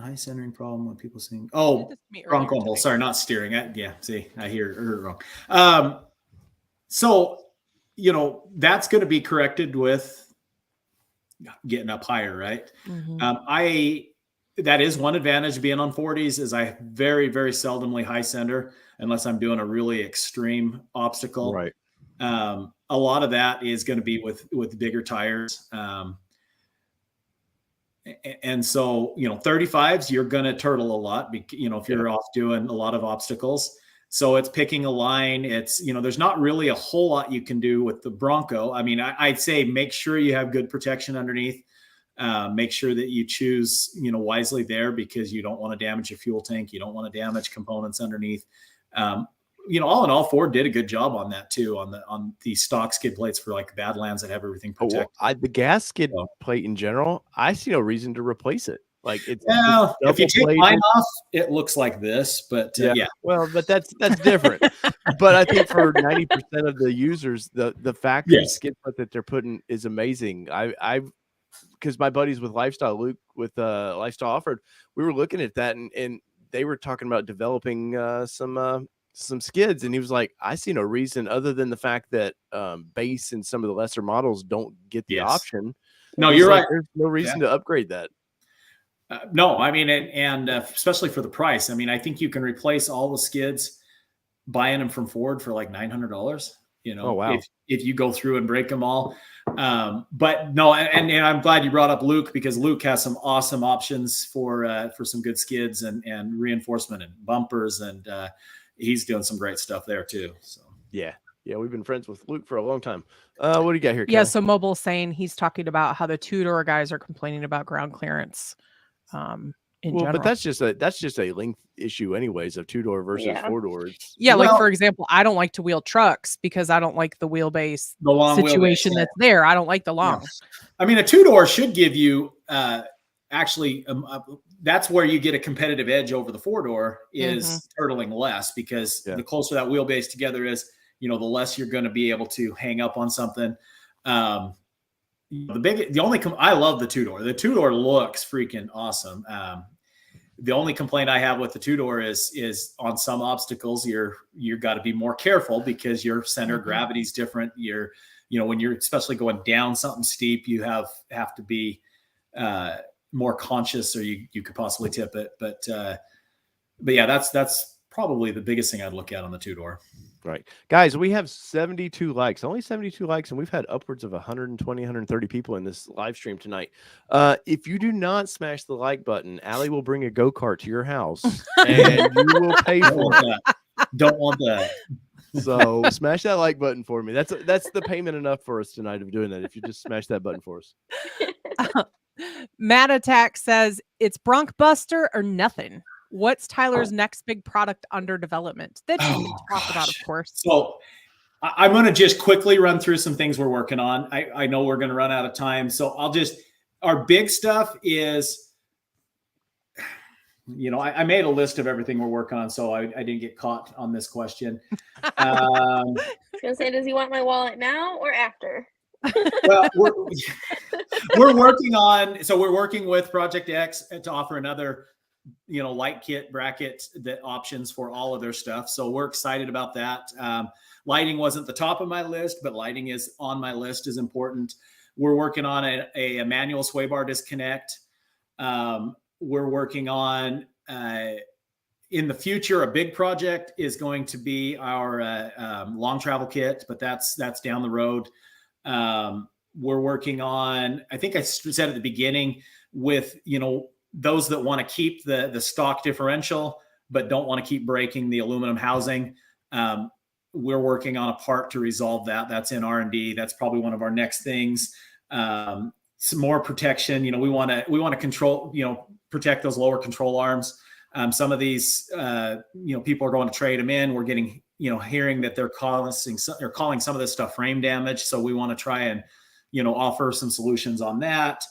high centering problem when people sing. Did Oh, this to me earlier Bronco hole. today. Sorry, not steering. Yeah, see, I heard it wrong. So, that's going to be corrected with getting up higher, right? Mhm. That is one advantage of being on 40s is I very, very seldomly high center unless I'm doing a really extreme obstacle. Right. A lot of that is going to be with bigger tires. And so, 35s, you're going to turtle a lot, if you're off doing a lot of obstacles. So it's picking a line. It's, there's not really a whole lot you can do with the Bronco. I mean, I'd say make sure you have good protection underneath. Make sure that you choose, wisely there because you don't want to damage your fuel tank. You don't want to damage components underneath. All in all, Ford did a good job on that too, on the stock skid plates for like Badlands that have everything protected. The gas skid plate in general, I see no reason to replace it. Like it's if you take mine off, it looks like this, but yeah. Well, but that's different. But I think for 90% of the users, the factory skid plate that they're putting is amazing. I've because my buddies with Lifestyle, Luke with Lifestyle Offered, we were looking at that and they were talking about developing some skids, and he was like, I see no reason other than the fact that base and some of the lesser models don't get the option. No, you're right. There's no reason to upgrade that. No, I mean, and especially for the price. I mean, I think you can replace all the skids buying them from Ford for like $900. Oh, wow. If you go through and break them all. But no, and I'm glad you brought up Luke because Luke has some awesome options for some good skids and reinforcement and bumpers, and he's doing some great stuff there too. So yeah, we've been friends with Luke for a long time. What do you got here, Kelly? Yeah, so Mobile's saying he's talking about how the two-door guys are complaining about ground clearance. In general. But that's just a length issue anyways of two-door versus four-door. Yeah, like for example, I don't like to wheel trucks because I don't like the wheelbase situation that's there. I don't like the long. Yeah. I mean, a two-door should give you actually that's where you get a competitive edge over the four-door is turtling less because the closer that wheelbase together is, the less you're going to be able to hang up on something. I love the two-door. The two-door looks freaking awesome. The only complaint I have with the two-door is on some obstacles, you've got to be more careful because your center of gravity is different. When you're especially going down something steep, you have to be more conscious or you could possibly tip it. But yeah, that's probably the biggest thing I'd look at on the two-door. Right. Guys, we have 72 likes, only 72 likes, and we've had upwards of 120, 130 people in this live stream tonight. If you do not smash the like button, Allie will bring a go-kart to your house and you will pay for it. Don't want that. So smash that like button for me. That's the payment enough for us tonight of doing that. If you just smash that button for us. Mad Attack says it's Bronc Buster or nothing. What's Tyler's next big product under development that you can talk about, of course? So I'm going to just quickly run through some things we're working on. I know we're going to run out of time. So our big stuff is, I made a list of everything we're working on. So I didn't get caught on this question. I was going to say, does he want my wallet now or after? Well, we're working with Project X to offer another light kit bracket options for all of their stuff. So we're excited about that. Lighting wasn't the top of my list, but lighting is on my list is important. We're working on a manual sway bar disconnect. We're working on, in the future, a big project is going to be our long travel kit, but that's down the road. We're working on, I think I said at the beginning with, those that want to keep the stock differential, but don't want to keep breaking the aluminum housing. We're working on a part to resolve that. That's in R&D. That's probably one of our next things. Some more protection. We want to control, protect those lower control arms. Some of these, people are going to trade them in. We're getting, hearing that they're calling some of this stuff frame damage. So we want to try and, offer some solutions on that.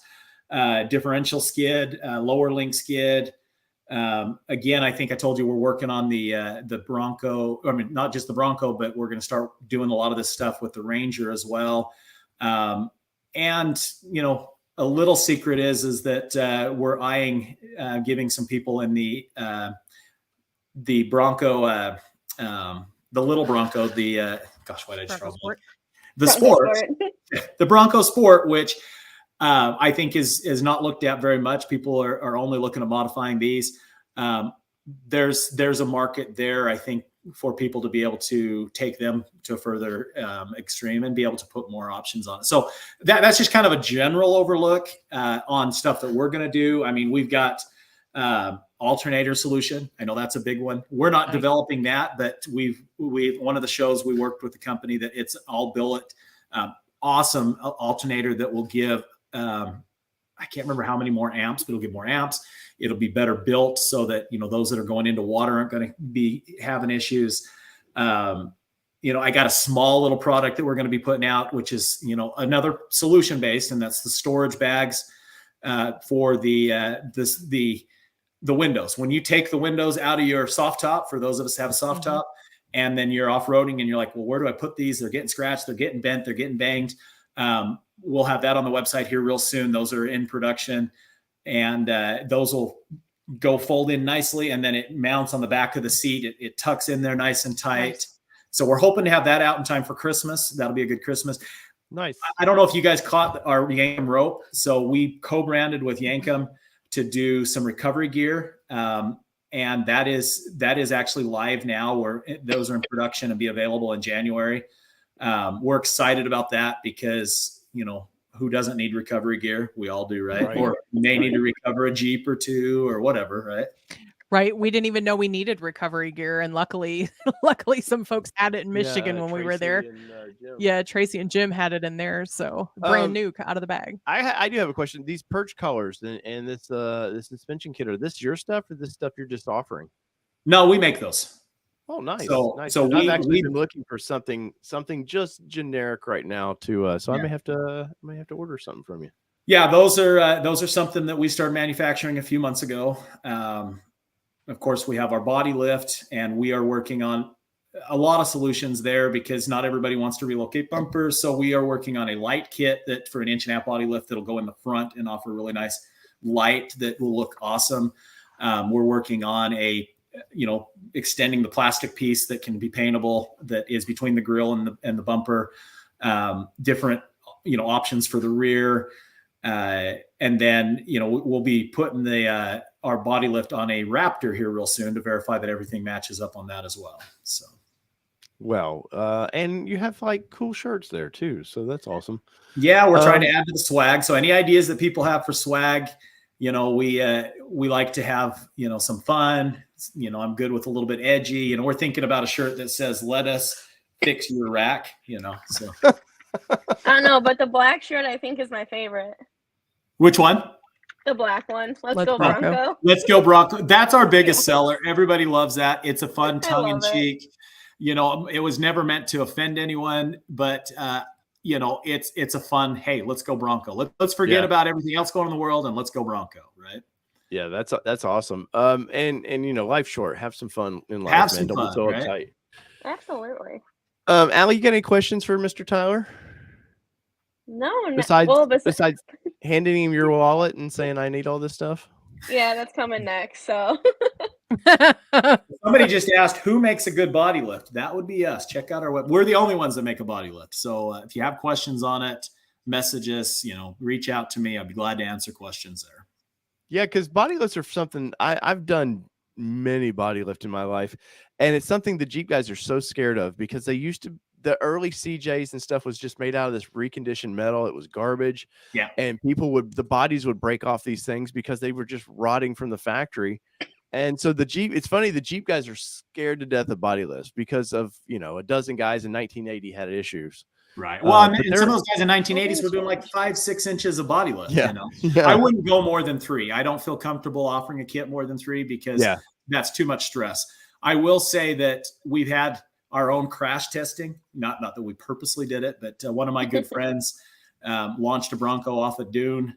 Differential skid, lower link skid. Again, I think I told you we're working on the Bronco. I mean, not just the Bronco, but we're going to start doing a lot of this stuff with the Ranger as well. And a little secret is that we're eyeing giving some people in the Bronco, the little Bronco, gosh, why did I just Bronco trouble? Sport. The Bronco sport, the Bronco Sport, which I think is not looked at very much. People are only looking at modifying these. There's a market there, I think, for people to be able to take them to a further extreme and be able to put more options on it. So that's just kind of a general overlook on stuff that we're going to do. I mean, we've got alternator solution. I know that's a big one. We're not developing that, but we've one of the shows we worked with the company that it's all billet, awesome alternator that will give, I can't remember how many more amps, but it'll give more amps. It'll be better built so that, those that are going into water aren't going to be having issues. I got a small little product that we're going to be putting out, which is, another solution based, and that's the storage bags for the windows. When you take the windows out of your soft top, for those of us who have a soft top, and then you're off-roading and you're like, well, where do I put these? They're getting scratched, they're getting bent, they're getting banged. We'll have that on the website here real soon. Those are in production, and those will go fold in nicely, and then it mounts on the back of the seat. It tucks in there nice and tight. Nice. So we're hoping to have that out in time for Christmas. That'll be a good Christmas. Nice. I don't know if you guys caught our Yankum rope. So we co-branded with Yankum to do some recovery gear. And that is actually live now, where those are in production and be available in January. We're excited about that because, who doesn't need recovery gear? We all do, right? Or you may need to recover a Jeep or two or whatever, right? Right. We didn't even know we needed recovery gear. And luckily some folks had it in Michigan when we were there. And, Tracy and Jim had it in there. So brand new out of the bag. I do have a question. These perch colors and this suspension kit, are this your stuff or this stuff you're just offering? No, we make those. Oh, nice. Nice. So I've actually been looking for something just generic right now too. So I may have to order something from you. Yeah, those are something that we started manufacturing a few months ago. Of course, we have our body lift, and we are working on a lot of solutions there because not everybody wants to relocate bumpers. So we are working on a light kit that for an 1.5-inch body lift that'll go in the front and offer really nice light that will look awesome. We're working on extending the plastic piece that can be paintable, that is between the grill and the bumper, different, options for the rear. And then, we'll be putting our body lift on a Raptor here real soon to verify that everything matches up on that as well. So, well, and you have like cool shirts there too. So that's awesome. Yeah. We're trying to add to the swag. So any ideas that people have for swag, we like to have, some fun. I'm good with a little bit edgy. We're thinking about a shirt that says, "Let us fix your rack," so. I don't know, but the black shirt I think is my favorite. Which one? The black one. Let's go Bronco. Let's go Bronco. That's our biggest seller. Everybody loves that. It's a fun tongue-in-cheek. It was never meant to offend anyone, but it's a fun, hey, let's go Bronco. Let's forget about everything else going on in the world and let's go Bronco, right? Yeah, that's awesome. And life's short. Have some fun in life, man. Don't be so uptight. Absolutely. Allie, you got any questions for Mr. Tyler? No. Besides handing him your wallet and saying I need all this stuff. Yeah, that's coming next. So somebody just asked who makes a good body lift. That would be us. Check out our web. We're the only ones that make a body lift. So if you have questions on it, message us. Reach out to me. I'd be glad to answer questions there. Yeah, because body lifts are something I've done many body lift in my life, and it's something the Jeep guys are so scared of because the early CJs and stuff was just made out of this reconditioned metal. It was garbage. Yeah. And the bodies would break off these things because they were just rotting from the factory. And so it's funny, the Jeep guys are scared to death of body lifts because of, a dozen guys in 1980 had issues. Right. Well, and some of those guys in 1980s were doing like 5-6 inches of body lift. Yeah. I wouldn't go more than 3. I don't feel comfortable offering a kit more than 3 because that's too much stress. I will say that we've had our own crash testing, not that we purposely did it, but one of my good friends launched a Bronco off a dune,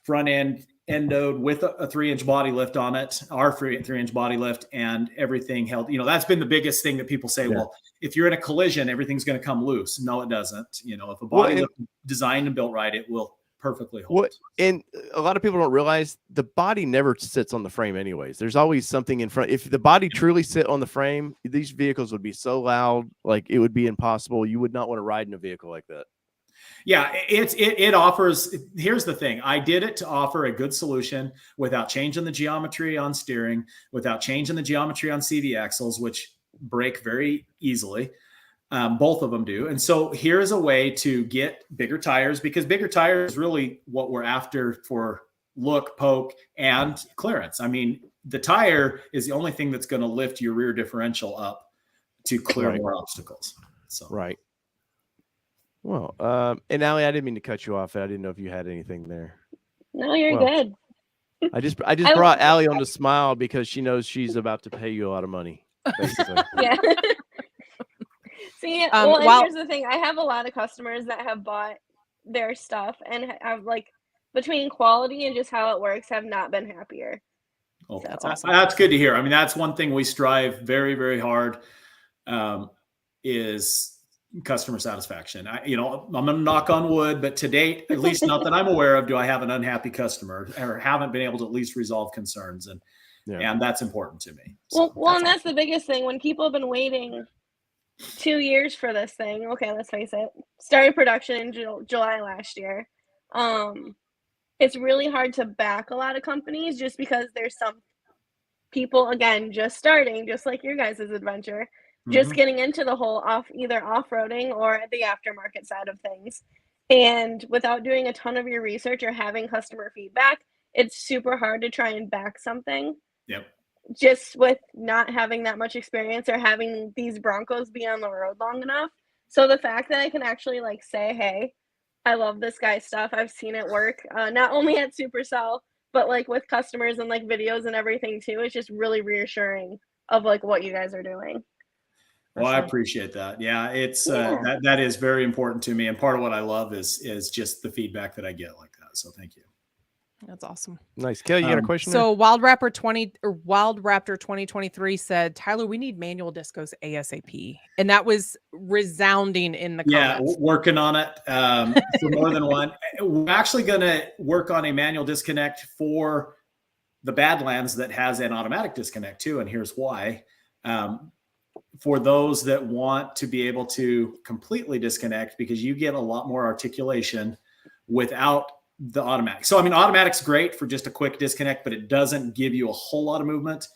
front end endoed with a 3-inch body lift on it, our 3-inch body lift, and everything held. That's been the biggest thing that people say, well, if you're in a collision, everything's going to come loose. No, it doesn't. If a body lift is designed and built right, it will perfectly hold. What, and a lot of people don't realize the body never sits on the frame anyways. There's always something in front. If the body truly sit on the frame, these vehicles would be so loud, like it would be impossible. You would not want to ride in a vehicle like that. Yeah, it offers. Here's the thing. I did it to offer a good solution without changing the geometry on steering, without changing the geometry on CV axles, which break very easily. Both of them do. And so here's a way to get bigger tires, because bigger tires is really what we're after for look, poke, and clearance. I mean, the tire is the only thing that's going to lift your rear differential up to clear more obstacles. So Right. Well, and Allie, I didn't mean to cut you off. I didn't know if you had anything there. No, you're Well, good. I just brought Allie on to smile because she knows she's about to pay you a lot of money, basically. Yeah. See, and here's the thing. I have a lot of customers that have bought their stuff and have, like, between quality and just how it works, have not been happier. Oh, So. that's awesome. That's good to hear. I mean, that's one thing we strive very, very hard is customer satisfaction. I'm going to knock on wood, but to date, at least not that I'm aware of, do I have an unhappy customer or haven't been able to at least resolve concerns. And that's important to me. So well, and that's the biggest thing. When people have been waiting 2 years for this thing, okay, let's face it, started production in July last year. It's really hard to back a lot of companies just because there's some people, again, just starting, just like your guys' adventure, just getting into the whole either off-roading or the aftermarket side of things. And without doing a ton of your research or having customer feedback, it's super hard to try and back something. Yep. Just with not having that much experience or having these Broncos be on the road long enough. So the fact that I can actually like say, hey, I love this guy's stuff. I've seen it work, not only at Supercell, but like with customers and like videos and everything too. It's just really reassuring of like what you guys are doing. Well, I appreciate that. Yeah, it's that is very important to me, and part of what I love is just the feedback that I get like that. So thank you. That's awesome. Nice. Kelly, you got a question? So Wild Raptor 2023 said, Tyler, we need manual discos ASAP. And that was resounding in the comments. Yeah, working on it for more than one. We're actually going to work on a manual disconnect for the Badlands that has an automatic disconnect too. And here's why. For those that want to be able to completely disconnect, because you get a lot more articulation without the automatic. So, I mean, automatic's great for just a quick disconnect, but it doesn't give you a whole lot of movement.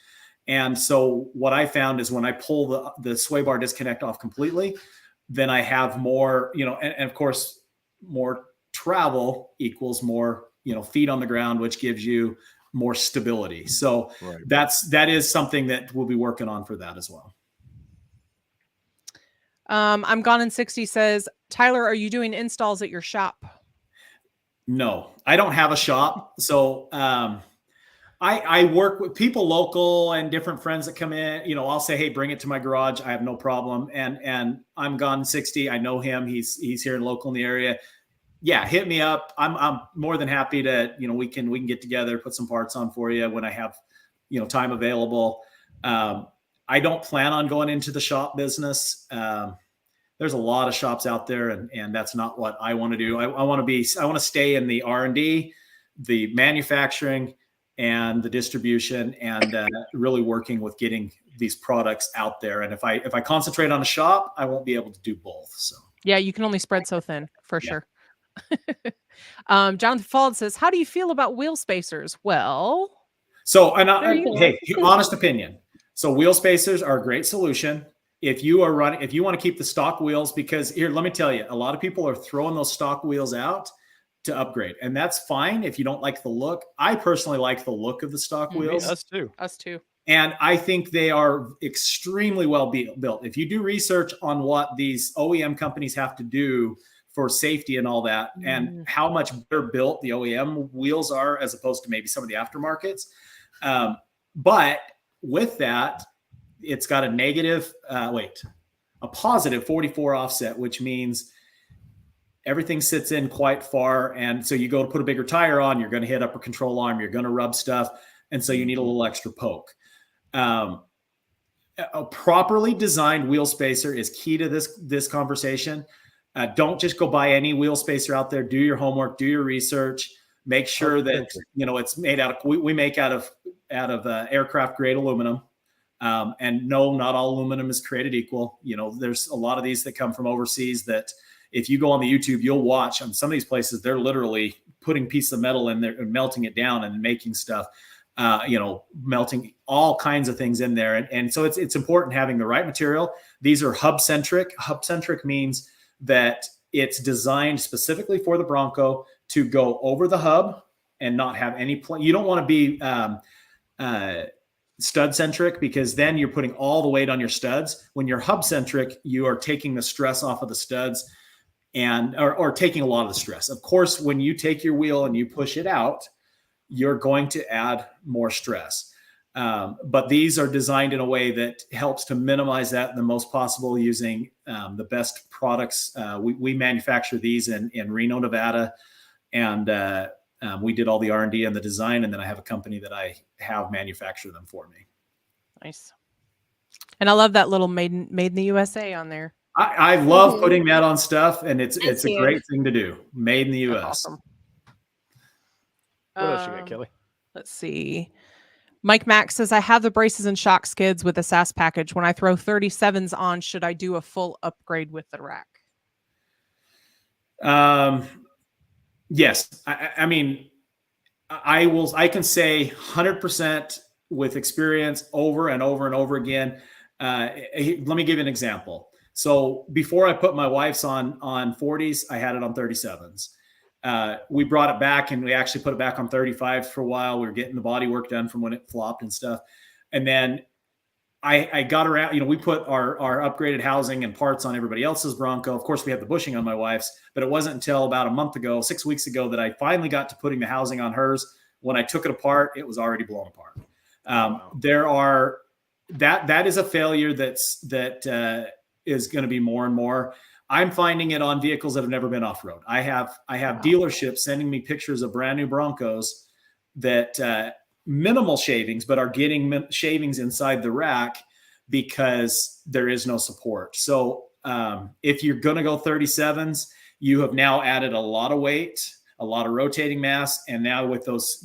And so what I found is when I pull the sway bar disconnect off completely, then I have more, and of course, more travel equals more, feet on the ground, which gives you more stability. So that is something that we'll be working on for that as well. I'm Gone in 60 says, Tyler, are you doing installs at your shop? No, I don't have a shop. So I work with people local and different friends that come in. I'll say, hey, bring it to my garage. I have no problem. And I'm Gone in 60. I know him. He's here local in the area. Yeah, hit me up. I'm more than happy to, we can get together, put some parts on for you when I have, time available. I don't plan on going into the shop business. There's a lot of shops out there, and that's not what I want to do. I want to stay in the R&D, the manufacturing, and the distribution, and really working with getting these products out there. And if I concentrate on a shop, I won't be able to do both. So yeah, you can only spread so thin for sure. Jonathan Fald says, how do you feel about wheel spacers? Well, so hey, honest opinion. So wheel spacers are a great solution. If you want to keep the stock wheels, because here, let me tell you, a lot of people are throwing those stock wheels out to upgrade, and that's fine if you don't like the look. I personally like the look of the stock wheels. Us too. And I think they are extremely well built. If you do research on what these OEM companies have to do for safety and all that, and how much better built the OEM wheels are as opposed to maybe some of the aftermarkets. But with that, it's got a positive 44 offset, which means everything sits in quite far. And so you go to put a bigger tire on, you're going to hit upper control arm, you're going to rub stuff. And so you need a little extra poke. A properly designed wheel spacer is key to this conversation. Don't just go buy any wheel spacer out there. Do your homework, do your research, make sure that, it's made out of, we make out of aircraft grade aluminum. And no, not all aluminum is created equal. There's a lot of these that come from overseas that if you go on the YouTube, you'll watch on some of these places, they're literally putting pieces of metal in there and melting it down and making stuff, melting all kinds of things in there. And so it's important having the right material. These are hub centric. Hub centric means that it's designed specifically for the Bronco to go over the hub and not have any you don't want to be stud centric, because then you're putting all the weight on your studs. When you're hub centric, you are taking the stress off of the studs or taking a lot of the stress. Of course, when you take your wheel and you push it out, you're going to add more stress. But these are designed in a way that helps to minimize that the most possible using the best products. We manufacture these in Reno, Nevada, and we did all the R&D and the design, and then I have a company that I have manufacture them for me. Nice. And I love that little made in the USA on there. I love putting that on stuff, and it's a huge. great thing to do. Made in the U.S. Awesome. What else you got, Kelly? Let's see. Mike Mack says, I have the braces and shock skids with a SAS package. When I throw 37s on, should I do a full upgrade with the rack? Yes. I mean, I can say 100% with experience over and over and over again. Let me give you an example. So before I put my wife's on 40s, I had it on 37s. We brought it back and we actually put it back on 35s for a while. We were getting the body work done from when it flopped and stuff. And then I got around, we put our upgraded housing and parts on everybody else's Bronco. Of course, we had the bushing on my wife's, but it wasn't until about a month ago, 6 weeks ago, that I finally got to putting the housing on hers. When I took it apart, it was already blown apart. That is a failure that is going to be more and more. I'm finding it on vehicles that have never been off-road. I have dealerships sending me pictures of brand new Broncos that minimal shavings, but are getting shavings inside the rack because there is no support. So if you're going to go 37s, you have now added a lot of weight, a lot of rotating mass. And now with those,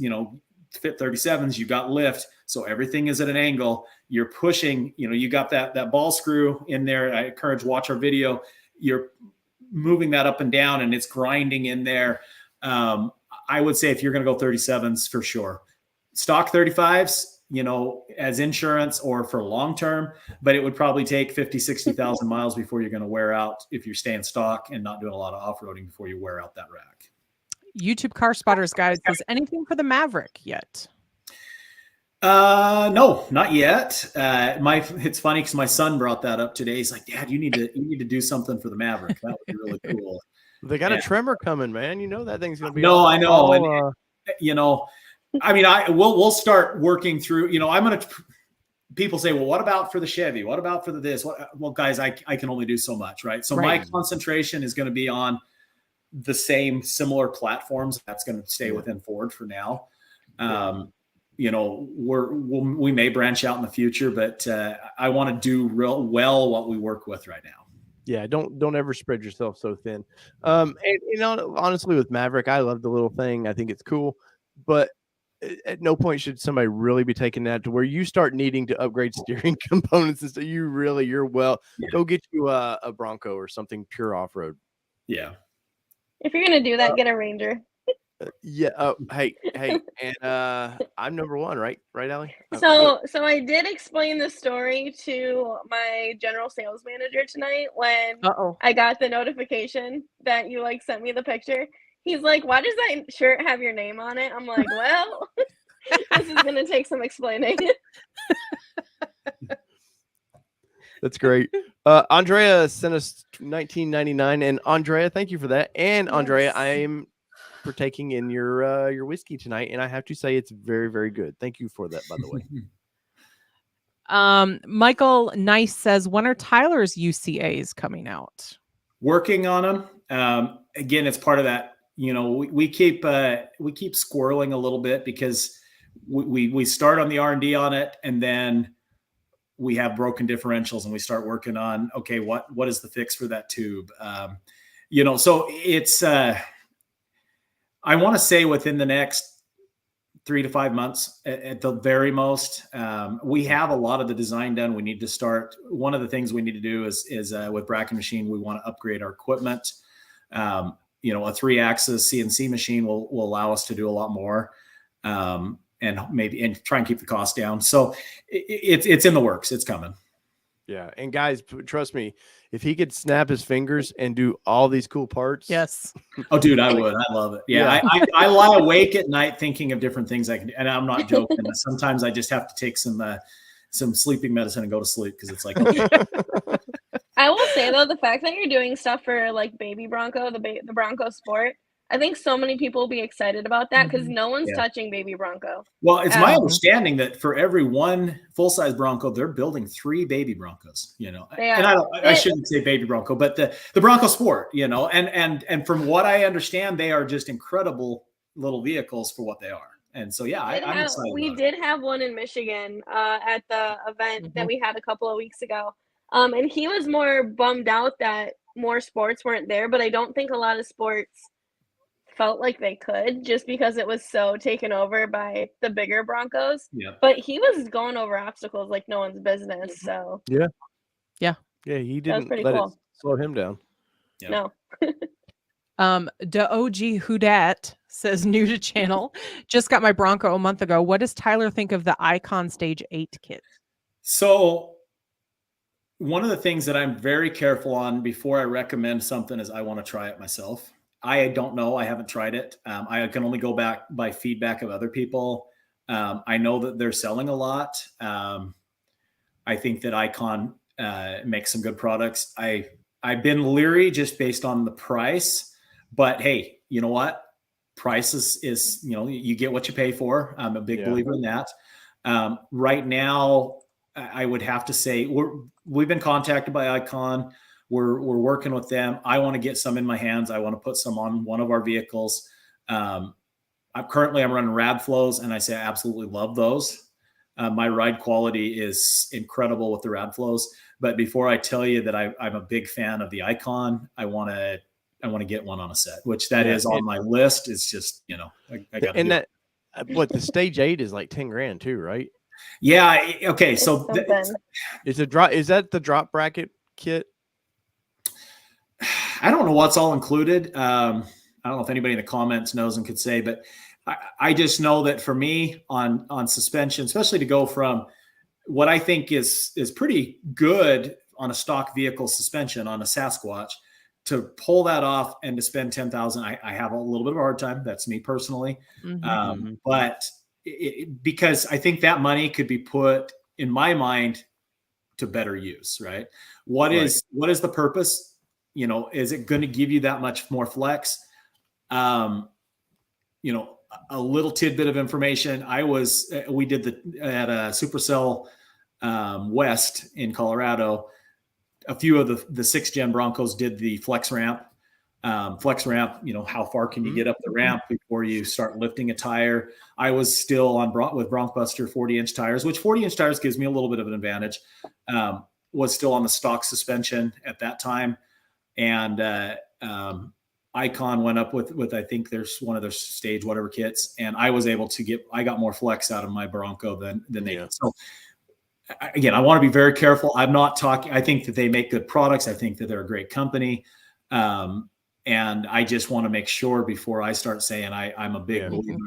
fit 37s, you got lift. So everything is at an angle. You're pushing, you got that ball screw in there. I encourage watch our video. You're moving that up and down and it's grinding in there. I would say if you're going to go 37s for sure, stock 35s, as insurance or for long-term, but it would probably take 50, 60,000 miles before you're going to wear out if you're staying stock and not doing a lot of off-roading before you wear out that rack. YouTube Car Spotters guide says, anything for the Maverick yet? No, not yet. It's funny because my son brought that up today. He's like, Dad, you need to do something for the Maverick. That would be really cool. They got a Tremor coming, man. That thing's gonna be. No, I know. We'll start working through. People say, well, what about for the Chevy? What about for this? Well, guys, I can only do so much, right? So my concentration is going to be on the similar platforms. That's going to stay within Ford for now. We may branch out in the future, but I want to do real well what we work with right now. Yeah, don't ever spread yourself so thin. And honestly, with Maverick, I love the little thing. I think it's cool, but at no point should somebody really be taking that to where you start needing to upgrade steering components. And so go get you a Bronco or something pure off road. Yeah. If you're gonna do that, get a Ranger. Yeah. Hey, and I'm number one, right, Allie? So I did explain the story to my general sales manager tonight when I got the notification that you sent me the picture. He's like, "Why does that shirt have your name on it?" I'm like, "Well, this is gonna take some explaining." That's great. Andrea sent us $19.99, and Andrea, thank you for that. And Andrea, I am partaking in your whiskey tonight, and I have to say it's very, very good. Thank you for that, by the way. Michael Nice says, when are Tyler's UCAs coming out? Working on them. Again, it's part of that. We keep squirreling a little bit because we start on the R&D on it, and then we have broken differentials, and we start working on, okay, what is the fix for that tube? So it's, I want to say within the next 3 to 5 months at the very most. We have a lot of the design done. We need to start. One of the things we need to do is with Bracken Machine, we want to upgrade our equipment. A 3-axis CNC machine will allow us to do a lot more, and try and keep the cost down. So it's in the works. It's coming. Yeah. And guys, trust me, if he could snap his fingers and do all these cool parts. Yes. Oh, dude, I would. I love it. Yeah. I lie awake at night thinking of different things I can do. And I'm not joking. Sometimes I just have to take some sleeping medicine and go to sleep because it's like, okay. I will say though, the fact that you're doing stuff for like baby Bronco, the Bronco Sport, I think so many people will be excited about that because no one's touching baby Bronco. Well, it's my understanding that for every one full-size Bronco, they're building 3 baby Broncos, And I shouldn't say baby Bronco, but the Bronco Sport, and from what I understand, they are just incredible little vehicles for what they are. And so, yeah, I'm excited. We did have one in Michigan at the event that we had a couple of weeks ago. And he was more bummed out that more sports weren't there, but I don't think a lot of sports felt like they could just because it was so taken over by the bigger Broncos. Yeah. But he was going over obstacles like no one's business. So yeah, that he didn't was let cool. it slow him down. Yeah. No. The OG Hudat says, new to channel, just got my Bronco a month ago. What does Tyler think of the Icon Stage 8 kit? So one of the things that I'm very careful on before I recommend something is I want to try it myself. I don't know. I haven't tried it. I can only go back by feedback of other people. I know that they're selling a lot. I think that Icon makes some good products. I've been leery just based on the price, but hey, you know what? Price is you get what you pay for. I'm a big believer in that. Right now, I would have to say we've been contacted by Icon. We're working with them. I want to get some in my hands. I want to put some on one of our vehicles. I'm running rad flows, and I say I absolutely love those. My ride quality is incredible with the rad flows. But before I tell you that I'm a big fan of the Icon, I want to get one on a set, which is on my list. It's just I got to. And that the Stage 8 is like $10,000 too, right? Yeah. Okay. So is that the drop bracket kit? I don't know what's all included. I don't know if anybody in the comments knows and could say, but I just know that for me on suspension, especially to go from what I think is pretty good on a stock vehicle suspension on a Sasquatch to pull that off and to spend $10,000, I have a little bit of a hard time. That's me personally. But because I think that money could be put in my mind to better use, right? What is the purpose? Is it going to give you that much more flex? A little tidbit of information. We did at a Supercell West in Colorado. A few of the 6th gen Broncos did the flex ramp. How far can you get up the ramp before you start lifting a tire? I was still with Bronc Buster 40-inch tires, which 40-inch tires gives me a little bit of an advantage. Was still on the stock suspension at that time. And Icon went up with I think there's one of their stage whatever kits, and I was able to I got more flex out of my Bronco than they did. So again, I want to be very careful. I'm not talking. I think that they make good products. I think that they're a great company, and I just want to make sure before I start saying I'm a big believer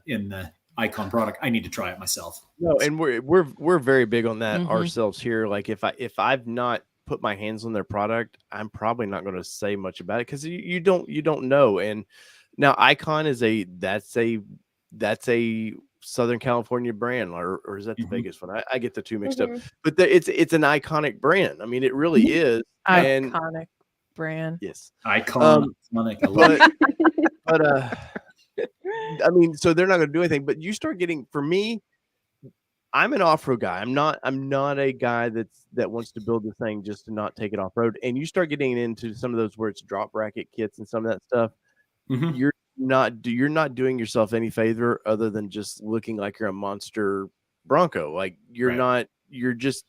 in the Icon product. I need to try it myself. No, and we're very big on that ourselves here. Like if I've not put my hands on their product, I'm probably not going to say much about it because you don't know. And now Icon is that's a Southern California brand, or is that the Vegas one? I get the two mixed up, but it's an iconic brand. I mean, it really is iconic brand. Yes, iconic. But I mean, so they're not going to do anything. But you start getting, for me, I'm an off-road guy. I'm not a guy that wants to build the thing just to not take it off-road. And you start getting into some of those where it's drop bracket kits and some of that stuff. You're not doing yourself any favor other than just looking like you're a monster Bronco. Like you're not. It's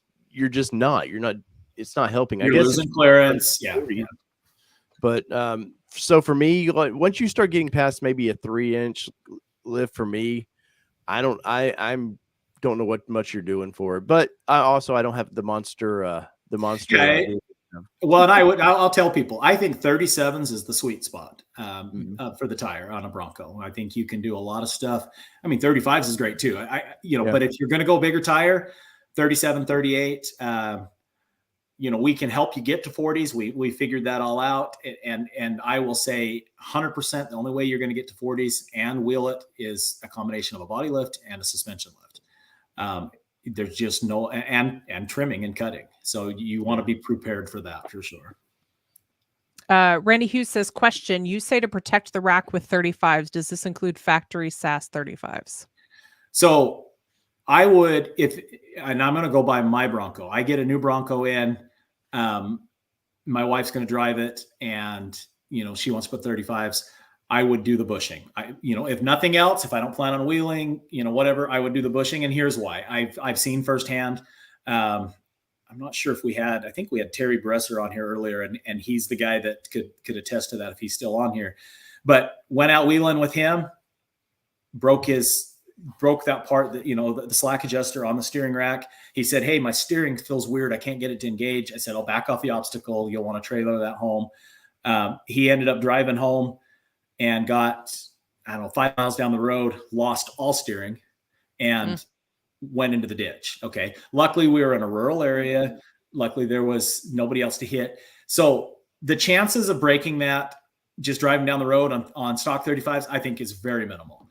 not helping. You're I guess losing clearance. Yeah. But so for me, like once you start getting past maybe a 3-inch lift for me, I'm don't know what much you're doing for it. But I don't have the monster Yeah, well, and I'll tell people, I think 37s is the sweet spot for the tire on a Bronco. I think you can do a lot of stuff. I mean, 35s is great too. But if you're going to go bigger tire, 37, 38, we can help you get to 40s. We figured that all out. And I will say 100%, the only way you're going to get to 40s and wheel it is a combination of a body lift and a suspension lift. There's just no, and trimming and cutting. So you want to be prepared for that for sure. Randy Hughes says, question, you say to protect the rack with 35s. Does this include factory SAS 35s? So I would, and I'm going to go by my Bronco. I get a new Bronco in, my wife's going to drive it and, she wants to put 35s. I would do the bushing. If nothing else, if I don't plan on wheeling, whatever, I would do the bushing. And here's why. I've seen firsthand. I'm not sure if I think we had Terry Bresser on here earlier, and he's the guy that could attest to that if he's still on here. But went out wheeling with him, broke that part that, the slack adjuster on the steering rack. He said, "Hey, my steering feels weird. I can't get it to engage." I said, "I'll back off the obstacle. You'll want to trailer that home." He ended up driving home and got, 5 miles down the road, lost all steering and went into the ditch. Okay. Luckily we were in a rural area. Luckily there was nobody else to hit. So the chances of breaking that just driving down the road on stock 35s, I think is very minimal.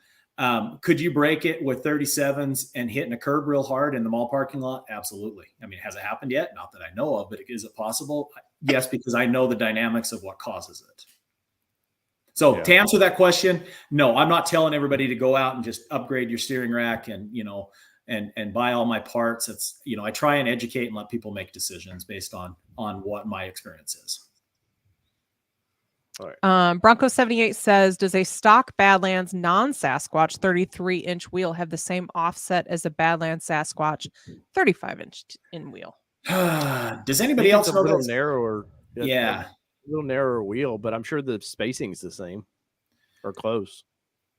Could you break it with 37s and hitting a curb real hard in the mall parking lot? Absolutely. I mean, has it happened yet? Not that I know of, but is it possible? Yes, because I know the dynamics of what causes it. So to answer that question, no, I'm not telling everybody to go out and just upgrade your steering rack and, and buy all my parts. It's, I try and educate and let people make decisions based on what my experience is. All right. Bronco 78 says, does a stock Badlands non-Sasquatch 33-inch wheel have the same offset as a Badlands Sasquatch 35-inch in wheel? Does anybody else know a little narrower? Yeah. A little narrower wheel, but I'm sure the spacing is the same or close.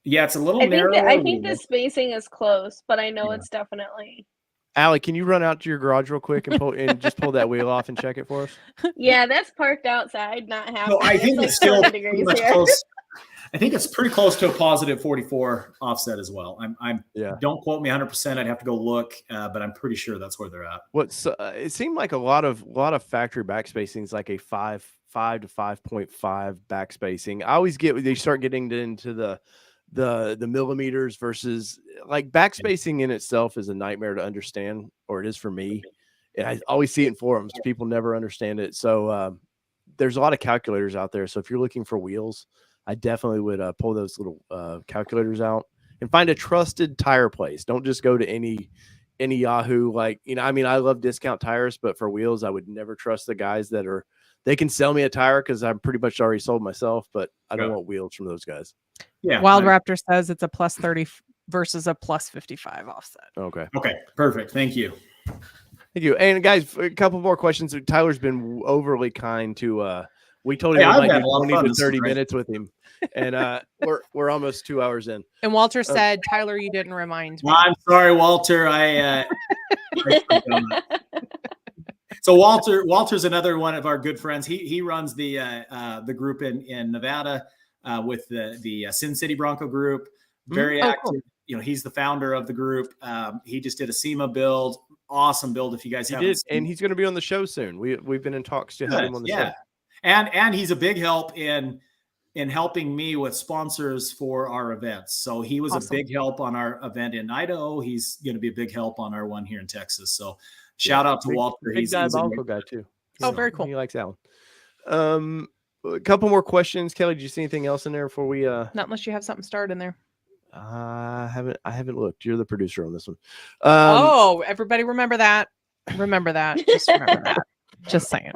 Yeah, it's a little narrower. I think the spacing is close, but I know it's definitely. Allie, can you run out to your garage real quick and just pull that wheel off and check it for us? Yeah, that's parked outside, not happening. No, I think it's still degrees here. close. I think it's pretty close to a positive 44 offset as well. Don't quote me 100%. I'd have to go look, but I'm pretty sure that's where they're at. It seemed like a lot of factory backspacing is like a 5 to 5.5 backspacing. I always get when they start getting into the millimeters versus like backspacing in itself is a nightmare to understand, or it is for me. And I always see it in forums. People never understand it. So there's a lot of calculators out there. So if you're looking for wheels, I definitely would pull those little calculators out and find a trusted tire place. Don't just go to any Yahoo. Like, I mean, I love discount tires, but for wheels, I would never trust the guys they can sell me a tire because I'm pretty much already sold myself, but I don't want wheels from those guys. Yeah. Wild Raptor says it's a plus 30 versus a plus 55 offset. Okay. Perfect. Thank you. Thank you. And guys, a couple more questions. Tyler's been overly kind to, we told him we might do 20 to 30 minutes with him. And we're almost 2 hours in. And Walter said, Tyler, you didn't remind me. I'm sorry, Walter. So Walter's another one of our good friends. He runs the group in Nevada with the Sin City Bronco group. Very active. Cool. He's the founder of the group. He just did a SEMA build. Awesome build. If you guys haven't seen. And he's going to be on the show soon. We've been in talks to have him on the show. And he's a big help in helping me with sponsors for our events. So he was a big help on our event in Idaho. He's going to be a big help on our one here in Texas. So shout out to Walter. He's a guy too. Oh, very cool. He likes Alan. A couple more questions. Kelly, did you see anything else in there before we not unless you have something starred in there. I haven't looked. You're the producer on this one. Everybody remember that. Just remember that. Just saying.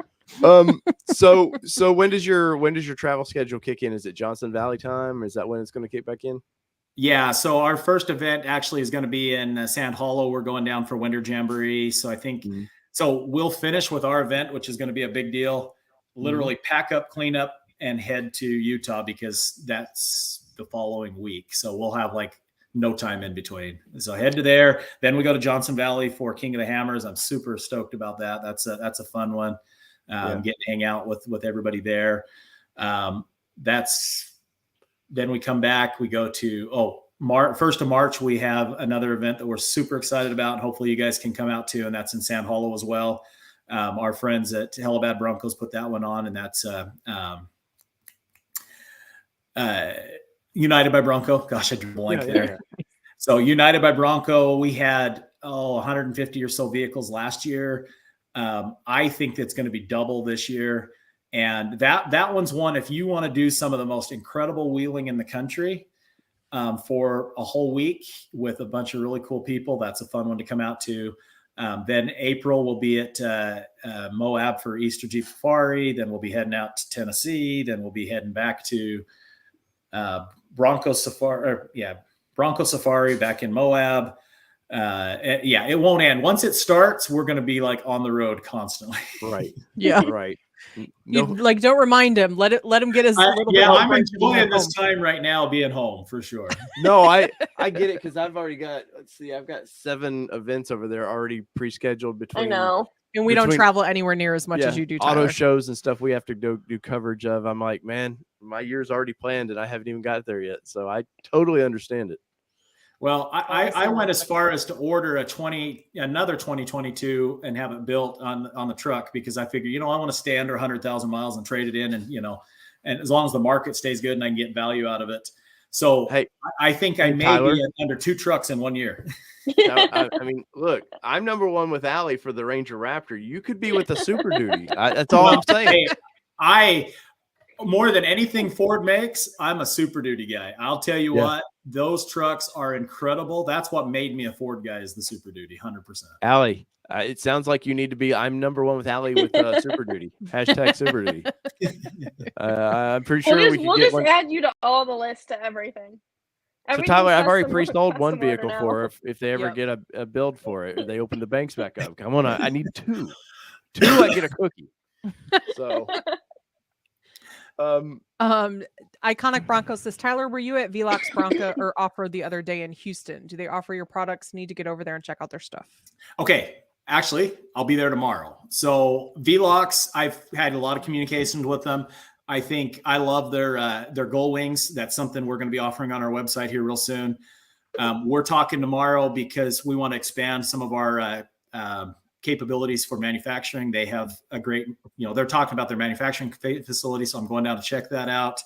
So when does your travel schedule kick in? Is it Johnson Valley time? Is that when it's going to kick back in? Yeah. So our first event actually is going to be in Sand Hollow. We're going down for Winter Jamboree. So I think, so we'll finish with our event, which is going to be a big deal. Literally pack up, clean up, and head to Utah because that's the following week. So we'll have like no time in between. So head to there. Then we go to Johnson Valley for King of the Hammers. I'm super stoked about that. That's a fun one. Get to hang out with everybody there. Then we come back, we go to, 1st of March, we have another event that we're super excited about. And hopefully you guys can come out to, and that's in Sand Hollow as well. Our friends at Helibad Broncos put that one on, and that's United by Bronco. Gosh, I drew a blank there. Yeah. So United by Bronco, we had 150 or so vehicles last year. I think it's going to be double this year. And that one's one, if you want to do some of the most incredible wheeling in the country for a whole week with a bunch of really cool people, that's a fun one to come out to. Then April we'll be at Moab for Easter Jeep Safari. Then we'll be heading out to Tennessee. Then we'll be heading back to Bronco Safari back in Moab. It won't end. Once it starts, we're going to be like on the road constantly. Right. Yeah. Right. No. Like, don't remind him. Let him get his little bit. I'm enjoying this time right now being home for sure. No, I get it because I've already got, I've got 7 events over there already pre-scheduled between. I know. And we don't travel anywhere near as much as you do, Tyler. Auto shows and stuff we have to do coverage of. I'm like, man, my year's already planned and I haven't even got there yet. So I totally understand it. Well, I went as far as to order another 2022 and have it built on the truck because I figure, I want to stay under 100,000 miles and trade it in, and and as long as the market stays good and I can get value out of it. So hey, I think I may be under 2 trucks in 1 year. Now, I mean, look, I'm number 1 with Allie for the Ranger Raptor. You could be with the Super Duty. That's all I'm saying. Hey, more than anything Ford makes, I'm a Super Duty guy. I'll tell you what, those trucks are incredible. That's what made me a Ford guy, is the Super Duty, 100%. Allie, it sounds like you need to be. I'm number 1 with Allie with Super Duty. # Super Duty. I'm pretty sure we'll just add you to all the lists to everything. So Tyler, I've already pre-sold 1 vehicle for her. If they ever get a build for it, they open the banks back up. Come on, I need 2. 2, I get a cookie. So. Iconic Bronco says, Tyler, were you at Velox Bronco or Off-Road the other day in Houston? Do they offer your products? Need to get over there and check out their stuff. Okay. Actually, I'll be there tomorrow. So Velox, I've had a lot of communications with them. I think I love their Gull Wings. That's something we're going to be offering on our website here real soon. We're talking tomorrow because we want to expand some of our capabilities for manufacturing. They have a great, they're talking about their manufacturing facility. So I'm going down to check that out.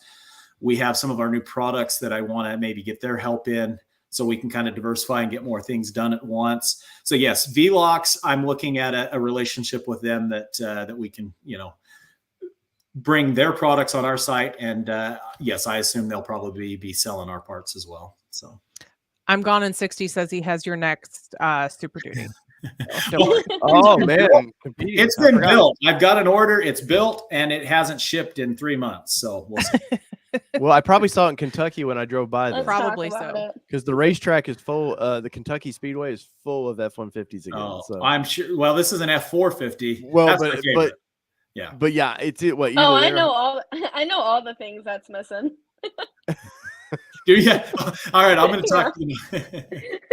We have some of our new products that I want to maybe get their help in so we can kind of diversify and get more things done at once. So yes, Velox, I'm looking at a relationship with them that we can, bring their products on our site. And yes, I assume they'll probably be selling our parts as well. So I'm Gone in 60 says he has your next Super Duty. Oh man, it's been built. I've got an order. It's built and it hasn't shipped in 3 months. So we'll see. Well, I probably saw it in Kentucky when I drove by there. Probably so. Because the racetrack is full. The Kentucky Speedway is full of F-150s again. Oh, so I'm sure. Well, this is an F450. Well, that's but yeah, it's it. What? I know all the things that's missing. Do you? All right, I'm going to talk to them.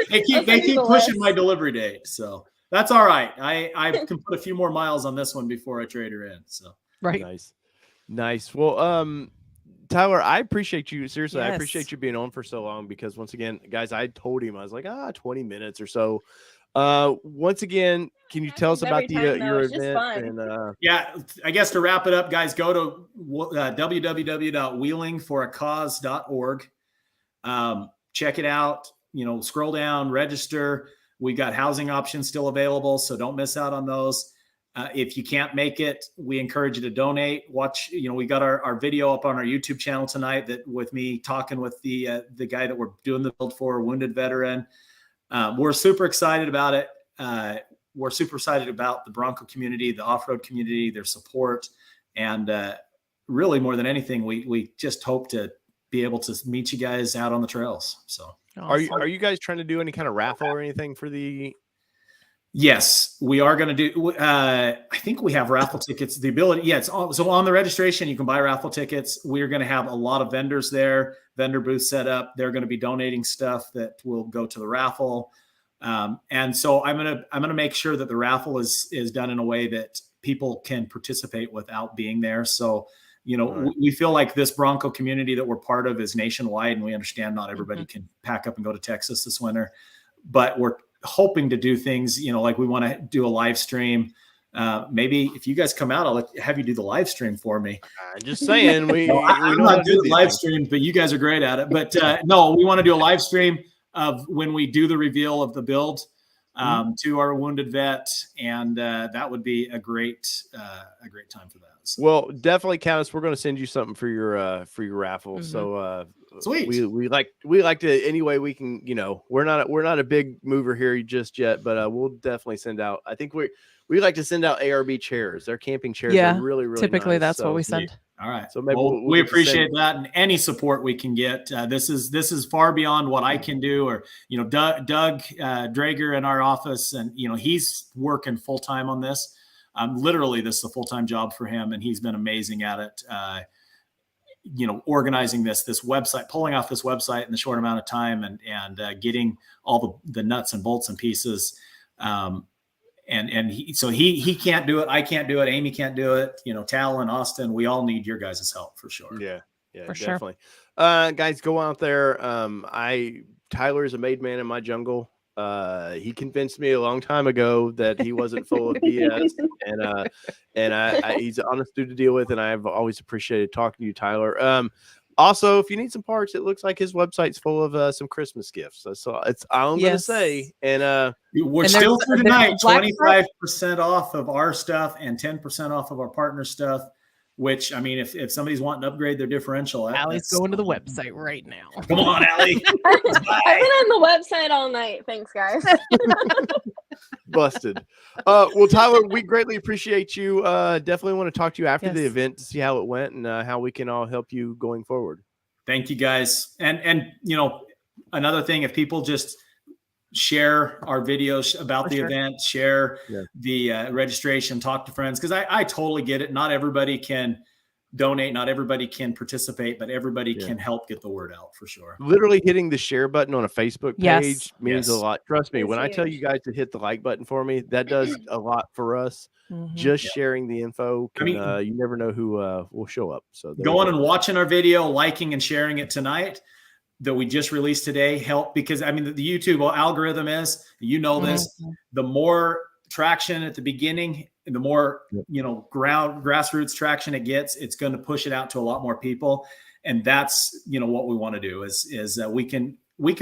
They keep pushing my delivery date, so that's all right. I can put a few more miles on this one before I trade her in. So right, nice. Well, Tyler, I appreciate you. Seriously, yes. I appreciate you being on for so long because once again, guys, I told him I was like 20 minutes or so. Once again, can you tell us about your event? And, I guess to wrap it up, guys, go to www.wheelingforacause.org. Check it out, scroll down, register. We got housing options still available, so don't miss out on those. If you can't make it, we encourage you to donate. Watch, we got our video up on our YouTube channel tonight that with me talking with the guy that we're doing the build for, a wounded veteran. We're super excited about it. We're super excited about the Bronco community, the off-road community, their support. And really more than anything, we just hope to be able to meet you guys out on the trails. So awesome. Are you guys trying to do any kind of raffle or anything for the Yes, we are going to do. I think we have raffle tickets. The ability, yeah. So on the registration, you can buy raffle tickets. We're going to have a lot of vendors there, vendor booth set up. They're going to be donating stuff that will go to the raffle, and so I'm gonna make sure that the raffle is done in a way that people can participate without being there. So Right. we feel like this Bronco community that we're part of is nationwide, and we understand not everybody can pack up and go to Texas this winter, but we're hoping to do things, like we want to do a live stream. Maybe if you guys come out, I'll have you do the live stream for me. Just saying, we I'm know how not to do good at these live things. streams, but you guys are great at it. But no, we want to do a live stream of when we do the reveal of the build to our wounded vet, and that would be a great time for that. So. Well, definitely, Countess, we're going to send you something for your raffle. So Sweet. We like to any way we can. We're not a big mover here just yet, but we'll definitely send out. I think we like to send out ARB chairs. Their camping chairs are really typically nice, that's what we send. All right. So maybe we appreciate that, and any support we can get. This is far beyond what I can do, or Doug Drager in our office, and he's working full time on this. Literally, this is a full time job for him, and he's been amazing at it. Organizing this website, pulling off this website in a short amount of time, and getting all the nuts and bolts and pieces. And he can't do it. I can't do it. Amy can't do it. Tal and Austin, we all need your guys' help for sure. Yeah, for definitely. Guys, go out there. Tyler is a made man in my jungle. He convinced me a long time ago that he wasn't full of BS, and he's an honest dude to deal with, and I've always appreciated talking to you, Tyler. Also, if you need some parts, it looks like his website's full of some Christmas gifts. So it's all I'm gonna say. And we're still through tonight, 25% off of our stuff and 10% off of our partner stuff. Which, I mean, if somebody's wanting to upgrade their differential, Allie's going to the website right now. Come on, Allie. I've been on the website all night. Thanks, guys. Busted. Well, Tyler, we greatly appreciate you. Definitely want to talk to you after the event to see how it went and how we can all help you going forward. Thank you, guys. And another thing, if people just share our videos about the event, share the registration, talk to friends, because I totally get it. Not everybody can donate, not everybody can participate, but everybody can help get the word out for sure. Literally hitting the share button on a Facebook page means a lot. Trust me, when I tell you guys to hit the like button for me, that does a lot for us. Just sharing the info can, you never know who will show up. So going and watching our video, liking and sharing it tonight that we just released today help, because the YouTube algorithm is, this, the more traction at the beginning and the more grassroots traction it gets, it's going to push it out to a lot more people. And that's what we want to do is we can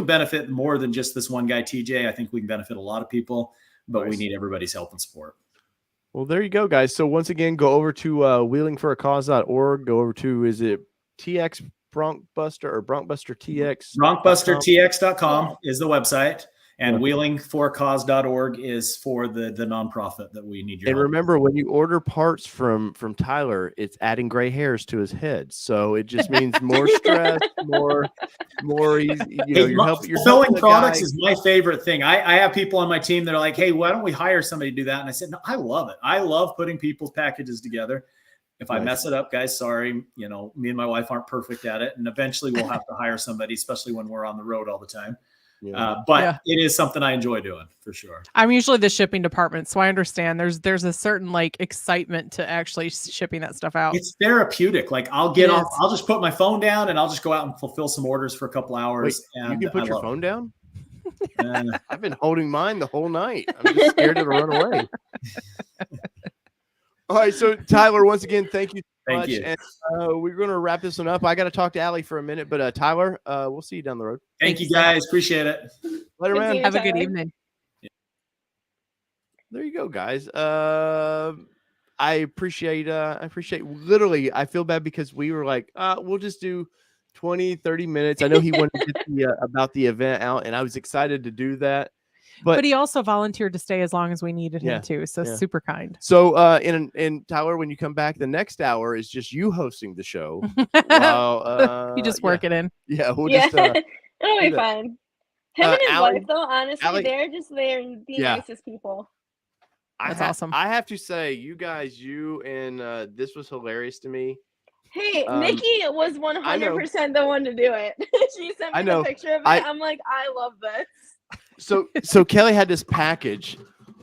benefit more than just this one guy, TJ. I think we can benefit a lot of people, but we need everybody's help and support. Well, there you go, guys. So once again, go over to wheelingforacause.org. Go over to, is it TX Bronc Buster or Bronc Buster TX? BroncbusterTX.com is the website, and wheelingforacause.org is for the nonprofit that we need your help. Remember, when you order parts from Tyler, it's adding gray hairs to his head, so it just means more stress, more easy. You're selling products is my favorite thing. I have people on my team that are like, "Hey, why don't we hire somebody to do that?" And I said, "No, I love it. I love putting people's packages together. If I mess it up, guys, sorry. Me and my wife aren't perfect at it, and eventually we'll have to hire somebody, especially when we're on the road all the time." But it is something I enjoy doing for sure. I'm usually the shipping department, so I understand there's a certain excitement to actually shipping that stuff out. It's therapeutic. Like I'll get off, I'll just put my phone down and I'll just go out and fulfill some orders for a couple hours. Wait, and you can put your phone down? I've been holding mine the whole night. I'm just scared it'll run away. All right, so Tyler, once again, thank you so much. And we're going to wrap this one up. I got to talk to Allie for a minute, but Tyler, we'll see you down the road. Thank you, guys. Appreciate it. Later, man. Have a good evening. There you go, guys. I appreciate literally, I feel bad because we were like, we'll just do 20, 30 minutes. I know he wanted to get about the event out, and I was excited to do that. But he also volunteered to stay as long as we needed him too. So super kind. So and Tyler, when you come back, the next hour is just you hosting the show. While, you just work it in. Yeah, we'll just it'll be fun. Him and his Allie, wife, though, honestly, they're the nicest people. That's awesome. I have to say, you guys, this was hilarious to me. Hey, Nikki was 100% the one to do it. She sent me the picture of it. I'm like, I love this. So Kelly had this package,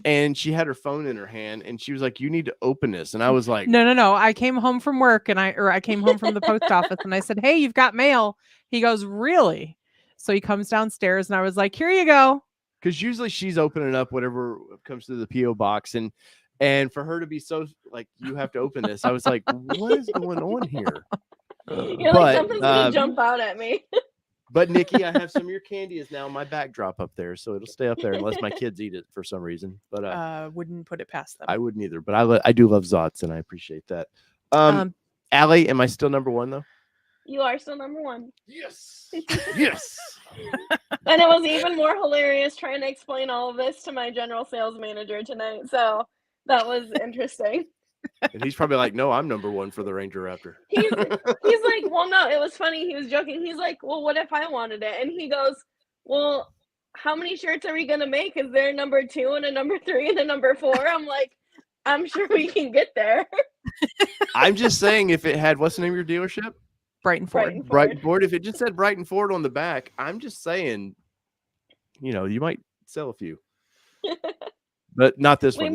and she had her phone in her hand, and she was like, "You need to open this." And I was like, No. I came home from work, and I came home from the post office, and I said, "Hey, you've got mail." He goes, "Really?" So he comes downstairs, and I was like, "Here you go." Because usually she's opening up whatever comes through the PO box, and for her to be so like, you have to open this, I was like, what is going on here? You're like, something's gonna jump out at me. But Nikki, I have some of your candy is now my backdrop up there, so it'll stay up there unless my kids eat it for some reason. But wouldn't put it past them. I wouldn't either. But I do love Zots, and I appreciate that. Allie, am I still number one though? You are still number one. Yes. Yes. And it was even more hilarious trying to explain all of this to my general sales manager tonight. So that was interesting. And he's probably like, "No, I'm number one for the Ranger Raptor." He's like, "Well, no, it was funny." He was joking. He's like, "Well, what if I wanted it?" And he goes, "Well, how many shirts are we gonna make? Is there a number 2 and a number 3 and a number 4?" I'm like, "I'm sure we can get there." I'm just saying, if it had, what's the name of your dealership? Brighton Ford. Brighton Ford. If it just said Brighton Ford on the back, I'm just saying, you might sell a few. But not this one.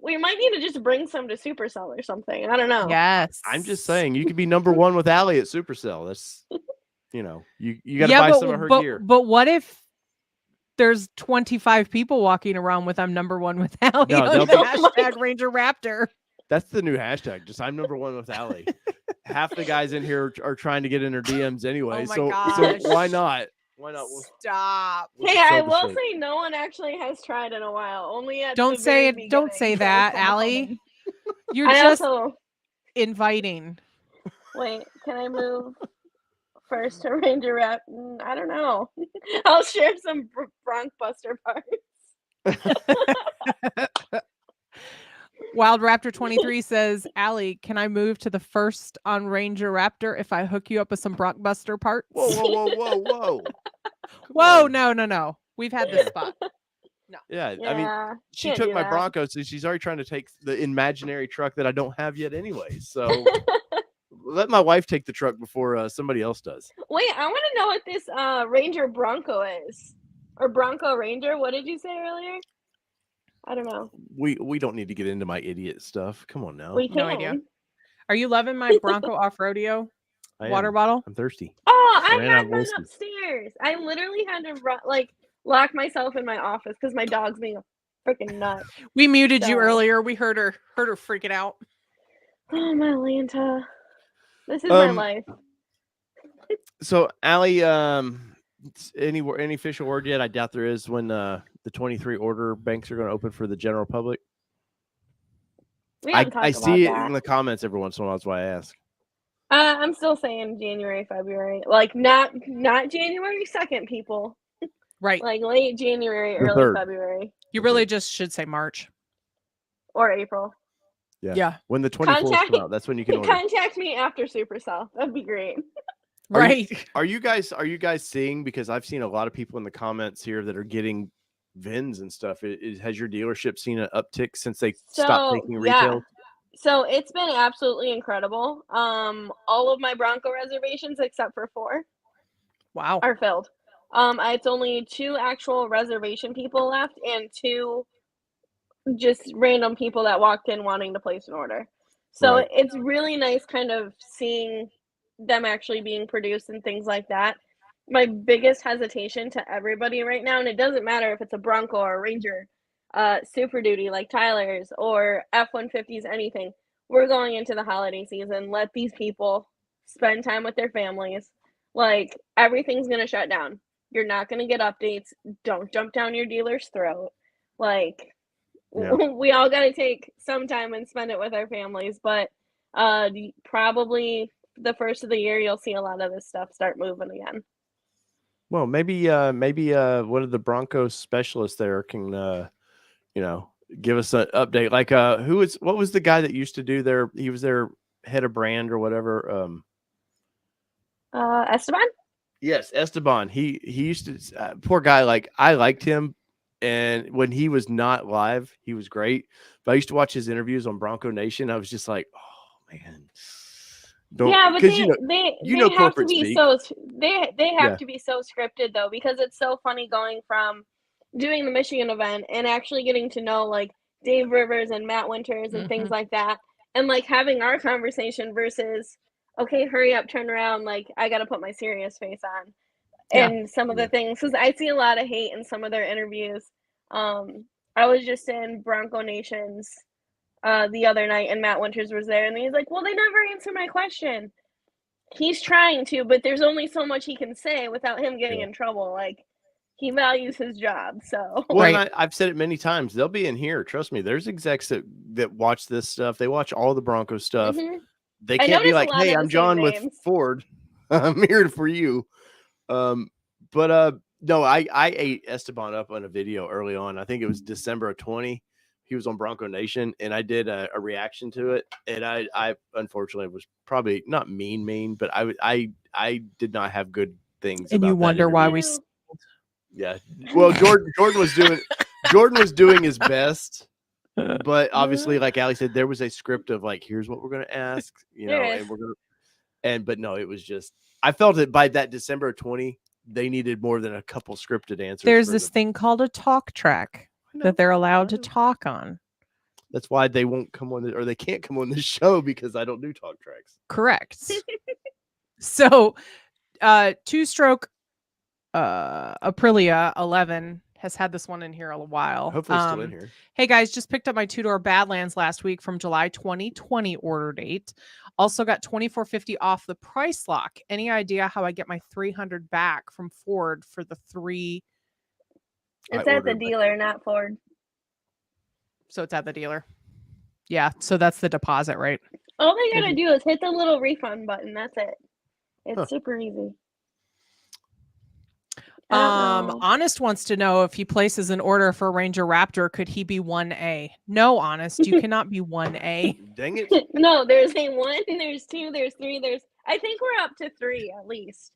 We might need to just bring some to Supercell or something. I don't know. Yes. I'm just saying, you could be number one with Allie at Supercell. That's, you got to buy some of her gear. But what if there's 25 people walking around with "I'm number one with Allie" on the hashtag Ranger Raptor? That's the new hashtag. Just "I'm number one with Allie." Half the guys in here are trying to get in her DMs anyway. So why not? Why not? Stop. Hey, I will say no one actually has tried in a while. Only at Don't say it. beginning. Don't say that, Allie. You're just inviting. Wait, can I move first to Ranger Rap? I don't know. I'll share some Bronc Buster parts. Wild Raptor 23 says, "Allie, can I move to the first on Ranger Raptor if I hook you up with some Bronc Buster parts?" Whoa. Whoa, no. We've had this spot. No. Yeah, I mean, she took my Bronco, so she's already trying to take the imaginary truck that I don't have yet anyway. So let my wife take the truck before somebody else does. Wait, I want to know what this Ranger Bronco is. Or Bronco Ranger. What did you say earlier? I don't know. We don't need to get into my idiot stuff. Come on now. We can. No idea. Are you loving my Bronco off-rodeo water bottle? I'm thirsty. Oh, I had mine upstairs. I literally had to lock myself in my office because my dog's being a freaking nut. We muted you earlier. We heard her freaking out. Oh, my Lanta. This is my life. So, Allie, any official word yet? I doubt there is when the 23 order banks are going to open for the general public. I see it in the comments every once in a while. That's why I ask. I'm still saying January, February. Like, not January 2nd, people. Right. Like late January, early February. You really just should say March. Or April. Yeah. When the 24th come out, that's when you can order. Contact me after Supercell. That'd be great. Right. Are you guys seeing, because I've seen a lot of people in the comments here that are getting VINs and stuff. Has your dealership seen an uptick since they stopped taking retail? Yeah. So it's been absolutely incredible. All of my Bronco reservations except for 4 are filled. It's only 2 actual reservation people left and 2 just random people that walked in wanting to place an order. So it's really nice kind of seeing them actually being produced and things like that. My biggest hesitation to everybody right now, and it doesn't matter if it's a Bronco or a Ranger, Super Duty like Tyler's or F-150s, anything. We're going into the holiday season. Let these people spend time with their families. Like, everything's going to shut down. You're not going to get updates. Don't jump down your dealer's throat. Like, we all got to take some time and spend it with our families. But probably the first of the year, you'll see a lot of this stuff start moving again. Well, maybe one of the Bronco specialists there can, give us an update. Like, what was the guy that used to do he was their head of brand or whatever? Esteban? Yes, Esteban. He used to, poor guy. Like, I liked him, And when he was not live, he was great. But I used to watch his interviews on Bronco Nation. I was just like, oh man, Yeah, but because they have to corporate be speak. they have Yeah. to be so scripted though, because it's so funny going from doing the Michigan event and actually getting to know like Dave Rivers and Matt Winters and things like that, and like having our conversation versus, okay, hurry up, turn around, like I got to put my serious face on. Yeah. And some of the things, because I see a lot of hate in some of their interviews. I was just in Bronco Nation's the other night, and Matt Winters was there, and he's like, well, they never answer my question. He's trying to, but there's only so much he can say without him getting in trouble. Like, he values his job, so. Well, and I've said it many times. They'll be in here. Trust me. There's execs that watch this stuff. They watch all the Bronco stuff. They can't be like, hey, I'm John with Ford. I'm here for you. No, I ate Esteban up on a video early on. I think it was December of 20. He was on Bronco Nation, and I did a reaction to it. And I unfortunately was probably not mean, but I did not have good things. And about you that wonder why interview. we. Yeah. Well, Jordan was doing his best, but obviously, like Allie said, there was a script of like, here's what we're gonna ask, but no, it was just, I felt it by that December 20. They needed more than a couple scripted answers. There's this thing called a talk track that they're allowed to talk on. That's why they won't come on or they can't come on this show, because I don't do talk tracks. Correct. So, two-stroke Aprilia 11 has had this one in here a while. Hopefully it's still in here. Hey guys, just picked up my two-door Badlands last week from July 2020 order date. Also got $2,450 off the price lock. Any idea how I get my $300 back from Ford for the 3? It's at the dealer, not Ford. So it's at the dealer. Yeah, so that's the deposit, right? All they gotta do is hit the little refund button. That's it. It's super easy. Honest wants to know, if he places an order for Ranger Raptor, could he be 1A? No, Honest, you cannot be 1A. Dang it. No, there's a 1, there's 2, there's 3, I think we're up to 3 at least.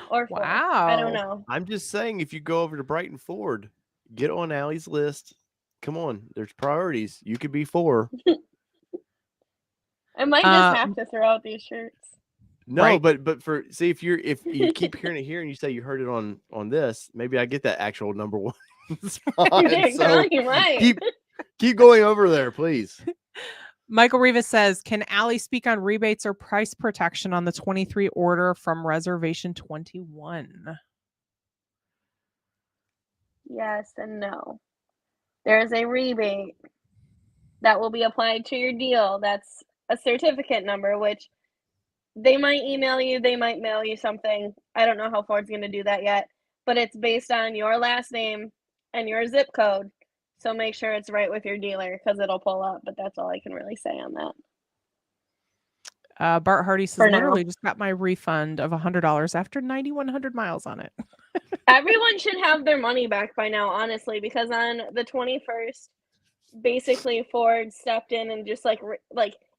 Or 4. Wow. I don't know. I'm just saying, if you go over to Brighton Ford, get on Allie's list. Come on, there's priorities. You could be 4. I might just have to throw out these shirts. No, right. but if you keep hearing it here and you say you heard it on this, maybe I get that actual number 1 spot. You're right. Keep going over there, please. Michael Rivas says, can Allie speak on rebates or price protection on the 23 order from reservation 21? Yes and no. There is a rebate that will be applied to your deal. That's a certificate number, which they might email you, they might mail you something. I don't know how Ford's going to do that yet, but it's based on your last name and your zip code. So make sure it's right with your dealer, because it'll pull up, but that's all I can really say on that. Bart Hardy says, literally just got my refund of $100 after 9,100 miles on it. Everyone should have their money back by now, honestly, because on the 21st, basically Ford stepped in and just like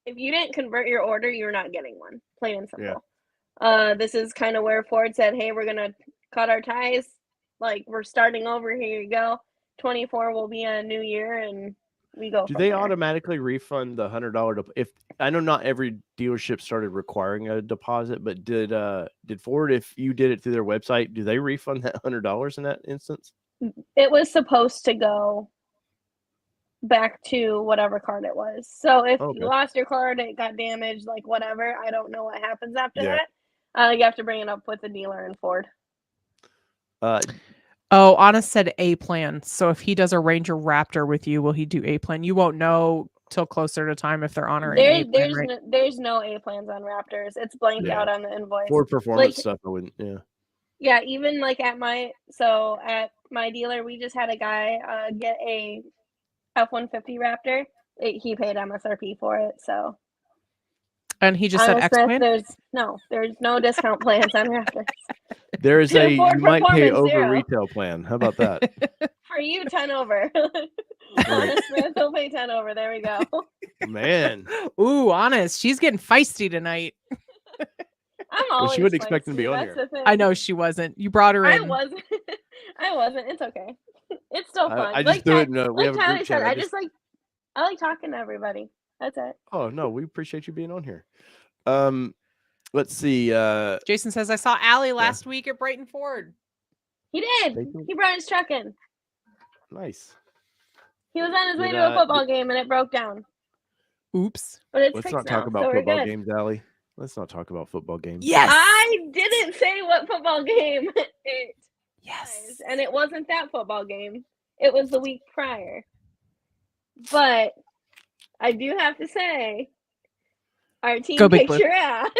if you didn't convert your order, you're not getting one. Plain and simple. Yeah. This is kind of where Ford said, hey, we're going to cut our ties. Like, we're starting over. Here you go. 24 will be a new year, and we go. Do they automatically refund the $100? If I know not every dealership started requiring a deposit, but did Ford, if you did it through their website, do they refund that $100 in that instance? It was supposed to go back to whatever card it was. So if you lost your card, it got damaged, like whatever. I don't know what happens after that. You have to bring it up with the dealer and Ford. Honest said A plan. So if he does a Ranger Raptor with you, will he do A plan? You won't know till closer to time if they're honoring A plan, right? There's no A plans on Raptors. It's blanked out on the invoice. For performance stuff, I wouldn't. Yeah, even like at my dealer, we just had a guy get a F-150 Raptor. He paid MSRP for it, so. And he just said X plan? There's no discount plans on Raptors. There is a, you might pay over retail plan. How about that? For you, 10 over. Honest Smith, he'll pay 10 over. There we go. Man. Ooh, Honest. She's getting feisty tonight. I'm always she wouldn't expect to be on here. I know she wasn't. You brought her in. I wasn't. It's okay. It's still fun. I just do it. We like have a Tyler group said, chat. I like talking to everybody. That's it. Oh no, we appreciate you being on here. Let's see. Jason says, I saw Allie last week at Brighton Ford. He did. Thank you. He brought his truck in. Nice. He was on his way to a football game and it broke down. Oops. But it's Let's fixed not now, talk about so we're football good. games, Allie. Let's not talk about football games. Yes. I didn't say what football game it Yes. was, and it wasn't that football game. It was the week prior. But I do have to say, our team Go Big kicked Blue. your ass.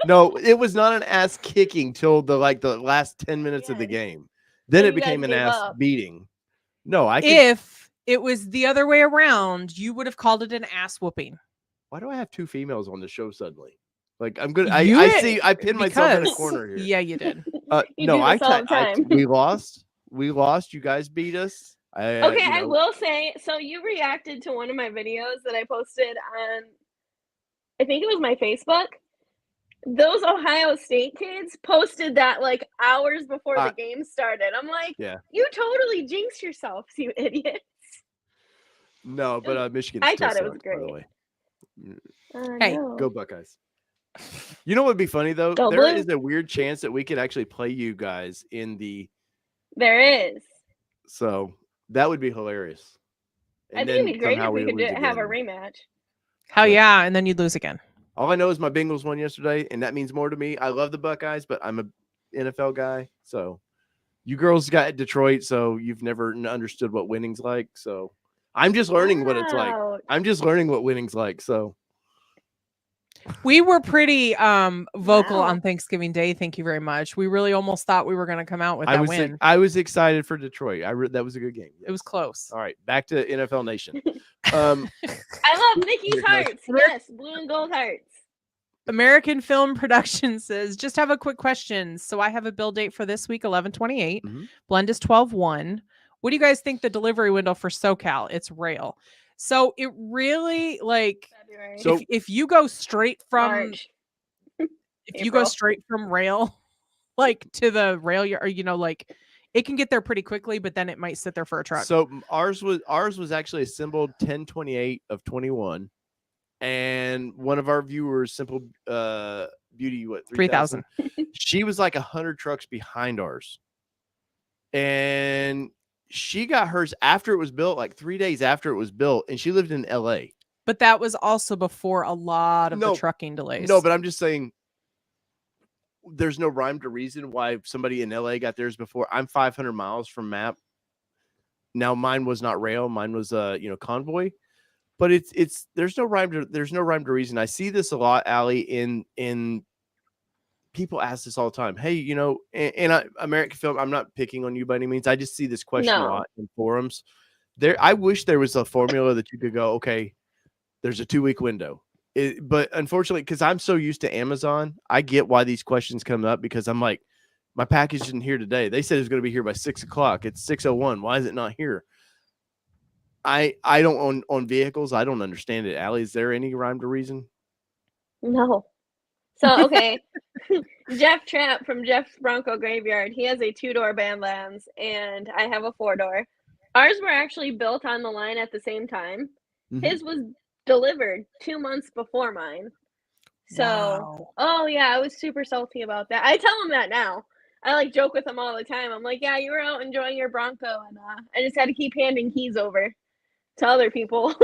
No, it was not an ass kicking till the last 10 minutes of the Yes. game. Then So it you guys became an gave ass up. beating. No, I can. If it was the other way around, you would have called it an ass whooping. Why do I have two females on the show suddenly? Like I'm good. You I did, see. I pinned myself in a because- corner here. Yeah, you did. You No, do this all the time. we lost. We lost. You guys beat us. Okay, you I know, will say, so you reacted to one of my videos that I posted on, I think it was my Facebook. Those Ohio State kids posted that like hours before the game started. I'm like, yeah. you totally jinxed yourself, you idiot. No, but Michigan. I still thought it was sucks, by the great. way. Hey, no. Go Buckeyes. You know what would be funny though? Go There Blue. is a weird chance that we could actually play you guys in the. There is. So that would be hilarious. I think it'd be great if we could lose have a again. rematch. hell yeah, and then you'd lose again. All I know is my Bengals won yesterday, and that means more to me. I love the Buckeyes, but I'm a NFL guy. So you girls got Detroit, so you've never understood what winning's like. So I'm just learning what it's like. Ouch. I'm just learning what winning's like. So We were pretty vocal Wow. on Thanksgiving Day. Thank you very much. We really almost thought we were going to come out with that win. I was excited for Detroit. That was a good game. It was close. All right, back to NFL Nation. I love Nikki's hearts. Yes, blue and gold hearts. American Film Production says, just have a quick question. So I have a bill date for this week, 11/28. Mhm. Blend is 12/1. What do you guys think the delivery window for SoCal? It's rail. So it really February. So- if you go straight from March. if you go April. straight from rail to the rail yard, it can get there pretty quickly, but then it might sit there for a truck. So ours was actually assembled 10/28 of 21, and one of our viewers, Simple Beauty, 3,000. She was like 100 trucks behind ours, and she got hers after it was built, like 3 days after it was built, and she lived in LA. But that was also before a lot of No, the trucking delays. No, but I'm just saying there's no rhyme to reason why somebody in LA got theirs before. I'm 500 miles from MAP. Now mine was not rail, mine was convoy. But it's there's no rhyme to reason. I see this a lot, Allie, in people ask this all the time. Hey, American Film, I'm not picking on you by any means. I just see this question a lot in forums. I wish there was a formula that you could go, okay, there's a 2-week window. But unfortunately, because I'm so used to Amazon, I get why these questions come up, because I'm like, my package isn't here today. They said it was going to be here by 6:00. It's 6:01. Why is it not here? I don't own vehicles. I don't understand it. Allie, is there any rhyme to reason? No. So, okay. Jeff Trapp from Jeff's Bronco Graveyard, he has a 2-door Badlands, and I have a 4-door. Ours were actually built on the line at the same time. Mhm. His was delivered 2 months before mine. So, Wow. oh yeah, I was super salty about that. I tell him that now. I joke with him all the time. I'm like, yeah, you were out enjoying your Bronco, and I just had to keep handing keys over to other people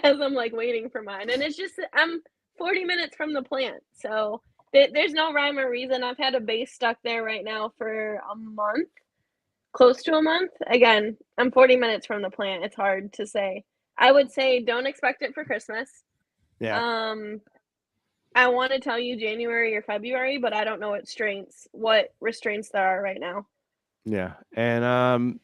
as I'm waiting for mine. And it's just, I'm 40 minutes from the plant. So there's no rhyme or reason. I've had a base stuck there right now for a month, close to a month. Again, I'm 40 minutes from the plant. It's hard to say. I would say don't expect it for Christmas. Yeah. I want to tell you January or February, but I don't know what restraints there are right now. Yeah. And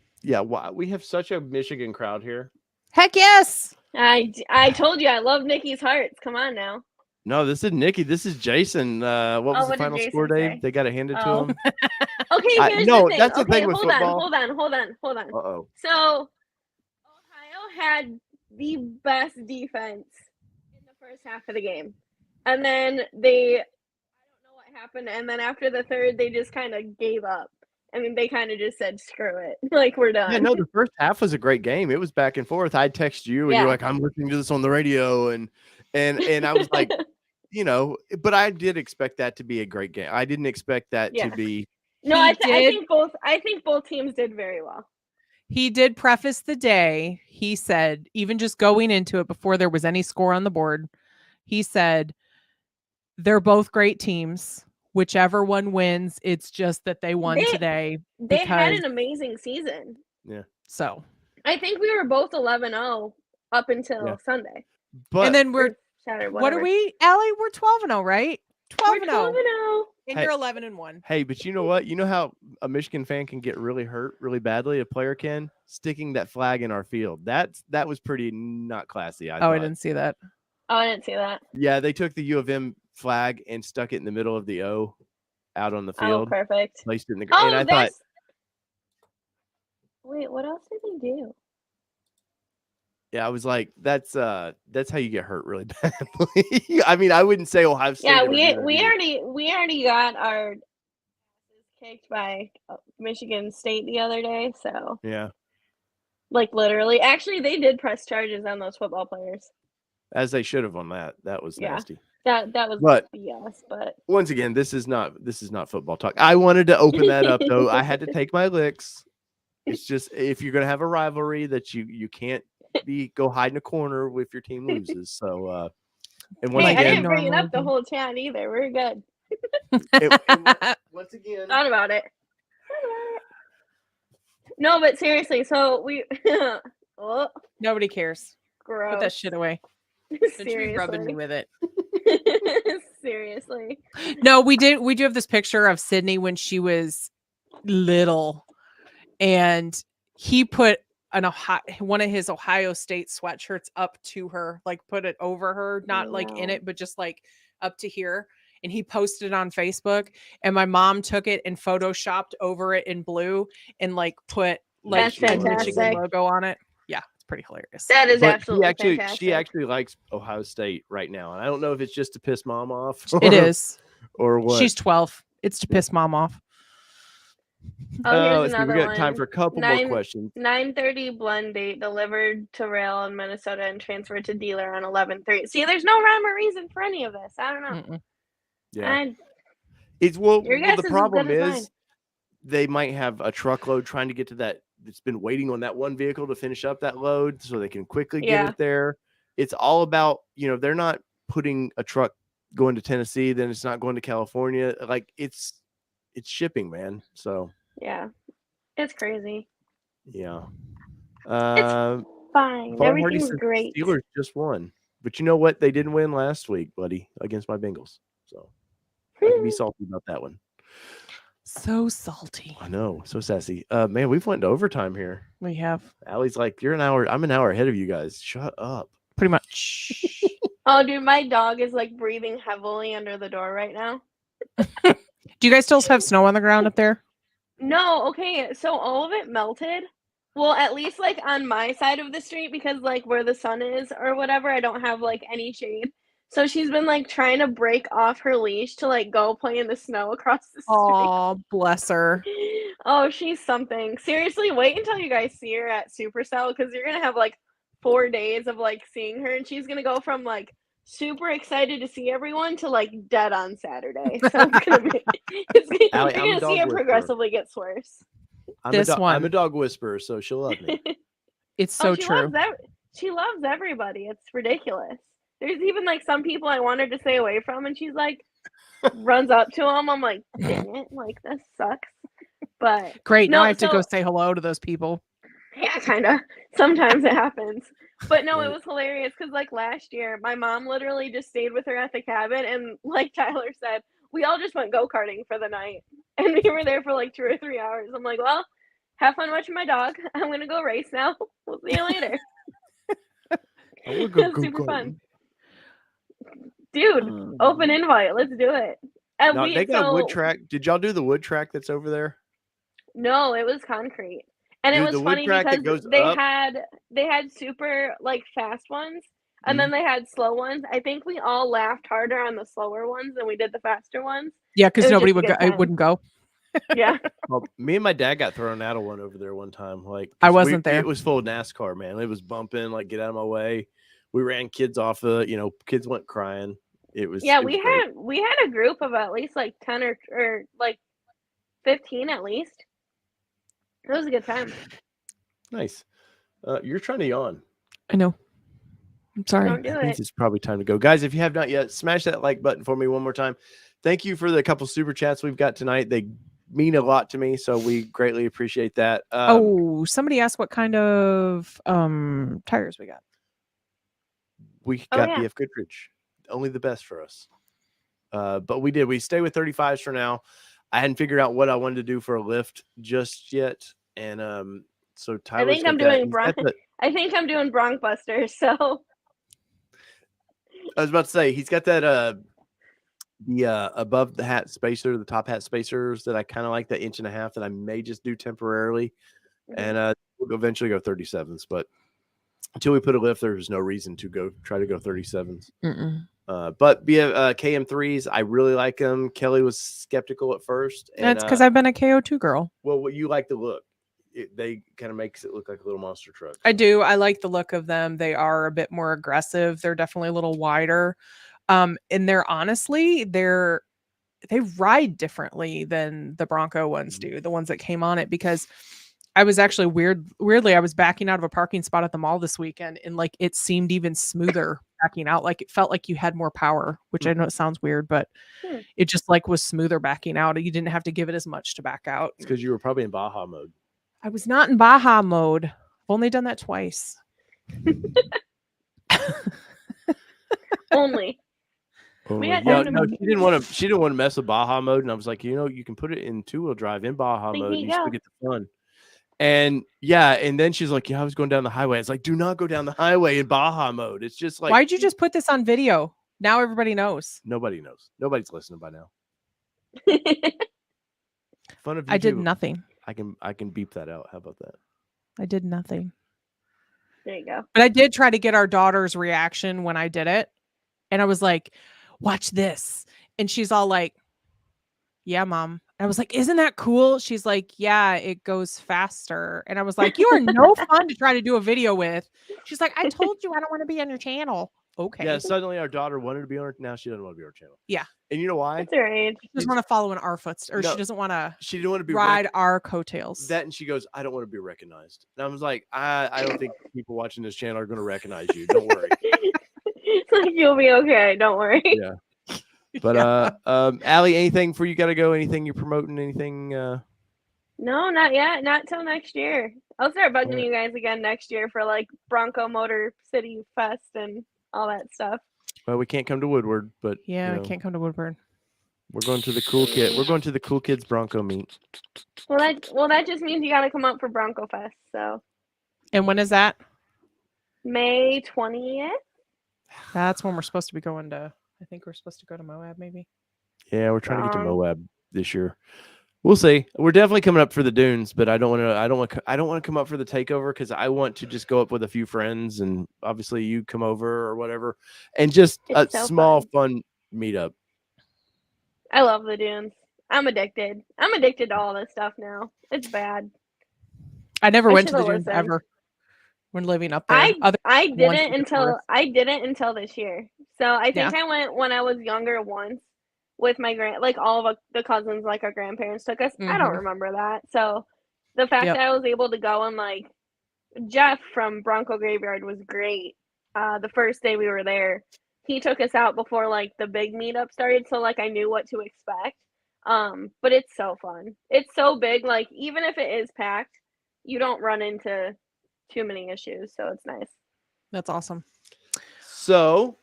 we have such a Michigan crowd here. Heck yes. I told you I love Nikki's hearts. Come on now. No, this is Nikki. This is Jason. What was the what did final Jason score, Dave? say? They got it handed to Oh. him. Okay, here's no, the thing. that's the Okay, thing with hold football. on. Uh-oh. So Ohio had the best defense in the first half of the game. And then I don't know what happened. And then after the third, they just kind of gave up. I mean, they kind of just said, screw it. Like, we're done. Yeah, no, the first half was a great game. It was back and forth. I'd text you and you're Yeah. like, I'm listening to this on the radio. And I was like, but I did expect that to be a great game. I didn't expect that Yeah. to be. No, He I think both teams did very well. He did preface the day. He said, even just going into it before there was any score on the board, he said, they're both great teams. Whichever one wins, it's just that they won today. They had an amazing season. Yeah. So I think we were both 11-0 up until Sunday. But and then we're Saturday, what are we, Allie? We're 12-0, right? 12-0. We're 12-0. And you're 11-1. Hey, but you know what? You know how a Michigan fan can get really hurt really badly? A player can? Sticking that flag in our field. That was pretty not classy. I I didn't see that. Oh, I didn't see that. Yeah, they took the U of M flag and stuck it in the middle of the O out on the field. Oh, perfect. Placed it in the Oh, and I thought, wait, what else did they do? yeah, I was like, that's how you get hurt really badly. I mean, I wouldn't say Ohio State. Yeah, we already got our asses kicked by Michigan State the other day. So yeah, like literally, actually, they did press charges on those football players. as they should have on that. That was nasty. That was But BS. But once again, this is not football talk. I wanted to open that up though. I had to take my licks. It's just if you're gonna have a rivalry that you can't go hide in a corner if your team loses. So and once I again, didn't bring it up the whole chat either. We're good. Once again, Thought about it. No, but seriously, so we oh, Nobody cares. gross. Put that shit away. Don't you be rubbing me with it. Seriously. No, we do have this picture of Sydney when she was little, and he put one of his Ohio State sweatshirts up to her, like put it over her, not like in it, but just like up to here. And he posted it on Facebook, and my mom took it and photoshopped over it in blue and like put like That's a Michigan fantastic. logo on it. Yeah, it's pretty hilarious. That is but absolutely fantastic. she actually likes Ohio State right now, and I don't know if it's just to piss mom off. It is. Or what? She's 12. It's to piss mom off. Oh, let's here's see, we another got one. time for a couple more questions. 9:30 blend date delivered to rail in Minnesota and transferred to dealer on 11:30. See, there's no rhyme or reason for any of this. I don't know. Mm-mm. Yeah, it's well. Your guess The is as problem good as mine. is they might have a truckload trying to get to that. It's been waiting on that one vehicle to finish up that load, so they can quickly get it there. It's all about they're not putting a truck going to Tennessee, then it's not going to California. Like it's shipping, man. So yeah, it's crazy. yeah. It's fine. Paul Hardy Everything's said great. Steelers just won, but you know what? They didn't win last week, buddy, against my Bengals. So I can be salty about that one. So salty. I know, so sassy. Man, we've went to overtime here. We have Allie's like, you're an hour. I'm an hour ahead of you guys. Shut up. pretty much. Oh, dude, my dog is like breathing heavily under the door right now. Do you guys still have snow on the ground up there? No, okay, so all of it melted. Well, at least like on my side of the street, because like where the sun is or whatever, I don't have like any shade. So she's been like trying to break off her leash to like go play in the snow across the street. Oh, bless her. Oh, she's something. Seriously, wait until you guys see her at Supercell, because you're gonna have like 4 days of like seeing her, and she's gonna go from like super excited to see everyone to like dead on Saturday. So it's gonna be, Allie, you're I'm a gonna see dog it whisperer. progressively gets worse. I'm a dog whisperer, so she'll love me. It's so true. She loves everybody. It's ridiculous. There's even like some people I want her to stay away from, and she's like runs up to them. I'm like, dang it, like this sucks. But great. no, Now I have to go say hello to those people. Yeah, kind of. Sometimes it happens. But no, it was hilarious because like last year, my mom literally just stayed with her at the cabin, and like Tyler said, we all just went go-karting for the night, and we were there for like 2 or 3 hours. I'm like, well, have fun watching my dog. I'm gonna go race now. We'll see you later. It was super fun. Dude, open invite. Let's do it. And No, they got a wood track. Did y'all do the wood track that's over there? No, it was concrete. And Dude, it was the wood funny track that because goes they up- had super like fast ones, and then they had slow ones. I think we all laughed harder on the slower ones than we did the faster ones. Yeah, because It was nobody just a would good go. I time. wouldn't go. Yeah. Well, me and my dad got thrown out of one over there one time. Like I 'cause wasn't there. It was full of NASCAR, man. It was bumping, like get out of my way. We ran kids off of, kids went crying. It was Yeah, it was great. we had a group of at least like 10 or like 15 at least. It was a good time. Nice. You're trying to yawn. I know. I'm sorry. Don't do That means it. it's probably time to go. Guys, if you have not yet, smash that like button for me one more time. Thank you for the couple super chats we've got tonight. They mean a lot to me, so we greatly appreciate that. Somebody asked what kind of tires we got. We Oh, got yeah. BF Goodrich. Only the best for us. But we did. We stay with 35s for now. I hadn't figured out what I wanted to do for a lift just yet. And so Tyler's I think I'm doing I think I'm doing Bronc Buster, so I was about to say he's got that the above the hat spacer, the top hat spacers that I kind of like, that 1.5 inches that I may just do temporarily. And we'll eventually go 37s, but until we put a lift, there's no reason to try to go 37s. But KM3s, I really like them. Kelly was skeptical at first. That's because I've been a KO2 girl. Well, you like the look. They kind of makes it look like a little monster truck. I do. I like the look of them. They are a bit more aggressive. They're definitely a little wider. And they're honestly, they ride differently than the Bronco ones do, the ones that came on it, because I was actually weirdly, I was backing out of a parking spot at the mall this weekend, and like it seemed even smoother backing out. Like it felt like you had more power, which I know it sounds weird, but it just like was smoother backing out. You didn't have to give it as much to back out. It's because you were probably in Baja mode. I was not in Baja mode. I've only done that twice. only. She didn't want to mess with Baja mode, and I was like, you can put it in 2-wheel drive in Baja mode, and you still get the fun. And and then she's like, I was going down the highway. It's like, do not go down the highway in Baja mode. It's just like, why'd you just put this on video? Now everybody knows. Nobody knows. Nobody's listening by now. Fun of you. I did nothing. I can beep that out. How about that? I did nothing. There you go. But I did try to get our daughter's reaction when I did it. And I was like, watch this. And she's all like, yeah, Mom. And I was like, isn't that cool? She's like, yeah, it goes faster. And I was like, you are no fun to try to do a video with. She's like, I told you I don't want to be on your channel. Okay. Yeah, suddenly our daughter wanted to be on her. Now she doesn't want to be on our channel. Yeah. And you know why? That's her age. She doesn't want to follow in our footsteps, or she doesn't want to. She didn't want to be ride our coattails. That, and she goes, I don't want to be recognized. And I was like, I don't think people watching this channel are going to recognize you. Don't worry. Like, you'll be okay. Don't worry. Yeah. But Allie, anything for you? Got to go? Anything you're promoting? Anything? No, not yet. Not till next year. I'll start bugging you guys again next year for like Bronco Motor City Fest and all that stuff. Well, we can't come to Woodward, but yeah, we can't come to Woodward. We're going to the cool kid. We're going to the cool kids Bronco meet. Well, that just means you got to come up for Bronco Fest. So. And when is that? May 20th. That's when we're supposed to be going to. I think we're supposed to go to Moab, maybe. Yeah, we're trying to get to Moab this year. We'll see. We're definitely coming up for the dunes, but I don't want to come up for the takeover, because I want to just go up with a few friends, and obviously you come over or whatever, and just a small fun meetup. I love the dunes. I'm addicted. I'm addicted to all this stuff now. It's bad. I never went to the dunes ever. When living up there, I didn't until this year. So I think I went when I was younger once with my all of the cousins, like our grandparents took us. I don't remember that. So the fact that I was able to go, and like Jeff from Bronco Graveyard was great. The first day we were there, he took us out before like the big meetup started, so like I knew what to expect. But it's so fun. It's so big. Like even if it is packed, you don't run into too many issues, so it's nice. That's awesome. So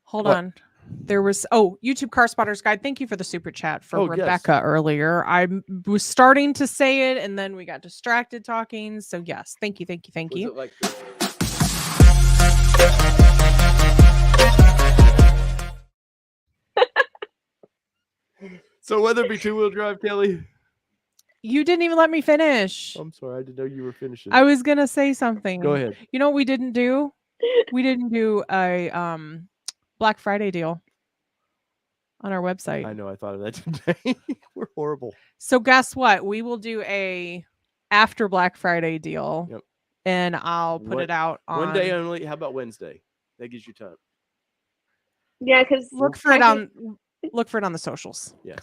hold on, there was YouTube Car Spotters Guide. Thank you for the super chat for Rebecca earlier. I was starting to say it and then we got distracted talking, so yes, thank you. Like so whether it be 2-wheel drive, Kelly. You didn't even let me finish. I'm sorry. I didn't know you were finishing. I was going to say something. Go ahead. You know what we didn't do? We didn't do a Black Friday deal. on our website. I know. I thought of that today. We're horrible. So guess what? We will do a after Black Friday deal. Yep. And I'll put it out on one day only. How about Wednesday? That gives you time. Yeah, because look for it on the socials. Yes.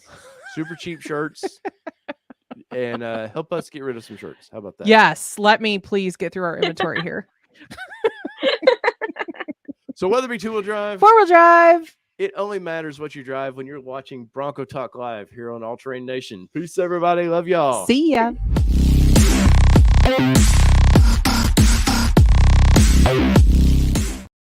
Super cheap shirts. And help us get rid of some shirts. How about that? Yes. Let me please get through our inventory here. So whether it be two-wheel drive, four-wheel drive, it only matters what you drive when you're watching Bronco Talk Live here on All Terrain Nation. Peace, everybody. Love y'all. See ya.